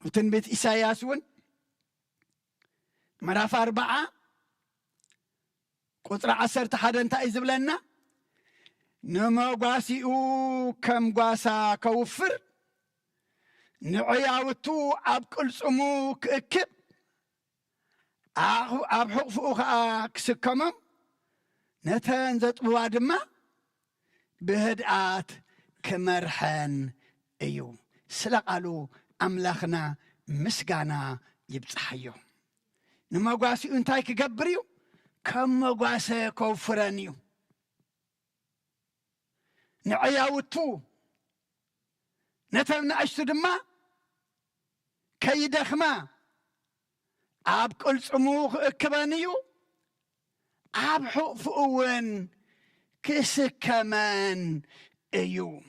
وتنبت إساياسون مراف 4 قطر 11 انتا إزبلنا نما قاسيو كم قاسا كوفر نعياوتو أبقل سمو كأكب أبحق فوقها كسكمم نتن زطبوا دما بهدآت كمرحن أيو سلقالو أملاخنا مسقانا يبصحيو نما قاسي انتاي كقبريو كم قاسي كوفرانيو نعياوتو نتن أشتو دما كيدخما أبقل سموخ كبانيو أبحق فؤون كسكمان أيو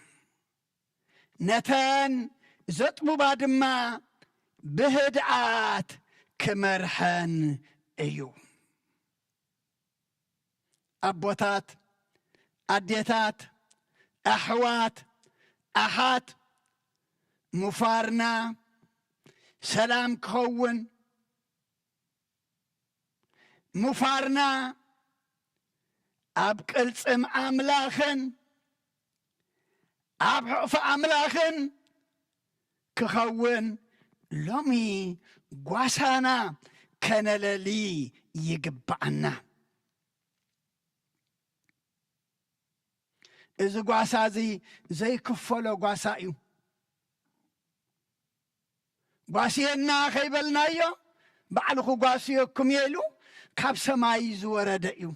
نتان زطبو بعد ما بهدعات كمرحن أيو أبوتات أديتات أحوات أحات مفارنا سلام كون مفارنا أبقل سم أملاخن أبحف أملاخن كخون لومي قواسانا كان للي يقبعنا إذا قواسازي زي كفولو قواسايو قواسينا خيبلنا يو بعلخو قواسيو كميلو كاب سماي زورد ايو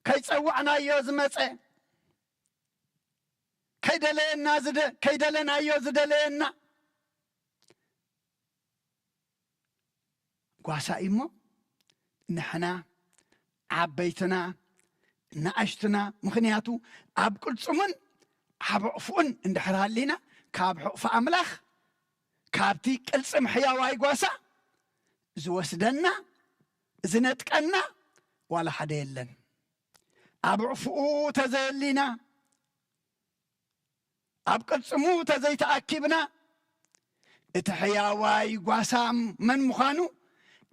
كي تصوعنا ايو زمسي كي دلينا زد كي دلنا ايو زدلينا قواسا ايمو نحنا عبيتنا نعشتنا مخنياتو عب كل صمن عب عفون اندحرها لنا كاب حقف أملاخ كابتي كالسم حياواي قواسا زوسدنا زنتكنا ولا حدا يلن عب عفو تزيلنا عب كالسمو تزي تأكبنا اتحياواي قواسا من مخانو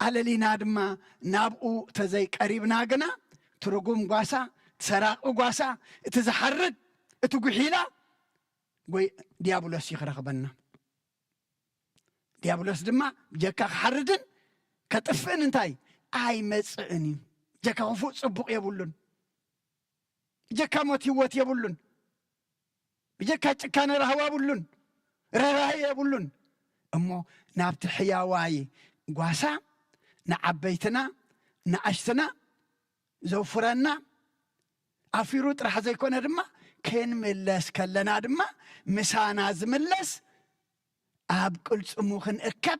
على لينا دما نابقو تزي قريبنا قنا ترقوم قواسا تسراقو قواسا تزحرد اتقحيلا قوي ديابولوس يخرخبنا ديابولوس دما جاكا حردن كتفن انتاي اي مصعني جاكا وفوق صبق يبولن جاكا موت هوت يبولن جاكا كان رهوا يبولن رهاي يبولن امو نابت حياواي قواسا نعبيتنا نعشتنا زوفرنا افيرو طرح زيكون دما كين ملس كلنا دما مسانا زملس اب كل صموخن اكب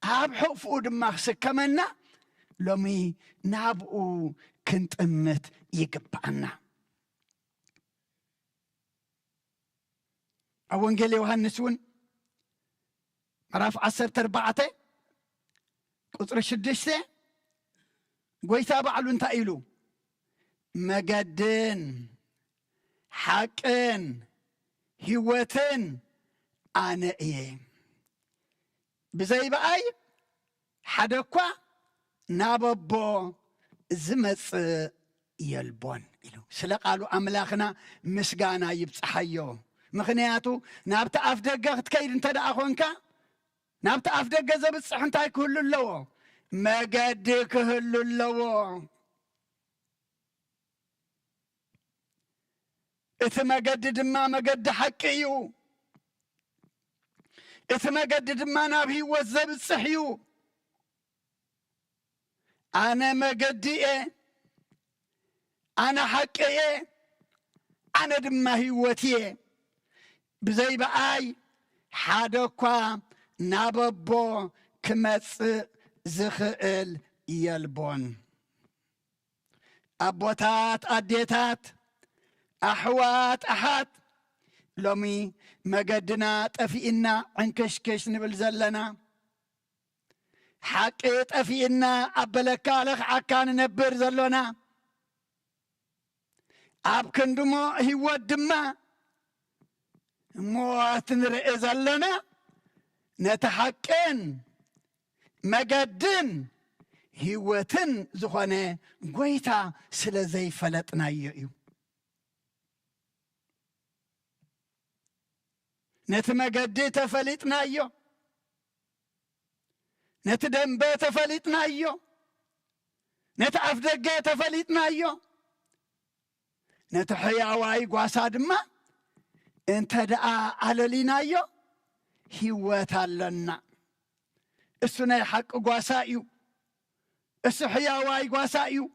اب حفو دما خسكمنا لومي نابو كنت امت يقبعنا اونجيل يوحنسون مراف 14 قطر 6 قويتا بعلو انتا ايلو مقدن حقن هوتن أنا إيه بزي بأي حدكوا ناببو زمس يلبون إلو سلقالو أملاخنا مسقانا يبصحيو مخنياتو نابتا أفدقا تكيد انت دا أخوانكا نابتا أفدقا زبصح انتا كهلو اللو مقدك هلو اللو إثما قد دما ما قد حكيو إثما قد دما نابهي وزب الصحيو أنا مجدئ أنا حقئ أنا دم هيوتي بزي بأي حدقا ناببو كمس زخئل يلبون أبوتات أديتات أحوات أحات لومي مجدنا تفئنا عنكشكش نبل زلنا حقيت أفئنا أبلكالخ عكان نبر زلنا أبكن دمو هو الدماء موات نرئي زلنا نتحقن مجدن هوتن زخانة قويتا سلزي فلتنا يؤيو نتمجدي تفلتنا يو نتدنبي تفلتنا يو نتعفدقي تفلتنا يو نتحياواي قواسا دما انت دعا على لينا يو هوتا لنا السنة حق قواسا يو السحياواي قواسا يو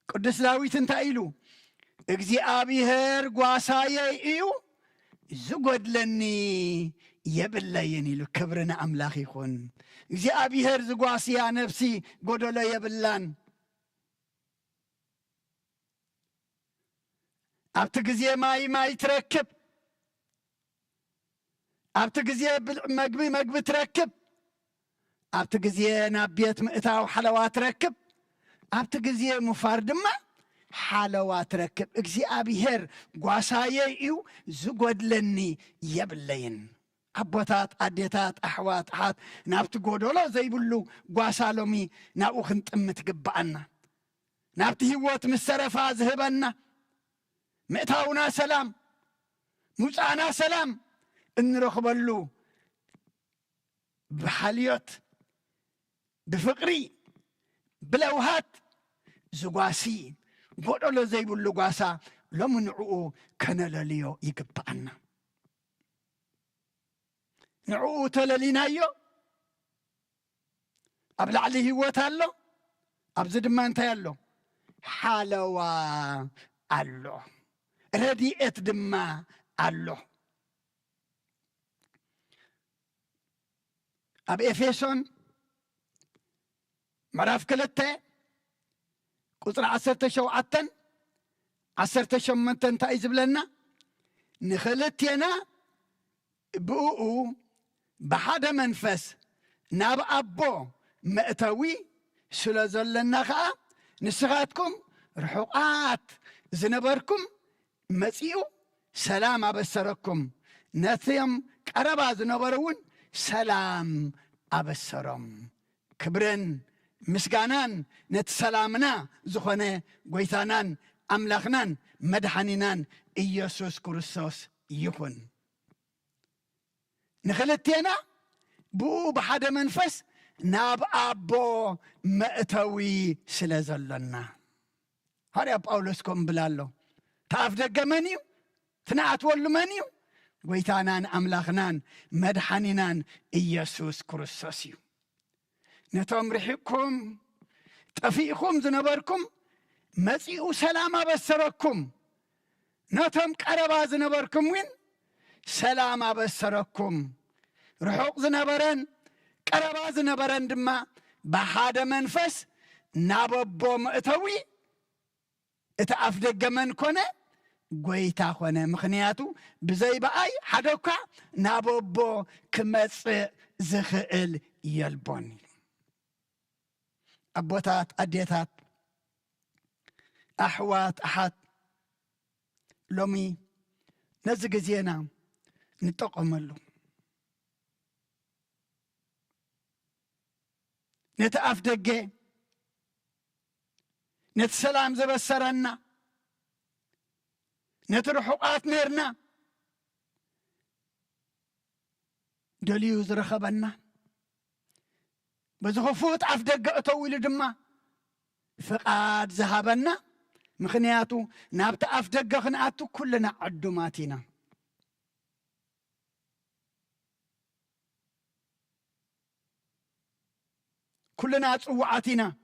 قدس داويت انت ايلو اجزي ابيهر قواساي ايو زقود لني يبليني له كبرنا املاخ يكون اجزي ابيهر زقواسي يا نفسي قدو لا يبلان ابتجزي ماي تركب ابتجزي مقبي تركب ابتجزي نابيت مئتاو حلوات تركب ابتجزي مفاردما حلوات ركب اجزي ابيهر قواساي ايو زقود لني يبلين أبوتات أديتات أحوات حات نابت قودولا زي بلو قواسالومي ناوخن تمت قبعنا نابت هوات مسرفا زهبنا مئتاونا سلام موسانا سلام انرخبلو بحاليوت بفقري بلوهات زقاسي قولوا زي بلو قاسا لمنعو كنلاليو يقبعنا نعو تلالينايو أبلع عليه هوتالو أبزد ما انت يالو حالوا ألو رديئت دما ألو أب إفيسون مراف كلته قطر 17 18 تايز بلنا نخلتينا بؤو بحدا منفس ناب أبو مأتوي سلازلنا خا نسغاتكم رحقات زنبركم مسيو سلام أبسركم نثيم قربا زنبرون سلام أبسرم كبرن مسقانان نتسلامنا زخونه قويتانان أملاخنان مدحنينان إيسوس كريستوس يكون نخلتينا بو بحدا منفس ناب أبو مأتوي سلازلنا هاري باولوسكم بلالو تعرف دقا منيو تنعت ولو منيو قويتانان أملاخنان مدحنينان إيسوس كريستوس نتوم رحيكم تفيقكم زنبركم مسيء سلام بسركم نتوم قربا زنبركم وين سلام بسركم رحوق زنبرن قربا زنبرن دما بحاد منفس ناببو مأتوي اتعف دقا من كونه قويتا خونه مخنياتو بزي بأي حدوكا ناببو كمس زخئل يلبوني أبوتات أديتات أحوات أحات لومي نزق زينا نتقم له نتأف دقي نتسلام زبسرنا نترحقات نيرنا دليوز رخبنا بزخفوت عفدق أطويل دما فقاد ذهبنا مخنياتو نابت أفدق خناتو كلنا عدوماتنا كلنا صوعاتنا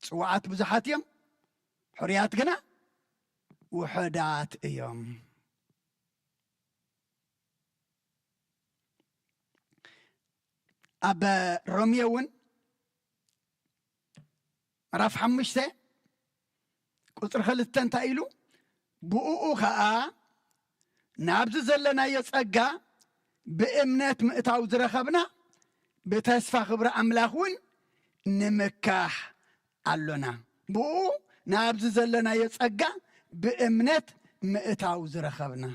صوعات بزحات يوم حريات جنا وحدات يوم أبا روميون رف حمشته قطر خلتن تايلو بؤو خاء نابز زلنا يصقا بإمنات مئتاو زرخبنا بتسفى خبر أملاخون نمكاح علونا بؤو نابز زلنا يصقا بإمنات مئتاو زرخبنا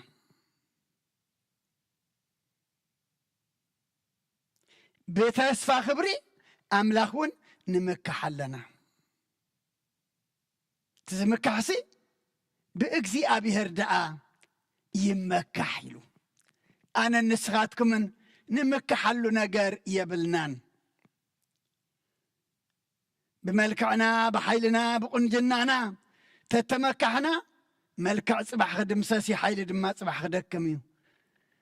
بتسفى خبري أملاخون نمكاح لنا تزمكاحسي بإكزي أبي هرداء يمكاحيلو أنا نسخاتكم من نمكحلو نجار يبلنان بملكعنا بحيلنا بقنجنانا تتمكحنا ملكع صباح خدم ساسي حيل دما صباح خدكميو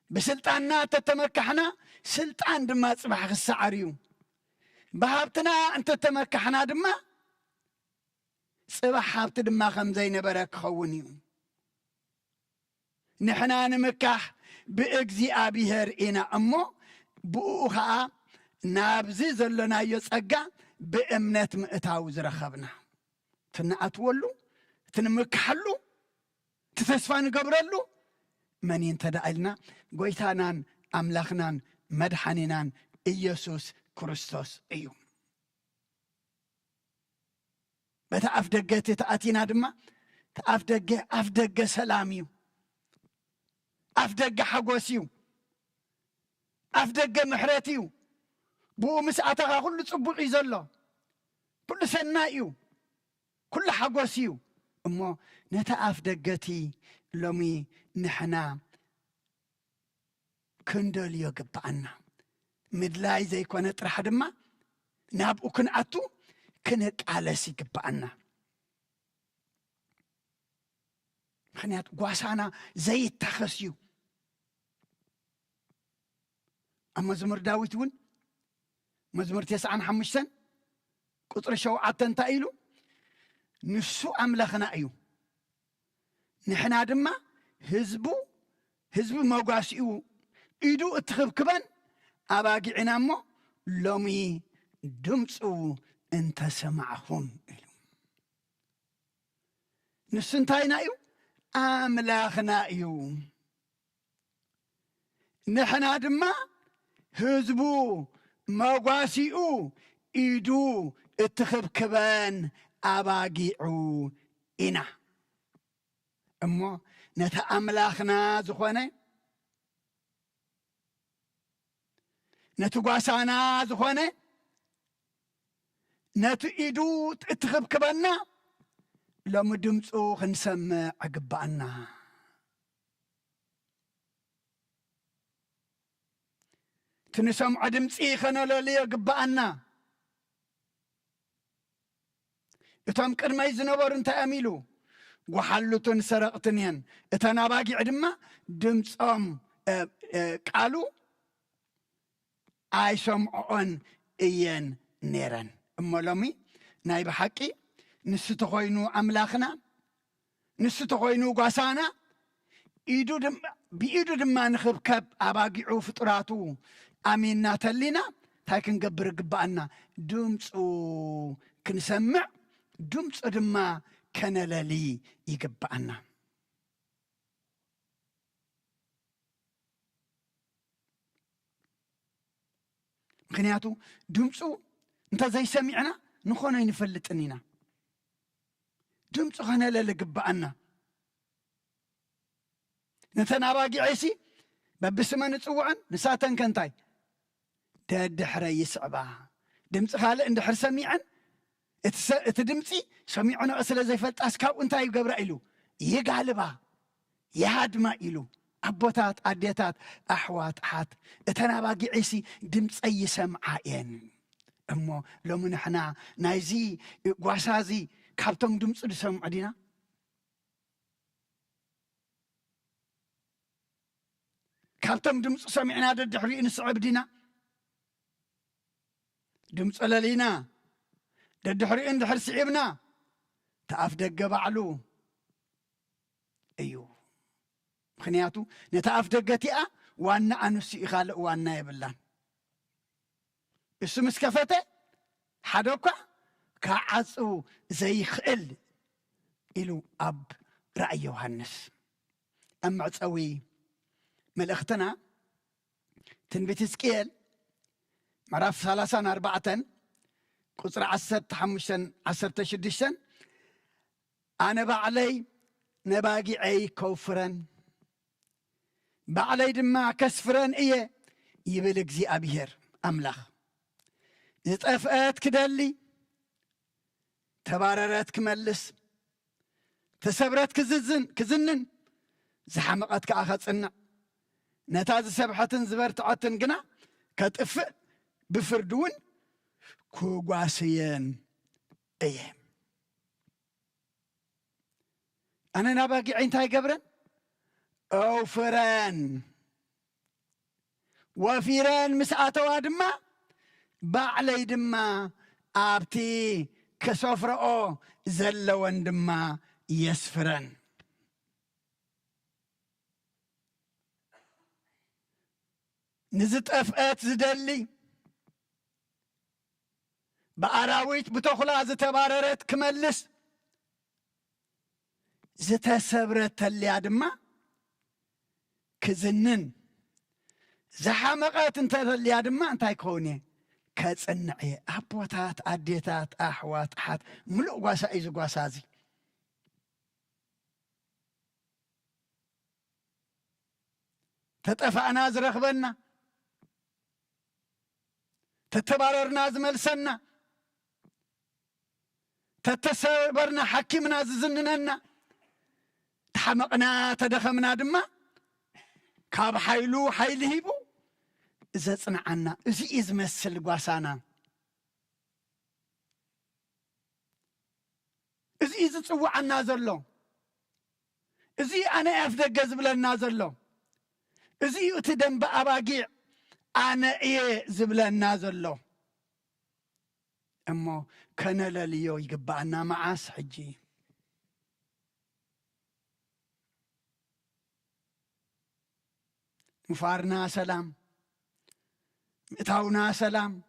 بسلطاننا تتمكحنا سلطان دما صباح خسعريو بهابتنا أنت تمكحنا دما صباح هابت دما خمزي نبرك خونيو نحنا نمكح بإكزي أبي هرئنا أمو بؤوها نابزي زلنا يصقا بإمنة مئتاو زرخبنا تنأتولو تنمكحلو تتسفان قبرلو من ينتدعلنا قويتانان أملاخنان مدحانينان إيسوس كريستوس إيو بتا أفدقة تتأتينا دما أفدقة سلاميو أفدق حقوسيو أفدق محراتيو بو مساعتها كل صبوق يزلا كل سنائيو كل حقوسيو أمو نتا أفدقتي لومي نحنا كندل يقبعنا مدلاي زي كونت رح دما نابقو كنعتو كنت علاسي قبعنا خنيات قواسانا زي التخسيو أما زمر داويت ون مزمر 95 قطر شوعتن تايلو نسو أملخنا أيو نحنا دما هزبو موقاسيو إيدو اتخب كبان أباقي عنامو لومي دمسو انت سمعهم نسو انتاينا أيو أملاخنا أيو نحنا دما هزبو موقاسيو إيدو اتخب كبان أباقيعو إنا أمو نتا أملاخنا زخواني نتو قاسانا زخواني نتو إيدو اتخب كبانا لو مدمسو خنسمع عقبانا تنسمع دمسي خنالولي عقبانا اتام كرمي زنبور انت أميلو وحلتن سرقتنين اتانا باقي عدما دمسام قالو اي سمعون ايان نيران اما لومي ناي بحقي نسو خوينو أملاخنا نسو خوينو قاسانا بإيدو دما نخب كب أباقعو فطراتو أميننا تلينا تاكن قبر قبانا دمسو كنسمع دمسو دما كنلالي يقبانا مخنياتو دمسو انت زي سمعنا نخونا ينفلتنينا دمسو خنا للقبانا نتنا باقي عيسي ببسما نتصوعن نساتن كنتاي تدحر يسعبا دمس خالق اندحر سميعن اتدمسي سميعنا أسلا زي فلت أسكاو انتاي قبرا إلو يقالبا يهادما إلو أبوتات أديتات أحوات حات اتنا باقي عيسي دمس أي سمعين أمو لو من احنا نايزي قواسازي كابتن دمس سمع دينا كابتن دمس سمعنا الدحري نسعب دينا دمس للينا دحري إن دحر سعبنا تأف دق بعلو أيوه خنياتو نتأف دقتي وانا أنسي إخالق وانا يبلان اسم اسكفته حدوكا كعصو زي خل إلو أب رأي يوحنس أما عصوي ملأختنا تنبيت سكيل معرف 34 قصر 15 شدشن أنا بعلي نباقي عي كوفرن بعلي دما كسفرن إيه يبلغ زي أبيهر أملاخ زتقفقات كدالي تباررات كملس تسبرات كزنن زحمقات كأخذ صنع نتاز سبحتن زبرت عطن قنا كتقفق بفردون كوغواسيين ايه أنا نباقي عين تاي قبرن أو فران وفيران مسعاتوا دما بعلي دما أبتي كسفرأو زلوان دما يسفرن نزت أفقات زدلي بأراويت بتخلا زتباررت كملس زتسبرت اللي عدما كزنن زحمقات انت اللي عدما انت يكوني كتصنعي أبوتات أديتات أحوات حات ملؤ قواسا إيزو قواسازي تتفعنا زرخبنا تتباررنا زملسنا تتسبرنا حكيمنا ززنننا تحمقنا تدخمنا دما كاب حيلو حيل هيبو إذا صنعنا إذا مسل قواسانا إذا تصوعنا زلو إذا أنا أفدق زبلنا زلو إذا يؤتدن بأباقيع أنا إيه زبلنا زلو أمو كان لليو يقبعنا معاس حجي مفارنا سلام متاونا سلام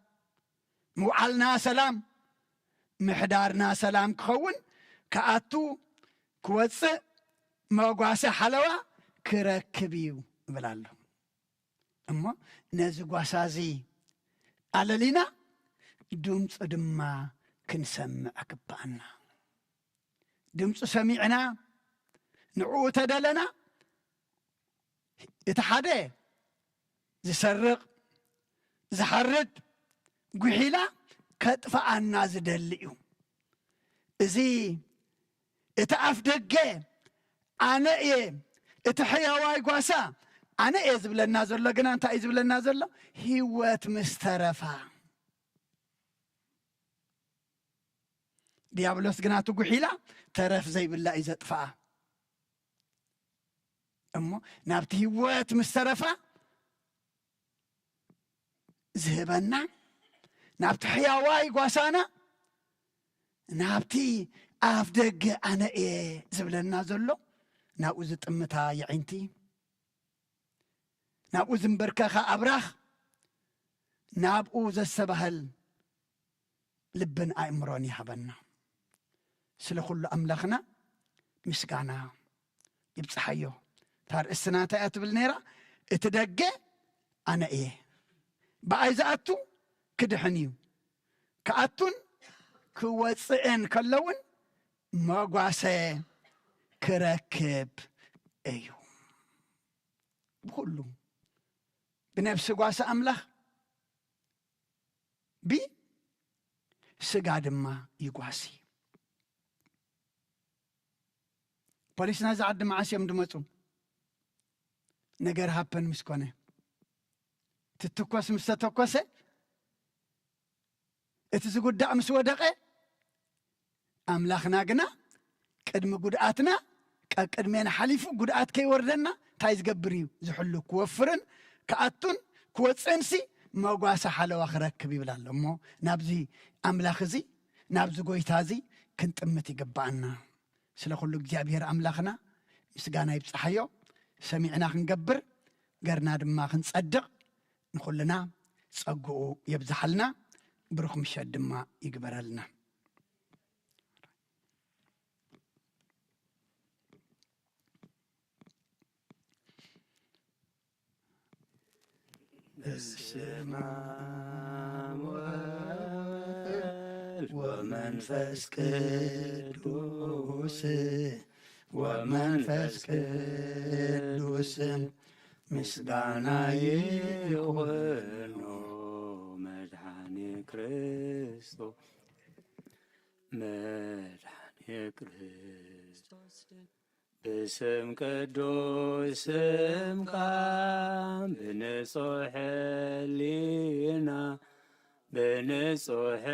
موعلنا سلام محدارنا سلام كخون كأتو كوص موقاسة حلوة كركبيو بلالو أما نزو قاسازي على لنا دمت دما كنسمع كبانا دمت سمعنا نعو تدلنا يتحدى زسرق زحرد قحيلا كتفعنا زدلئو إزي اتعفدقى أنا إيه اتحياواي قواسا أنا إيه زبلنا زلو قنا انتا إيه زبلنا زلو هيوات مسترفا ديابلوس قناتو قحيلا ترف زي بالله إذا تفعه أمو نابتي هيوات مسترفا زهبنا نابتي حياواي قواسانا نابتي أفدق أنا إيه زبلنا زلو ناوز تمتا يعينتي ناوز مبركخا أبراخ نابوز السبهل لبن أمروني حبنا سلخل أملخنا مسكانا يبصحيو تار السنة بالنيرة اتدقى أنا إيه بعايزاتو كدحنيو كأتون كوصئن كلون ما قاسي كركب أيو بقولو بنفس قاسة أملخ بي سقاد ما يقاسي بوليسنا زعد معاسي يمدمتو نجر هابن مسكونه تتكوس مستتكوسه اتزقود دعم سودقه أملاخنا قنا قدم قدعاتنا قدمين حليفو قدعات كي وردنا تايز قبريو زحلو كوفرن كأتون كوتسنسي موقاسة حالو أخرك بيبلالو مو نابزي أملاخ زي ናብዚ ጎይታ እዚ ክንጥምት ይግባአና ስለ ኩሉ እግዚአብሔር አምላኽና ምስጋና ይብፅሓዮ ሰሚዕና ክንገብር ገርና ድማ ክንጸድቕ ንኩልና ጸጉኡ የብዝሓልና ብሩኽ ምሸት ድማ ይግበረልና በስመ አብ ወወልድ ወመንፈስ ቅዱስ ወመንፈስ ቅዱስ ምስጋና ይሁን መድኃኔ ክርስቶስ መድኃኔ ክርስቶስ باسم قدوس اسمك بنصح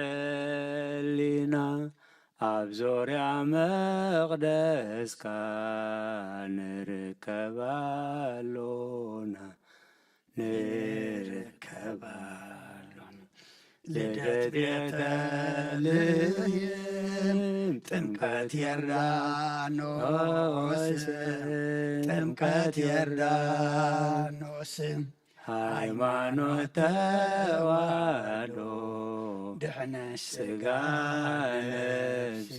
لنا أبزور يا مقدس كان نركبالونا لدت يتليم ጥምቀት የርዳኖስ ጥምቀት የርዳኖስ ሃይማኖት ተዋህዶ ድሕነት ሥጋ ነፍስ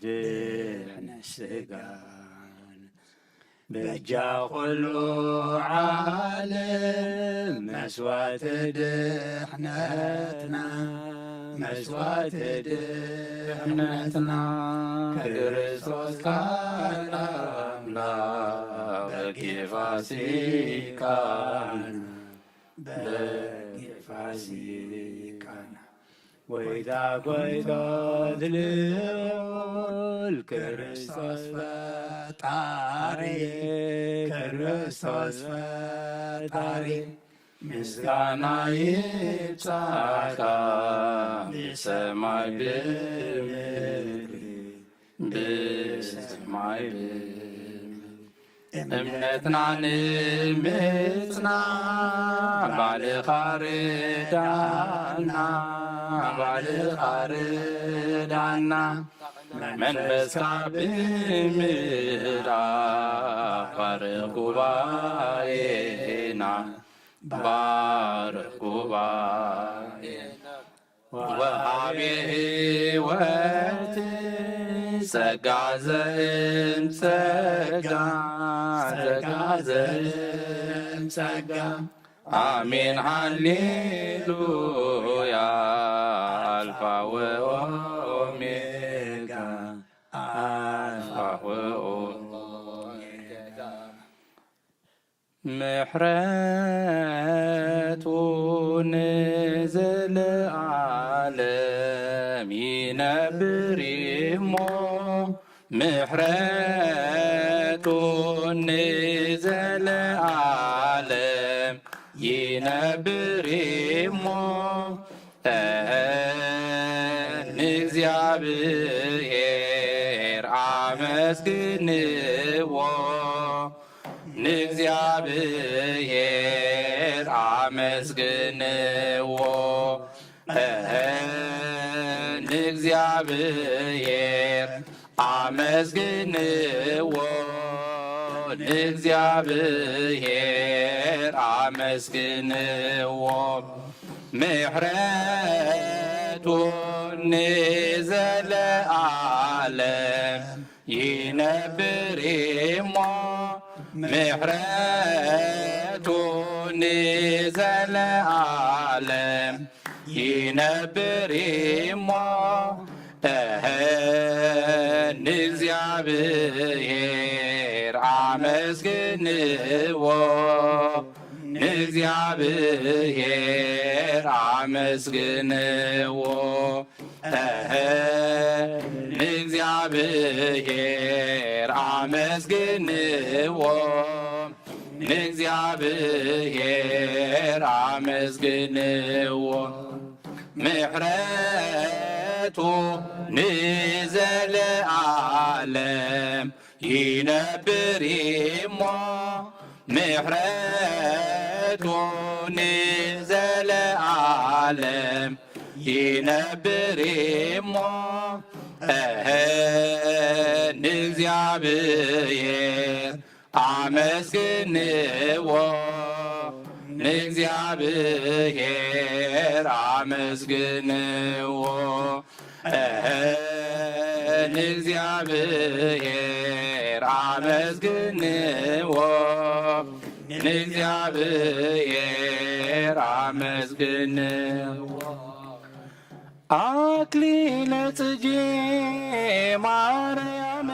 ድሕነት ሥጋ በጃ ኩሉ ዓለም መስዋዕት ድሕነትና መስዋዕት ድሕነትና ክርስቶስ ቃል አምላክ በጌፋሲካን ወይታ ጐይታ ድልል ክርስቶስ ፈጣሪ ክርስቶስ ፈጣሪ ምስጋና ይብዛልካ በሰማይ በምድር በሰማይ እምነትና ንምጽና ባልኻ ርዳና ባልኻ ርዳና መንፈስካ ብምሕዳር ባርኽ ጉባኤና ባርኽ ጉባኤና ወሃቤ ሕይወት ጸጋ ዘእምጸጋ ጸጋ ዘእምጸጋ አሜን ሃሌሉያ አልፋ ወኦሜጋ አልፋ ወኦሜጋ ምሕረቱ ንዘለዓለም ይነብር እሞ ምሕረቱ ንዘለዓለም ይነብር እሞ ንእግዚአብሔር አመስግንዎ ንእግዚአብሔር አመስግንዎ ንእግዚአብሔር አመስግንዎ ንእግዚአብሔር አመስግንዎ ምሕረቱ ንዘለዓለም ይነብር እሞ ምሕረቱ ንዘለዓለም ይነብር እሞ ንእግዚአብሔር አመስግንዎ ንእግዚአብሔር አመስግንዎ ንእግዚአብሔር አመስግንዎ ንእግዚአብሔር አመስግንዎ ምሕረቱ ንዘለዓለም ይነብር እሞ ምሕረቱ ንዘለዓለም ይነብር እሞ ንእግዚአብሔር አመስግንዎ ንእግዚአብሔር አመስግንዎ ንእግዚአብሔር አመስግንዎ ንእግዚአብሔር አመስግንዎ አክሊለ ጽጌ ማርያም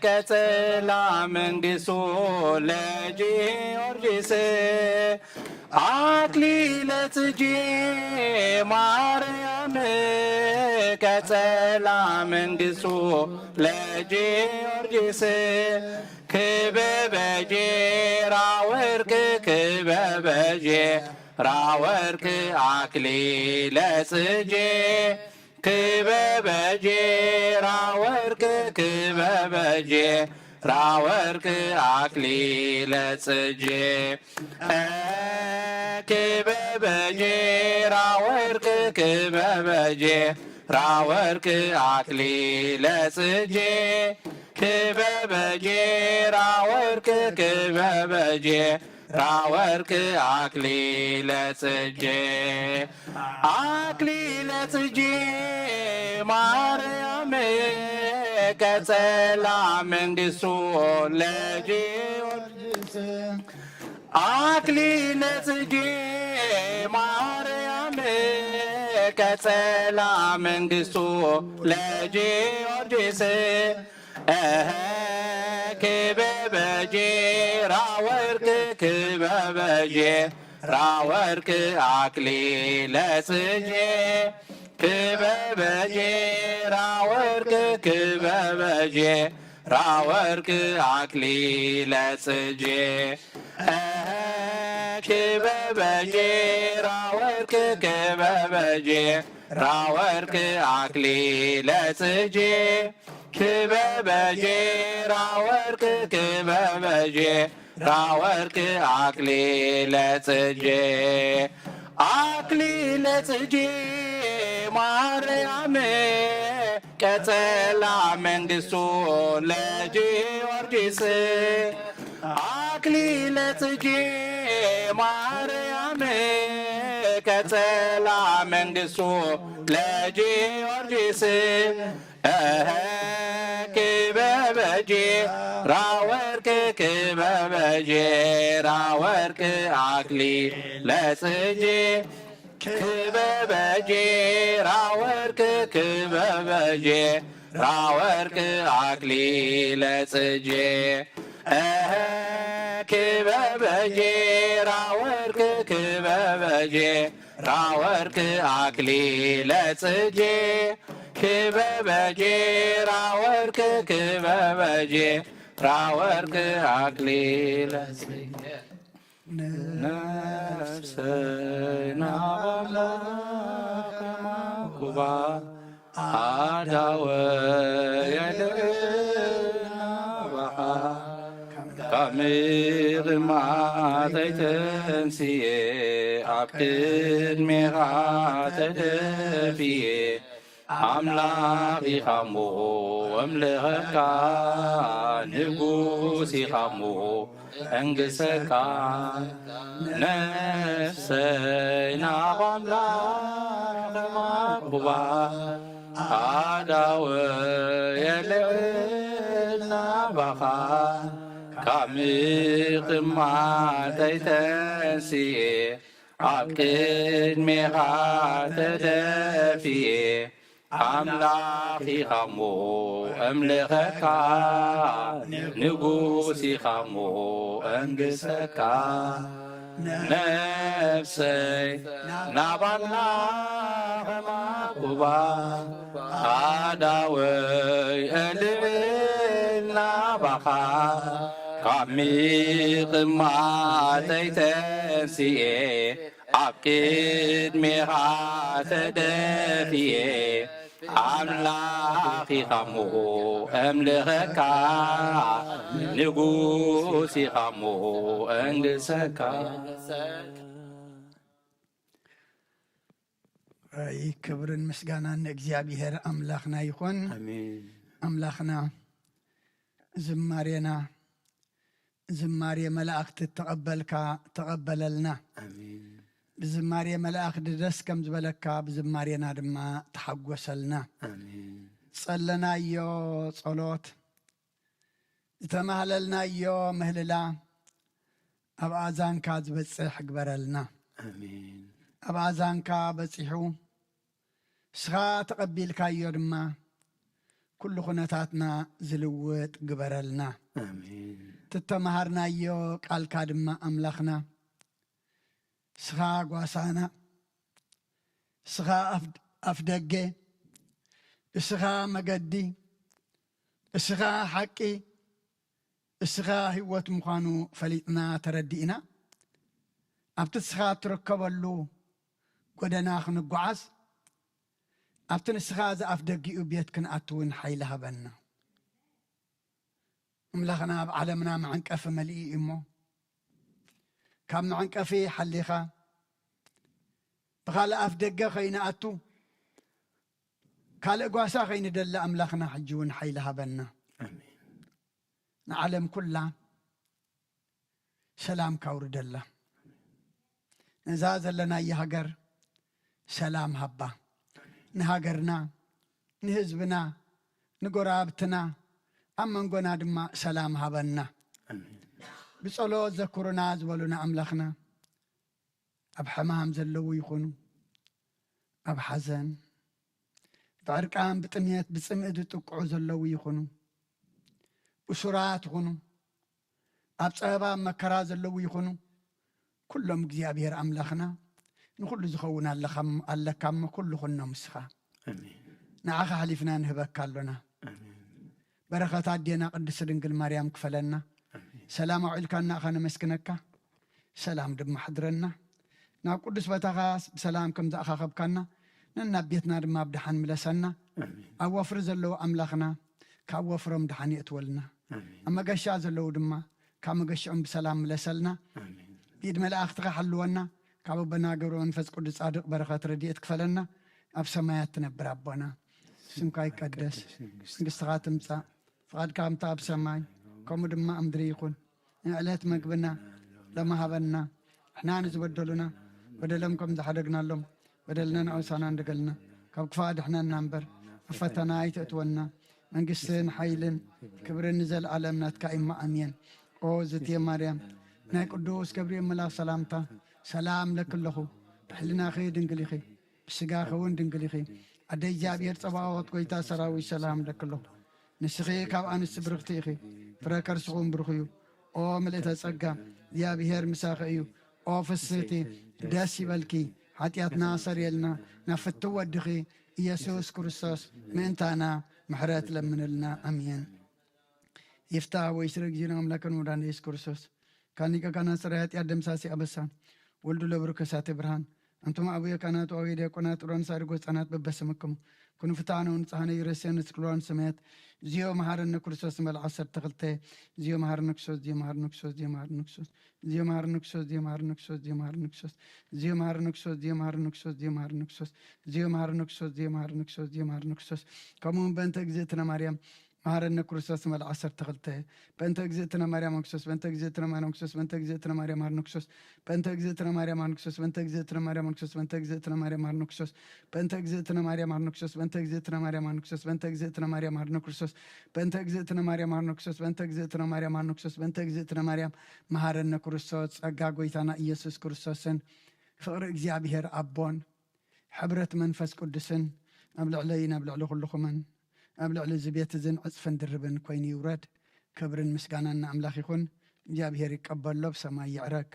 ቀጸላ መንግሥቱ ለጊዮርጊስ አክሊለ ጽጌ ማርያም ቀጸላ መንግሥቱ ለጊዮርጊስ ክበበ ጌራ ወርቅ ክበበ ጌራ ወርቅ አክሊለ ጽጌ ክበበ ጌራ ወርቅ ክበበ ጌራ ወርቅ አክሊለ ጽጌ ክበበ ጌራ ወርቅ ክበበ ጌራ ወርቅ አክሊለ ጽጌ ክበበ ጌራ ወርቅ ክበበ ጌራ ወርቅ አክሊለ ጽጌ አክሊለ ጽጌ ማርያም ቀጸላ መንግሥቱ ለጊዮርጊስ አክሊለ ጽጌ ማርያም ቀጸላ መንግሥቱ ለጊዮርጊስ ክበበ ጌራ ወርቅ ክበበ ጌራ ወርቅ አክሊለ ጽጌ ክበበ ጌራ ወርቅ ክበበ ጌራ ወርቅ አክሊለ ጽጌ ክበበ ጌራ ወርቅ ክበበ ጌራ ወርቅ አክሊለ ጽጌ ክበበ ጌራ ወርቅ ክበበ ጌራ ወርቅ አክሊለ ጽጌ አክሊለ ጽጌ ማርያም ቀጸላ መንግሥቱ ለጊዮርጊስ አክሊለ ጽጌ ማርያም ቀጸላ መንግሥቱ ለጊዮርጊስ ክበበ ጌራ ወርቅ ክበበ ጌራ ወርቅ አክሊለ ጽጌ ክበበ ጌራ ወርቅ ክበበ ጌራ ወርቅ አክሊለ ጽጌ ክበበ ጌራ ወርቅ ክበበ ጌራ ወርቅ አክሊለ ጽጌ ክበበ ጌራ ወርቅ ክበበ ጌራ ወርቅ አክሊለ ጽጌ ነፍሰና ማኩባ አዳወ የለና ባኻ ካምርማ ተይተንስየ ኣብ ቅድሜኻ ተደፊየ አምላክ ኢኻሞ ወምልኸካ ንጉስ ኢኻሞ እንግሰካ ነፍሰይ ናብ ኣምላኽ ማቁባ ኣዳወ የልዕልና ባኻ ካብ ምቕማጠይ ተንስየ ኣብ ቅድሜኻ ተደፊየ አምላክ ኢኻሞ እምልኸካ ንጉስ ኢኻሞ እንግሰካ ነፍሰይ ናብ ኣምላኽ ማቁባ ኣዳወይ እልልና ባኻ ካብ ምቕማጠይ ተንስየ ኣብ ቅድሜኻ ተደፊየ አምላክ ኢኻሞ እምልኸካ ንጉስ ኢኻሞ እንግሰካ ክብርን ምስጋናን እግዚአብሔር አምላኽና ይኹን። አሜን። አምላኽና ዝማሬና ዝማሬ መላእክት ተቀበለልና። አሜን። ብዝማሬ መላእክት ደስ ከም ዝበለካ ብዝማሬና ድማ ተሓጎሰልና። አሜን። ጸለናዮ ጸሎት ዝተማህለልናዮ ምህልላ ኣብ ኣዛንካ ዝበጽሕ ግበረልና። አሜን። ኣብ ኣዛንካ በጺሑ ስኻ ተቐቢልካዮ ድማ ኩሉ ኩነታትና ዝልውጥ ግበረልና። አሜን። ትተማሃርናዮ ቃልካ ድማ ኣምላኽና ስኻ ጓሳና፣ ስኻ ኣፍ ደጌ፣ እስኻ መገዲ፣ እስኻ ሓቂ፣ እስኻ ህይወት ምዃኑ ፈሊጥና ተረዲእና ኣብቲ ንስኻ ትርከበሉ ጎደና ክንጓዓዝ ኣብቲ ንስኻ ዝኣፍ ደጊኡ ቤት ክንኣትውን ሓይሊ ሃበና። ኣምላኽና ኣብ ዓለምና መዕንቀፊ መሊኢ እሞ ካብ መዕንቀፊ ሓሊኻ ብኻልእ ኣፍ ደገ ኸይንኣቱ ካልእ ጓሳ ኸይንደሊ ኣምላኽና ሕጂ እውን ሓይሊ ሃበና። ንዓለም ኩላ ሰላም ካውርደላ። ነዛ ዘለናየ ሃገር ሰላም ሃባ። ንሃገርና፣ ንህዝብና፣ ንጎራብትና ኣብ መንጎና ድማ ሰላም ሃበና። ብጸሎት ዘክሩና ዝበሉና ኣምላኽና ኣብ ሕማም ዘለዉ ይኹኑ፣ ኣብ ሓዘን ብዕርቃን ብጥሜት ብጽምኢ ዝጥቅዑ ዘለዉ ይኹኑ፣ እሱራት ይኹኑ፣ ኣብ ፀበባ መከራ ዘለዉ ይኹኑ፣ ኩሎም እግዚኣብሔር ኣምላኽና ንኩሉ ዝኸውን ኣለካ እሞ ኩሉ ኩኖም ምስኻ ንዓኻ ሓሊፍና ንህበካ ኣሎና። በረኸት ኣዴና ቅድስቲ ድንግል ማርያም ክፈለና። ሰላም ኣውዒልካ እናእኻ ነመስክነካ፣ ሰላም ድማ ሕድረና። ናብ ቅዱስ ቦታኻ ብሰላም ከም ዝኣኻኸብካና ነናብ ቤትና ድማ ብድሓን ምለሰና። ኣብ ወፍሪ ዘለዉ ኣምላኽና ካብ ወፍሮም ድሓን የእትወልና። ኣብ መገሻ ዘለዉ ድማ ካብ መገሽኦም ብሰላም ምለሰልና። ብኢድ መላእኽትኻ ሓልወና። ካብ ኣቦና ገብረ መንፈስ ቅዱስ ጻድቕ በረኸት ረድኤት ክፈለና። ኣብ ሰማያት ትነብር ኣቦና ስምካ ይቀደስ፣ መንግሥትኻ ትምጻእ፣ ፍቓድካ ከምታ ኣብ ሰማይ ከምኡ ድማ እምድሪ ይኹን። ንዕለት መግብና ለመሃበና፣ ንሕና ንዝበደሉና በደሎም ከም ዝሓደግናሎም በደልና ንኣውሳና እንደገልና፣ ካብ ክፋእ ድሕነና እምበር ኣብ ፈተና ኣይተእትወና። መንግሥትን ሓይልን ክብርን ንዘለዓለም ናትካ ኢማ ኣሜን። ኦ ዝትየ ማርያም ናይ ቅዱስ ገብርኤል መልኣኽ ሰላምታ ሰላም ለክለኹ። ብሕልናኺ ድንግል ኢኺ፣ ብስጋኺ እውን ድንግል ኢኺ። ኣደይ እግዚኣብሔር ፀባዖት ጐይታ ሰራዊት ሰላም ለክለኹ። ንስኺ ካብ ኣንስቲ ብርኽቲ ኢኺ፣ ፍረ ከርስኹም ብሩኽ እዩ። ኦ ምልእተ ጸጋ እግዚኣብሔር ምሳኺ እዩ። ኦ ፍስሕቲ ደስ ይበልኪ፣ ሓጢኣትና ሰሪየልና ናብ ፍቲ ወድኺ ኢየሱስ ክርስቶስ ምእንታና ምሕረት ለምንልና ኣሜን። ይፍታ ወይ ስረ ጊዜና ኣምላክን ወዳን ኢየሱስ ክርስቶስ ካኒቀ ካህናት ጽሬ ኃጢአት ደምሳሴ አበሳን ወልዱ ለብሩ ከሳቴ ብርሃን አንቱም አቡየ ካህናት አዊ ዲያቆናት ጡራን ሳድጎ ሕፃናት በበስምክሙ ኩኑ ፍታነ ንጽሕነ ይረስየን ስክሎን ስሜት ዚዮ መሃረነ ክርስቶስ መልዓ 12 ዚዮ መሃረነ ክርስቶስ ዚዮ መሃረነ ክርስቶስ ዚዮ መሃረነ ክርስቶስ ዚዮ መሃረነ ክርስቶስ ዚዮ መሃረነ ክርስቶስ ዚዮ መሃረነ ክርስቶስ ዚዮ መሃረነ ክርስቶስ ዚዮ መሃረነ ክርስቶስ ዚዮ መሃረነ ክርስቶስ ዚዮ መሃረነ ክርስቶስ ዚዮ መሃረነ ክርስቶስ ዚዮ መሃረነ ክርስቶስ ከምኡውን በእንተ እግዝእትነ ማርያም መሃረነ ክርስቶስ መልዓ 12 በእንተ እግዝእትነ ማርያም ክርስቶስ በእንተ እግዝእትነ ማርያም ክርስቶስ በእንተ እግዝእትነ ማርያም መሃረነ ክርስቶስ በእንተ እግዝእትነ ማርያም መሃረነ ክርስቶስ በእንተ እግዝእትነ ማርያም ክርስቶስ በእንተ እግዝእትነ ማርያም መሃረነ ክርስቶስ በእንተ እግዝእትነ ማርያም መሃረነ ክርስቶስ በእንተ እግዝእትነ ማርያም መሃረነ ክርስቶስ በእንተ እግዝእትነ ማርያም መሃረነ ክርስቶስ በእንተ እግዝእትነ ማርያም መሃረነ ክርስቶስ በእንተ እግዝእትነ ማርያም መሃረነ ክርስቶስ በእንተ እግዝእትነ ማርያም መሃረነ ክርስቶስ ጸጋ ጐይታና ኢየሱስ ክርስቶስን ፍቕሪ እግዚአብሔር ኣቦን ሕብረት መንፈስ ቅዱስን ኣብ ልዕለይ ናብ ልዕሊ ኩልኹምን ኣብ ልዕሊ እዚ ቤት እዝን ዕፅፍን ድርብን ኮይኑ ይውረድ። ክብርን ምስጋናን ንኣምላኽ ይኹን። እግዚኣብሔር ይቀበሎ ብሰማይ ይዕረግ።